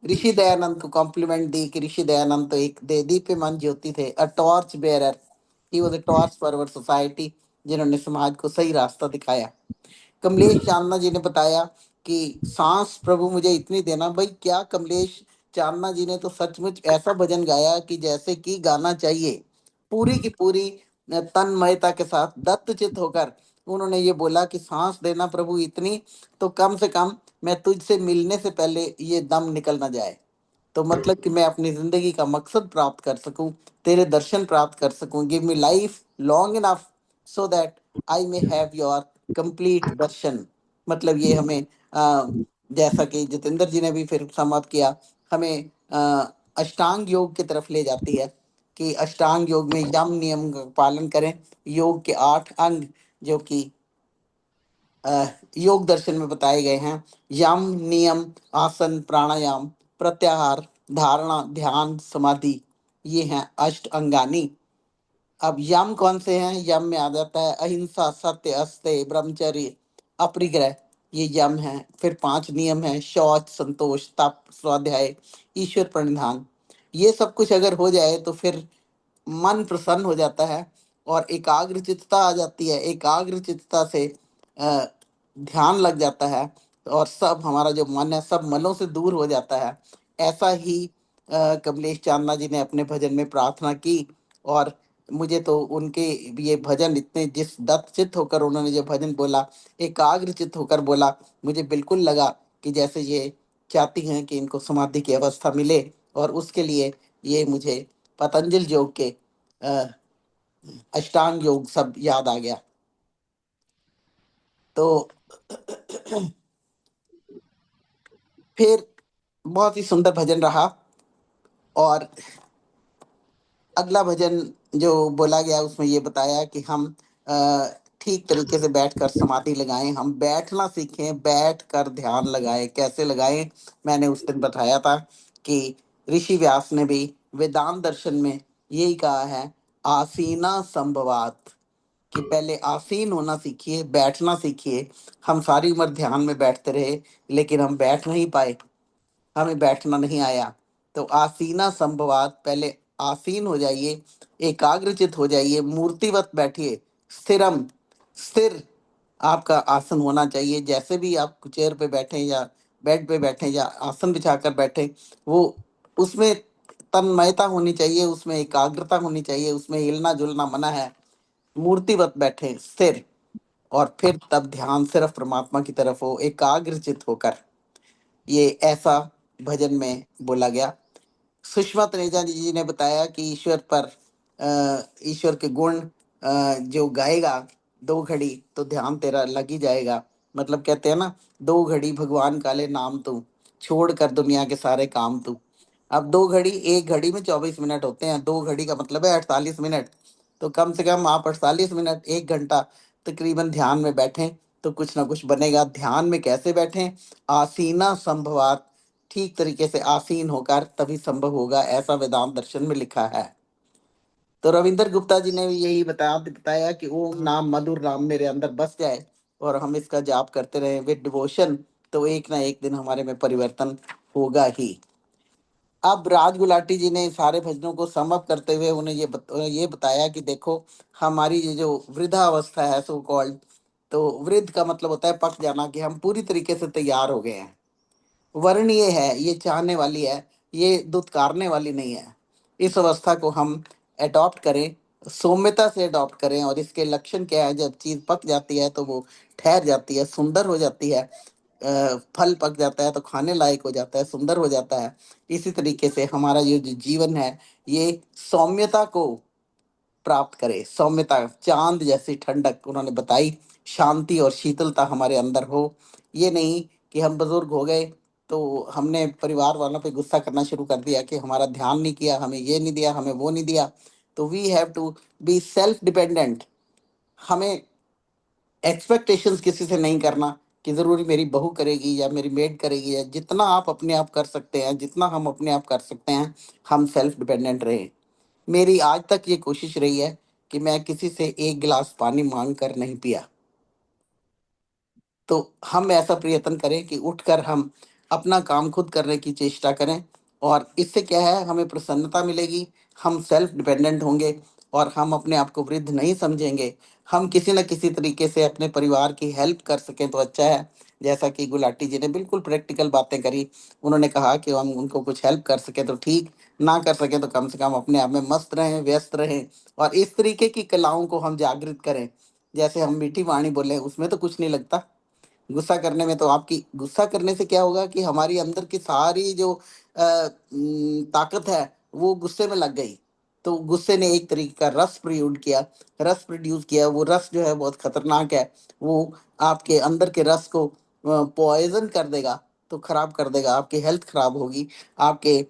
ऋषि दयानंद को कॉम्प्लीमेंट दी कि ऋषि दयानंद तो एक दीप्यमान ज्योति थे, a torch bearer. He was a torch for our society, जिन्होंने समाज को सही रास्ता दिखाया। कमलेश चांदना जी ने बताया कि सांस प्रभु मुझे इतनी देना। भाई क्या कमलेश चांदना जी ने तो सचमुच ऐसा भजन गाया कि जैसे कि गाना चाहिए, पूरी की पूरी तन्मयता के साथ दत्तचित होकर उन्होंने ये बोला कि सांस देना प्रभु इतनी, तो कम से कम मैं तुझसे मिलने से पहले ये दम निकल ना जाए। तो मतलब कि मैं अपनी जिंदगी का मकसद प्राप्त कर सकूं, तेरे दर्शन प्राप्त कर सकूं। Give me life long enough so that I may have your complete दर्शन। मतलब ये हमें जैसा कि जितेंद्र जी ने भी फिर समाप्त किया, हमें अष्टांग योग की तरफ ले जाती है कि अष्टांग योग में यम नियम का पालन करें। योग के 8 अंग जो कि योग दर्शन में बताए गए हैं, यम नियम आसन प्राणायाम प्रत्याहार धारणा ध्यान समाधि, ये हैं अष्ट अंगानी। अब यम कौन से हैं? यम में आ जाता है अहिंसा सत्य अस्तेय ब्रह्मचर्य अपरिग्रह, ये यम है। फिर 5 नियम हैं, शौच संतोष तप स्वाध्याय ईश्वर प्रणिधान। ये सब कुछ अगर हो जाए तो फिर मन प्रसन्न हो जाता है और एकाग्र चित्तता आ जाती है। एकाग्र चित्तता से अ, ध्यान लग जाता है और सब हमारा जो मन है सब मलों से दूर हो जाता है। ऐसा ही कमलेश चांदना जी ने अपने भजन में प्रार्थना की और मुझे तो उनके ये भजन इतने जिस दत्तचित्त होकर उन्होंने जो भजन बोला, एकाग्र चित्त होकर बोला, मुझे बिल्कुल लगा कि जैसे ये चाहती हैं कि इनको समाधि की अवस्था मिले। और उसके लिए ये मुझे पतंजल योग के अ, अष्टांग योग सब याद आ गया। तो फिर बहुत ही सुंदर भजन रहा। और अगला भजन जो बोला गया उसमें ये बताया कि हम ठीक तरीके से बैठकर समाधि लगाएं, हम बैठना सीखें, बैठकर ध्यान लगाएं। कैसे लगाएं? मैंने उस दिन बताया था कि ऋषि व्यास ने भी वेदांत दर्शन में यही कहा है, आसीना संभवात, कि पहले आसीन होना सीखिए, बैठना सीखिए। हम सारी उम्र ध्यान में बैठते रहे लेकिन हम बैठ नहीं पाए, हमें बैठना नहीं आया। तो आसीना संभवात, पहले आसीन हो जाइए, एकाग्रचित हो जाइए, मूर्तिवत बैठिए। स्थिरम, स्थिर आपका आसन होना चाहिए। जैसे भी आप चेयर पे बैठे या बेड पे बैठे या आसन बिछाकर बैठे, वो उसमें तन्मयता होनी चाहिए, उसमें एकाग्रता होनी चाहिए, उसमें हिलना जुलना मना है। मूर्तिवत बैठे स्थिर, और फिर तब ध्यान सिर्फ परमात्मा की तरफ हो एकाग्रचित होकर। ये ऐसा भजन में बोला गया। सुषमा तनेजा जी ने बताया कि ईश्वर पर ईश्वर के गुण जो गाएगा 2 घड़ी तो ध्यान तेरा लग ही जाएगा। मतलब कहते हैं ना, 2 घड़ी भगवान काले नाम तू, छोड़ कर दुनिया के सारे काम तू। अब 2 घड़ी, 1 घड़ी में 24 मिनट होते हैं, 2 घड़ी का मतलब है 48 मिनट। तो कम से कम आप 48 मिनट 1 घंटा तकरीबन ध्यान में बैठें तो कुछ ना कुछ बनेगा। ध्यान में कैसे बैठें? आसीना संभवात, ठीक तरीके से आसीन होकर तभी संभव होगा, ऐसा वेदांत दर्शन में लिखा है। तो रविंद्र गुप्ता जी ने भी यही बताया कि ओम नाम मधुर नाम मेरे अंदर बस जाए और हम इसका जाप करते रहे विद डिवोशन, तो एक ना एक दिन हमारे में परिवर्तन होगा ही। अब राज गुलाटी जी ने सारे भजनों को समअप करते हुए उन्हें ये बताया कि देखो, हमारी ये जो वृद्धावस्था है सो कॉल्ड, तो वृद्ध का मतलब होता है पक जाना, कि हम पूरी तरीके से तैयार हो गए हैं। वर्णीय है, ये चाहने वाली है, ये दुत्कारने वाली नहीं है। इस अवस्था को हम अडॉप्ट करें, सौम्यता से अडॉप्ट करें। और इसके लक्षण क्या है? जब चीज पक जाती है तो वो ठहर जाती है, सुंदर हो जाती है। फल पक जाता है तो खाने लायक हो जाता है, सुंदर हो जाता है। इसी तरीके से हमारा ये जो जीवन है ये सौम्यता को प्राप्त करे। सौम्यता, चांद जैसी ठंडक उन्होंने बताई, शांति और शीतलता हमारे अंदर हो। ये नहीं कि हम बुजुर्ग हो गए तो हमने परिवार वालों पे गुस्सा करना शुरू कर दिया कि हमारा ध्यान नहीं किया, हमें ये नहीं दिया, हमें वो नहीं दिया। तो we have to be self dependent. हमें एक्सपेक्टेशंस किसी से नहीं करना कि जरूरी मेरी बहू करेगी या मेरी मेड करेगी। या जितना आप अपने आप कर सकते हैं, जितना हम अपने आप कर सकते हैं, हम सेल्फ डिपेंडेंट रहे। मेरी आज तक ये कोशिश रही है कि मैं किसी से 1 गिलास पानी मांग कर नहीं पिया। तो हम ऐसा प्रयत्न करें कि उठकर हम अपना काम खुद करने की चेष्टा करें। और इससे क्या है, हमें प्रसन्नता मिलेगी, हम सेल्फ डिपेंडेंट होंगे और हम अपने आप को वृद्ध नहीं समझेंगे। हम किसी न किसी तरीके से अपने परिवार की हेल्प कर सकें तो अच्छा है। जैसा कि गुलाटी जी ने बिल्कुल प्रैक्टिकल बातें करी, उन्होंने कहा कि हम उनको कुछ हेल्प कर सके तो ठीक, ना कर सके तो कम से कम अपने आप में मस्त रहें, व्यस्त रहें। और इस तरीके की कलाओं को हम जागृत करें। जैसे हम मीठी वाणी बोले, उसमें तो कुछ नहीं लगता। गुस्सा करने में तो आपकी, गुस्सा करने से क्या होगा कि हमारी अंदर की सारी जो ताकत है वो गुस्से में लग गई। तो गुस्से ने एक तरीके का रस प्रोड्यूस किया। वो रस जो है बहुत खतरनाक है, वो आपके अंदर के रस को पॉइजन कर देगा, तो खराब कर देगा, आपकी हेल्थ खराब होगी, आपके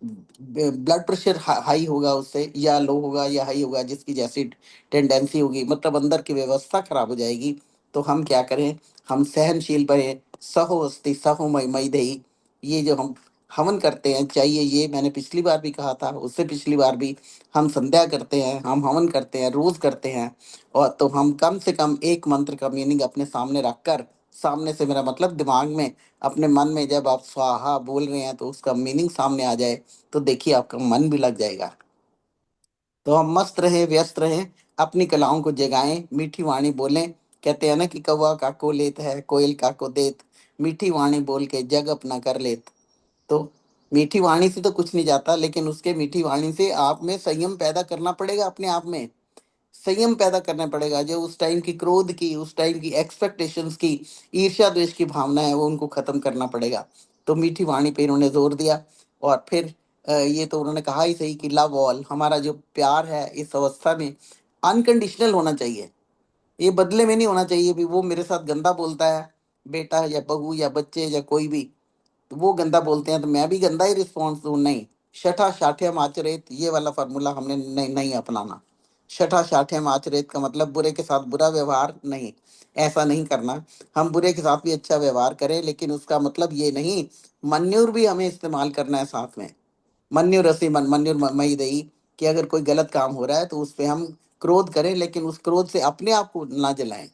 ब्लड प्रेशर हाई होगा उससे, या लो होगा या हाई होगा, जिसकी जैसी टेंडेंसी होगी, मतलब अंदर की व्यवस्था खराब हो जाएगी। तो हम क्या करें, हम सहनशील बने, सहो अस्ति सहो मई मई दही। ये जो हम हवन करते हैं, चाहिए ये मैंने पिछली बार भी कहा था, उससे पिछली बार भी, हम संध्या करते हैं, हम हवन करते हैं, रोज करते हैं। और तो हम कम से कम एक मंत्र का मीनिंग अपने सामने रखकर, सामने से मेरा मतलब दिमाग में, अपने मन में जब आप स्वाहा बोल रहे हैं तो उसका मीनिंग सामने आ जाए, तो देखिए आपका मन भी लग जाएगा। तो हम मस्त रहें, व्यस्त रहें, अपनी कलाओं को जगाएं, मीठी वाणी बोलें। कहते हैं ना कि कौवा काको लेत है, कोयल काको देत, मीठी वाणी बोल के जग अपना कर लेत। तो मीठी वाणी से तो कुछ नहीं जाता, लेकिन उसके मीठी वाणी से आप में संयम पैदा करना पड़ेगा, अपने आप में संयम पैदा करना पड़ेगा। जो उस टाइम की क्रोध की, उस टाइम की एक्सपेक्टेशंस की, ईर्ष्या द्वेष की भावना है, वो उनको खत्म करना पड़ेगा। तो मीठी वाणी पे इन्होंने जोर दिया। और फिर ये तो उन्होंने कहा ही सही कि लव ऑल, हमारा जो प्यार है इस अवस्था में अनकंडीशनल होना चाहिए। ये बदले में नहीं होना चाहिए भी वो मेरे साथ गंदा बोलता है, बेटा या बहू या बच्चे या कोई भी, तो वो गंदा बोलते हैं तो मैं भी गंदा ही रिस्पॉन्स दूं, नहीं। शठा शाठ्यम आचरेत, ये वाला फॉर्मूला हमने नहीं अपनाना। शठा शाठ्यम आचरेत का मतलब बुरे के साथ बुरा व्यवहार नहीं, ऐसा नहीं करना। हम बुरे के साथ भी अच्छा व्यवहार करें, लेकिन उसका मतलब ये नहीं, मन्यूर भी हमें इस्तेमाल करना है साथ में। मन्युर रसी मन मन्युर मई दई, कि अगर कोई गलत काम हो रहा है तो उस पे हम क्रोध करें, लेकिन उस क्रोध से अपने आप को ना जलाएं,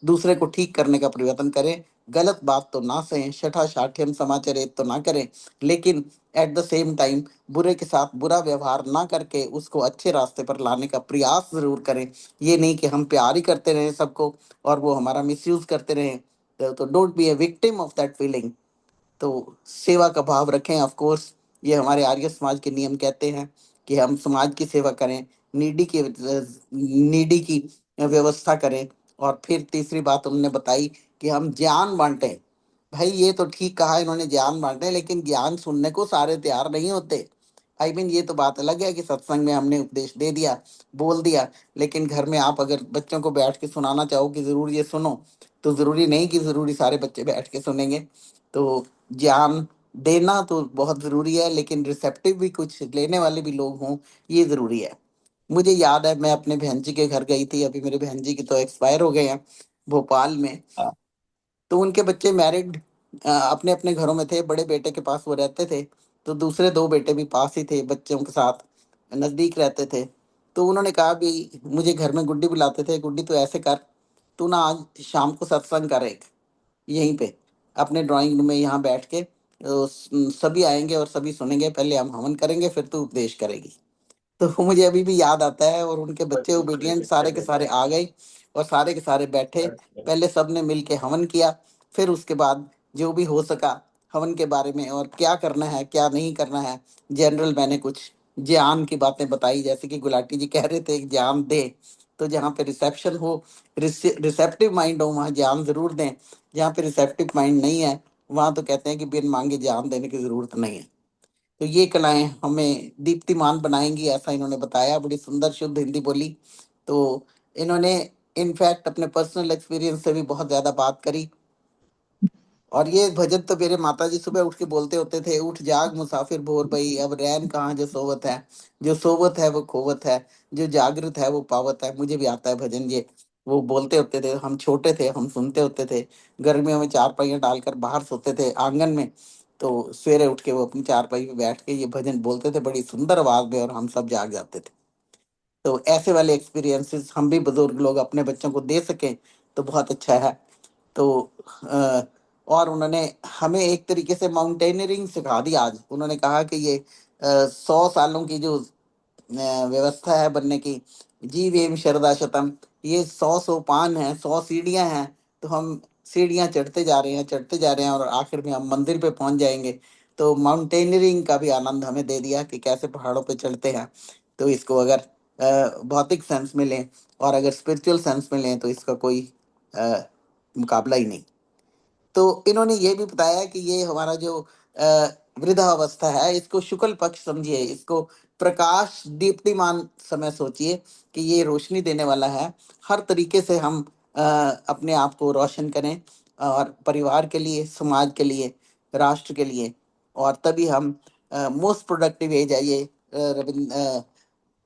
दूसरे को ठीक करने का प्रयत्न करें। गलत बात तो ना सहें, शठा शाठ्यम समाचरित तो ना करें, लेकिन एट द सेम टाइम बुरे के साथ बुरा व्यवहार ना करके उसको अच्छे रास्ते पर लाने का प्रयास जरूर करें। ये नहीं कि हम प्यार ही करते रहें सबको और वो हमारा मिसयूज करते रहें। तो don't be a victim of that feeling. तो सेवा का भाव रखें। ऑफ कोर्स ये हमारे आर्य समाज के नियम कहते हैं कि हम समाज की सेवा करें, नीडी की व्यवस्था करें। और फिर तीसरी बात उन्होंने बताई कि हम ज्ञान बांटें। भाई ये तो ठीक कहा इन्होंने, ज्ञान बांटे, लेकिन ज्ञान सुनने को सारे तैयार नहीं होते। ये तो बात अलग है कि सत्संग में हमने उपदेश दे दिया, बोल दिया, लेकिन घर में आप अगर बच्चों को बैठ के सुनाना चाहो कि जरूर ये सुनो, तो जरूरी नहीं कि जरूरी सारे बच्चे बैठ के सुनेंगे। तो ज्ञान देना तो बहुत जरूरी है, लेकिन रिसेप्टिव भी कुछ लेने वाले भी लोग हों, ये जरूरी है। मुझे याद है मैं अपने बहन जी के घर गई थी, अभी मेरे बहन जी की तो एक्सपायर हो गए हैं, भोपाल में। तो उनके बच्चे मैरिड अपने अपने घरों में थे, बड़े बेटे के पास वो रहते थे, तो दूसरे दो बेटे भी पास ही थे, बच्चों के साथ नजदीक रहते थे। तो उन्होंने कहा भी, मुझे घर में गुड्डी बुलाते थे, गुड्डी तो ऐसे कर, तू ना आज शाम को सत्संग कर एक, यहीं पे अपने ड्राइंग रूम में यहाँ बैठ के, सभी आएंगे और सभी सुनेंगे, पहले हम हवन करेंगे फिर तू उपदेश करेगी। तो वो मुझे अभी भी याद आता है। और उनके बच्चे ओबीडियंट सारे के सारे आ गए और सारे के सारे बैठे, पहले सबने मिल के हवन किया, फिर उसके बाद जो भी हो सका हवन के बारे में और क्या करना है क्या नहीं करना है, जनरल मैंने कुछ ज्ञान की बातें बताई, जैसे कि गुलाटी जी कह रहे थे ज्ञान दे, तो जहाँ पे रिसेप्शन हो, रिसेप्टिव माइंड हो, वहाँ ज्ञान जरूर दें। जहाँ पे रिसेप्टिव माइंड नहीं है, वहाँ तो कहते हैं कि बिन मांगे ज्ञान देने की जरूरत नहीं है। तो ये कलाएं हमें दीप्तिमान बनाएंगी, ऐसा इन्होंने बताया, बड़ी सुंदर शुद्ध हिंदी बोली। तो इन्होंने इनफैक्ट अपने पर्सनल एक्सपीरियंस से भी बहुत ज्यादा बात करी। और ये भजन तो मेरे माता जी सुबह उठ के बोलते होते थे, उठ जाग मुसाफिर भोर भई, अब रैन कहाँ जो सोवत है, जो सोवत है वो खोवत है, जो जागृत है वो पावत है। मुझे भी आता है भजन ये, वो बोलते होते थे, हम छोटे थे, हम सुनते होते थे, गर्मियों में चारपाइयां डालकर बाहर सोते थे आंगन में, तो सवेरे उठ के वो अपनी चारपाई पे बैठ के ये भजन बोलते थे बड़ी सुंदर आवाज में, और हम सब जाग जाते थे। तो ऐसे वाले एक्सपीरियंसेस हम भी बुजुर्ग लोग अपने बच्चों को दे सकें तो बहुत अच्छा है। तो अ, और उन्होंने हमें एक तरीके से माउंटेनियरिंग सिखा दी। आज उन्होंने कहा कि ये 100 सालों की जो व्यवस्था है बनने की, जीव एवं शरदा शतम, ये 100 सोपान है, 100 सीढ़ियां हैं। तो हम सीढ़ियां चढ़ते जा रहे हैं, चढ़ते जा रहे हैं, और आखिर में हम मंदिर पे पहुंच जाएंगे। तो माउंटेनियरिंग का भी आनंद हमें दे दिया कि कैसे पहाड़ों पे चढ़ते हैं। तो इसको अगर भौतिक सेंस में लें और अगर स्पिरिचुअल सेंस में लें तो इसका कोई अ, मुकाबला ही नहीं। तो इन्होंने ये भी बताया कि ये हमारा जो वृद्धावस्था है, इसको शुक्ल पक्ष समझिए, इसको प्रकाश दीप्तिमान समय सोचिए कि ये रोशनी देने वाला है। हर तरीके से हम अपने आप को रोशन करें, और परिवार के लिए, समाज के लिए, राष्ट्र के लिए, और तभी हम मोस्ट प्रोडक्टिव एज है ये।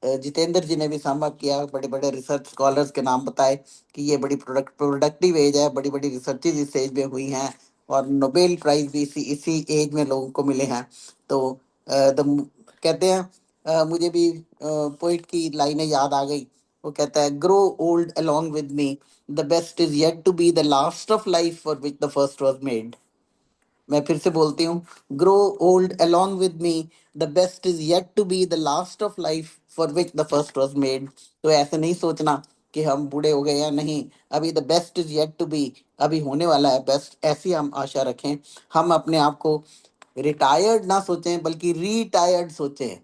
जितेंद्र जी ने भी सम अप किया, बड़े बड़े रिसर्च स्कॉलर्स के नाम बताए कि ये बड़ी प्रोडक्टिव एज है, बड़ी बड़ी रिसर्चेज इस एज में हुई हैं, और नोबेल प्राइज भी इसी एज में लोगों को मिले हैं। तो कहते हैं, मुझे भी पोइट की लाइनें याद आ गई। वो कहता है, grow old along with me, the best is yet to be the last of life for which the first was made. मैं फिर से बोलती हूँ, grow old along with me, the best is yet to be the last of life for which the first was made. तो ऐसे नहीं सोचना कि हम बूढ़े हो गए या नहीं, अभी the best is yet to be, अभी होने वाला है बेस्ट, ऐसी हम आशा रखें। हम अपने आप को रिटायर्ड ना सोचें, बल्कि रीटायर्ड सोचें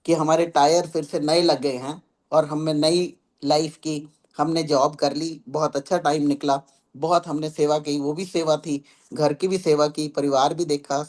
कि हमारे टायर फिर से नए लग गए हैं, और हमें नई लाइफ की, हमने जॉब कर ली, बहुत अच्छा टाइम निकला, बहुत हमने सेवा की, वो भी सेवा थी, घर की भी सेवा की, परिवार भी देखा,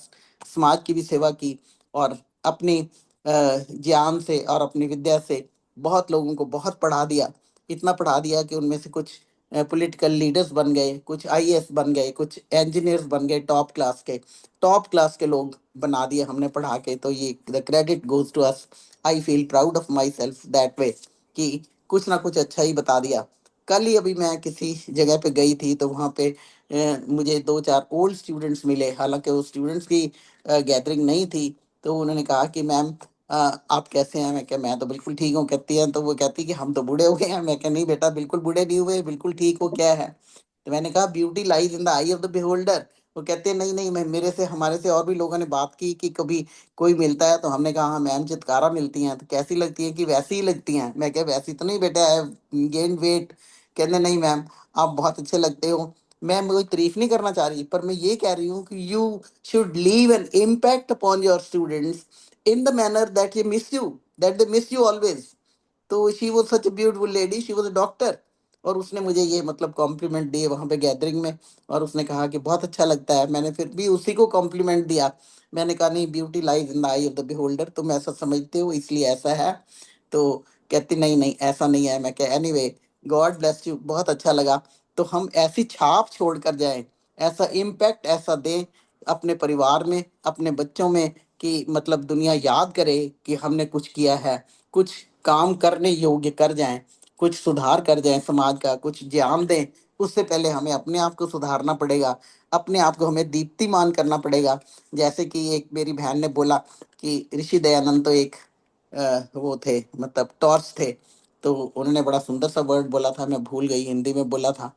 समाज की भी सेवा की, और अपनी ज्ञान से और अपनी विद्या से बहुत लोगों को बहुत पढ़ा दिया। इतना पढ़ा दिया कि उनमें से कुछ पॉलिटिकल लीडर्स बन गए, कुछ आईएएस बन गए, कुछ इंजीनियर्स बन गए, टॉप क्लास के लोग बना दिए हमने पढ़ा के। तो ये the credit goes to us. I feel proud of myself that way, कि कुछ ना कुछ अच्छा ही बता दिया। कल ही अभी मैं किसी जगह पे गई थी, तो वहाँ पे मुझे 2-4 ओल्ड स्टूडेंट्स मिले, हालांकि वो स्टूडेंट्स की गैदरिंग नहीं थी। तो उन्होंने कहा कि मैम आप कैसे हैं? मैं क्या, मैं तो बिल्कुल ठीक हूँ। कहती हैं, तो वो कहती कि हम तो बूढ़े हो गए हैं। मैं क्या, नहीं बेटा, बिल्कुल बूढ़े नहीं हुए, बिल्कुल ठीक हो। क्या है? तो मैंने कहा, beauty lies in the I of the beholder. वो कहते हैं, नहीं नहीं, मैं, मेरे से, हमारे से और भी लोगों ने बात की कि कभी कोई मिलता है, तो हमने कहा हाँ मैम चित्कारा मिलती हैं, तो कैसी लगती है? कि वैसी ही लगती हैं। मैं क्या, वैसी तो नहीं बेटा, आई गेन वेट। कहते नहीं मैम, आप बहुत अच्छे लगते हो। मैं कोई तारीफ नहीं करना चाह रही, पर मैं ये कह रही हूँ कि you should leave an impact upon your students in the manner that they miss you, that they miss you always. तो she was such a beautiful lady, she was a doctor। और उसने मुझे ये मतलब कॉम्प्लीमेंट दिए वहां पे gathering में, और उसने कहा कि बहुत अच्छा लगता है। मैंने फिर भी उसी को कॉम्प्लीमेंट दिया। मैंने कहा, नहीं, beauty lies in the I of the beholder, तुम ऐसा समझते हो इसलिए ऐसा है। तो कहती, नहीं नहीं, ऐसा नहीं है। मैं क्या, एनीवे, गॉड ब्लेस यू, बहुत अच्छा लगा। तो हम ऐसी छाप छोड़ कर जाएं, ऐसा इम्पैक्ट ऐसा दें अपने परिवार में, अपने बच्चों में, कि मतलब दुनिया याद करे कि हमने कुछ किया है, कुछ काम करने योग्य कर जाएं, कुछ सुधार कर जाएं समाज का, कुछ ज्ञान दें। उससे पहले हमें अपने आप को सुधारना पड़ेगा, अपने आप को हमें दीप्तिमान करना पड़ेगा। जैसे कि एक मेरी बहन ने बोला कि ऋषि दयानंद तो एक वो थे, मतलब टॉर्च थे। तो उन्होंने बड़ा सुंदर सा वर्ड बोला था, मैं भूल गई, हिंदी में बोला था।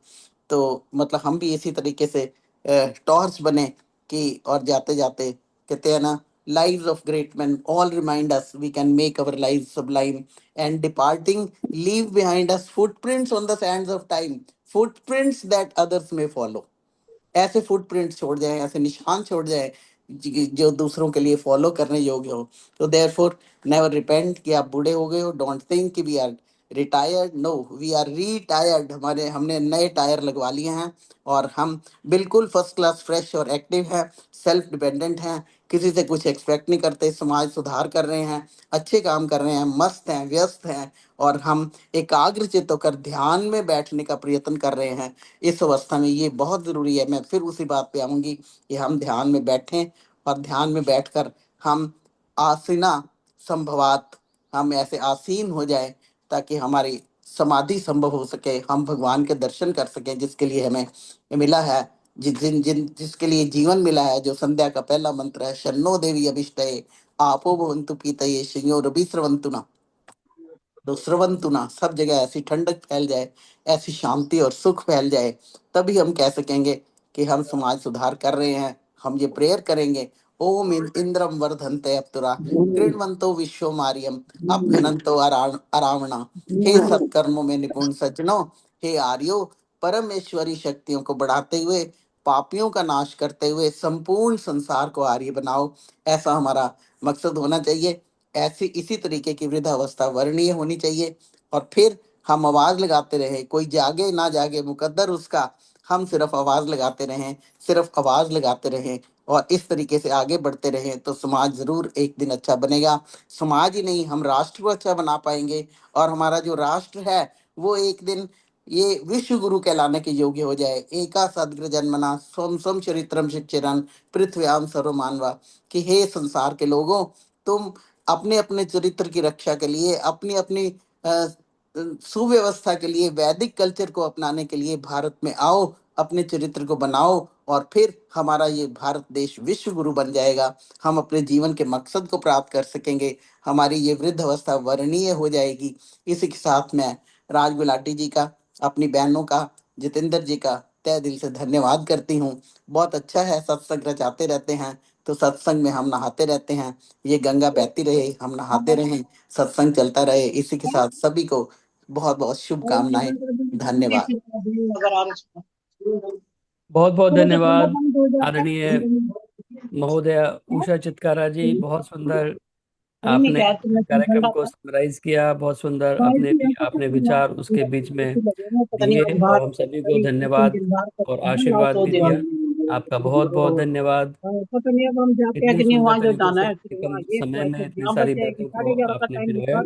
तो मतलब हम भी इसी तरीके से टॉर्च बने, कि और जाते जाते, कहते हैं ना, lives of great men all remind us we can make our lives sublime, and departing leave behind us footprints on the sands of time, footprints that others may follow। ऐसे फुटप्रिंट छोड़ जाएं, ऐसे निशान छोड़ जाएं जो दूसरों के लिए फॉलो करने योग्य हो। तो देयरफॉर नेवर रिपेंट कि आप बूढ़े हो गए हो, डोंट थिंक कि we are retired, no, we are retired. हमने नए टायर लगवा लिए हैं, और हम बिल्कुल फर्स्ट क्लास फ्रेश और एक्टिव हैं, सेल्फ डिपेंडेंट हैं, किसी से कुछ एक्सपेक्ट नहीं करते, समाज सुधार कर रहे हैं, अच्छे काम कर रहे हैं, मस्त हैं, व्यस्त हैं, और हम एकाग्रचित्त होकर ध्यान में बैठने का प्रयत्न कर रहे हैं। इस अवस्था में ये बहुत जरूरी है। मैं फिर उसी बात पे आऊंगी कि हम ध्यान में बैठें, और ध्यान में बैठकर हम आसीना संभवात, हम ऐसे आसीन हो जाए ताकि हमारी समाधि संभव हो सके, हम भगवान के दर्शन कर सकें, जिसके लिए हमें मिला है, जिसके लिए जीवन मिला है। जो संध्या का पहला मंत्र है, शन्नो देवी अभिष्टये आपो भवन्तु पीतये शंयो रवि स्रवन्तु नः। तो स्रवंतु ना, सब जगह ऐसी ठंडक फैल जाए, ऐसी शांति और सुख फैल जाए, तभी हम कह सकेंगे कि हम समाज सुधार कर रहे हैं। हम ये प्रेयर करेंगे, ओम इंद्रम वर्धन्ते अप्तुरा कृण्वन्तो विश्व मारियम अपघनन्तो अरावणा। हे सत्कर्मों में निपुण सज्जनों, हे आर्यो, परमेश्वरी शक्तियों को बढ़ाते हुए, पापियों का नाश करते हुए संपूर्ण संसार को आर्य बनाओ। ऐसा हमारा मकसद होना चाहिए। ऐसी इसी तरीके की वृद्धावस्था वर्णीय होनी चाहिए। और फिर हम आवाज लगाते रहे, कोई जागे ना जागे मुकद्दर उसका, हम सिर्फ आवाज लगाते रहें, सिर्फ आवाज लगाते रहें, और इस तरीके से आगे बढ़ते रहें तो समाज जरूर एक दिन अच्छा बनेगा। समाज ही नहीं, हम राष्ट्र को अच्छा बना पाएंगे और हमारा जो राष्ट्र है वो एक दिन ये विश्व गुरु कहलाने के योग्य हो जाए। एका सद्ग्र जन्मना स्वम स्वम चरित्रम शिक्षरन पृथ्व्याम सर्व मानवा, कि हे संसार के लोगों, तुम अपने अपने चरित्र की रक्षा के लिए, अपनी अपनी सुव्यवस्था के लिए, वैदिक कल्चर को अपनाने के लिए भारत में आओ, अपने चरित्र को बनाओ और फिर हमारा ये भारत देश विश्व गुरु बन जाएगा। हम अपने जीवन के मकसद को प्राप्त कर सकेंगे, हमारी ये वृद्ध अवस्था वर्णनीय हो जाएगी। इसी के साथ मैं राज गुलाटी जी का, अपनी बहनों का, जितेंद्र जी का तहे दिल से धन्यवाद करती हूँ। बहुत अच्छा है, सत्संग रचाते रहते हैं तो सत्संग में हम नहाते रहते हैं। ये गंगा बहती रहे, हम नहाते रहें, सत्संग चलता रहे। इसी के साथ सभी को बहुत बहुत शुभकामनाएं। धन्यवाद। बहुत बहुत धन्यवाद आदरणीय महोदय उषा चित्कारा जी। बहुत सुंदर आपने कार्यक्रम को समराइज किया, बहुत सुंदर अपने भी आपने विचार उसके बीच में दिए और हम सभी को धन्यवाद और आशीर्वाद भी दिया। आपका बहुत बहुत धन्यवाद। इतनी सुंदर तरीके से इतने कम समय में इतनी सारी बातों को आपने पिरोया।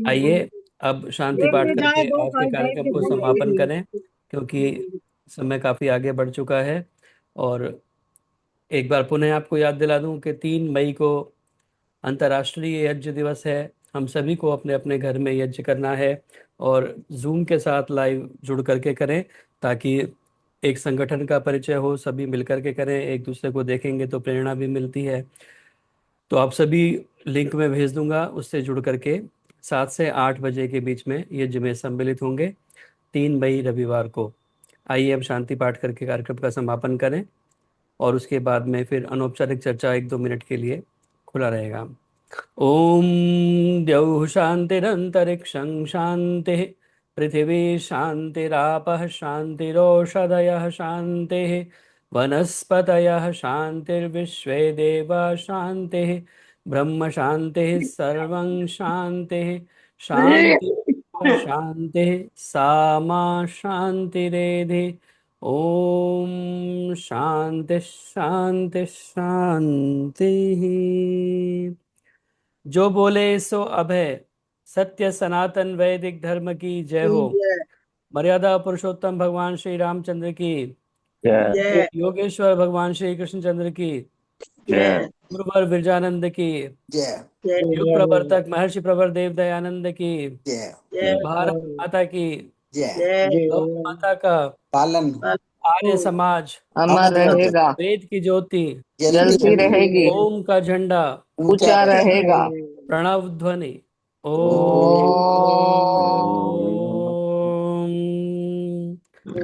आइए अब शांति पाठ करके आज के कार्यक्रम को समापन करें, क्योंकि समय काफी आगे बढ़ चुका है। और एक बार पुनः आपको याद दिला दूं कि 3 मई को अंतर्राष्ट्रीय यज्ञ दिवस है। हम सभी को अपने अपने घर में यज्ञ करना है और जूम के साथ लाइव जुड़ करके करें, ताकि एक संगठन का परिचय हो, सभी मिलकर के करें, एक दूसरे को देखेंगे तो प्रेरणा भी मिलती है। तो आप सभी लिंक में भेज दूंगा, उससे जुड़ करके 7 से 8 बजे के बीच में यज्ञ में सम्मिलित होंगे 3 मई रविवार को। आइए अब शांति पाठ करके कार्यक्रम का समापन करें और उसके बाद में फिर अनौपचारिक चर्चा 1-2 मिनट के लिए खुला रहेगा। ओम द्यौः शान्तिरन्तरिक्षं शान्तिः, पृथिवी शान्तिरापः शान्तिरोषधयः शान्तिः, वनस्पतयः शान्तिर्विश्वे देवा शान्तिः, ब्रह्म शान्तिः सर्वं शान्तिः। शान्तिः शान्तिः सामा शान्तिरेधि। ओम शांति शांति शांति। जो बोले सो अभय, सत्य सनातन वैदिक धर्म की जय हो। मर्यादा पुरुषोत्तम भगवान श्री रामचंद्र की जय। योगेश्वर भगवान श्री कृष्णचंद्र की गुरुवर विरजानंद की जय। युग प्रवर्तक महर्षि प्रवर देव दयानंद की जय। भारत माता की जय। गौ माता का पालन आर्य समाज अमर रहेगा, वेद की ज्योति जलती रहेगी, ओम का झंडा ऊंचा रहेगा। प्रणव ध्वनि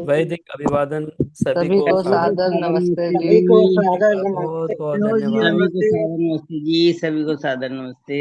वैदिक अभिवादन सभी सभी को को सादर नमस्ते जी। बहुत बहुत धन्यवाद। सभी को सादर नमस्ते जी, सभी को सादर नमस्ते।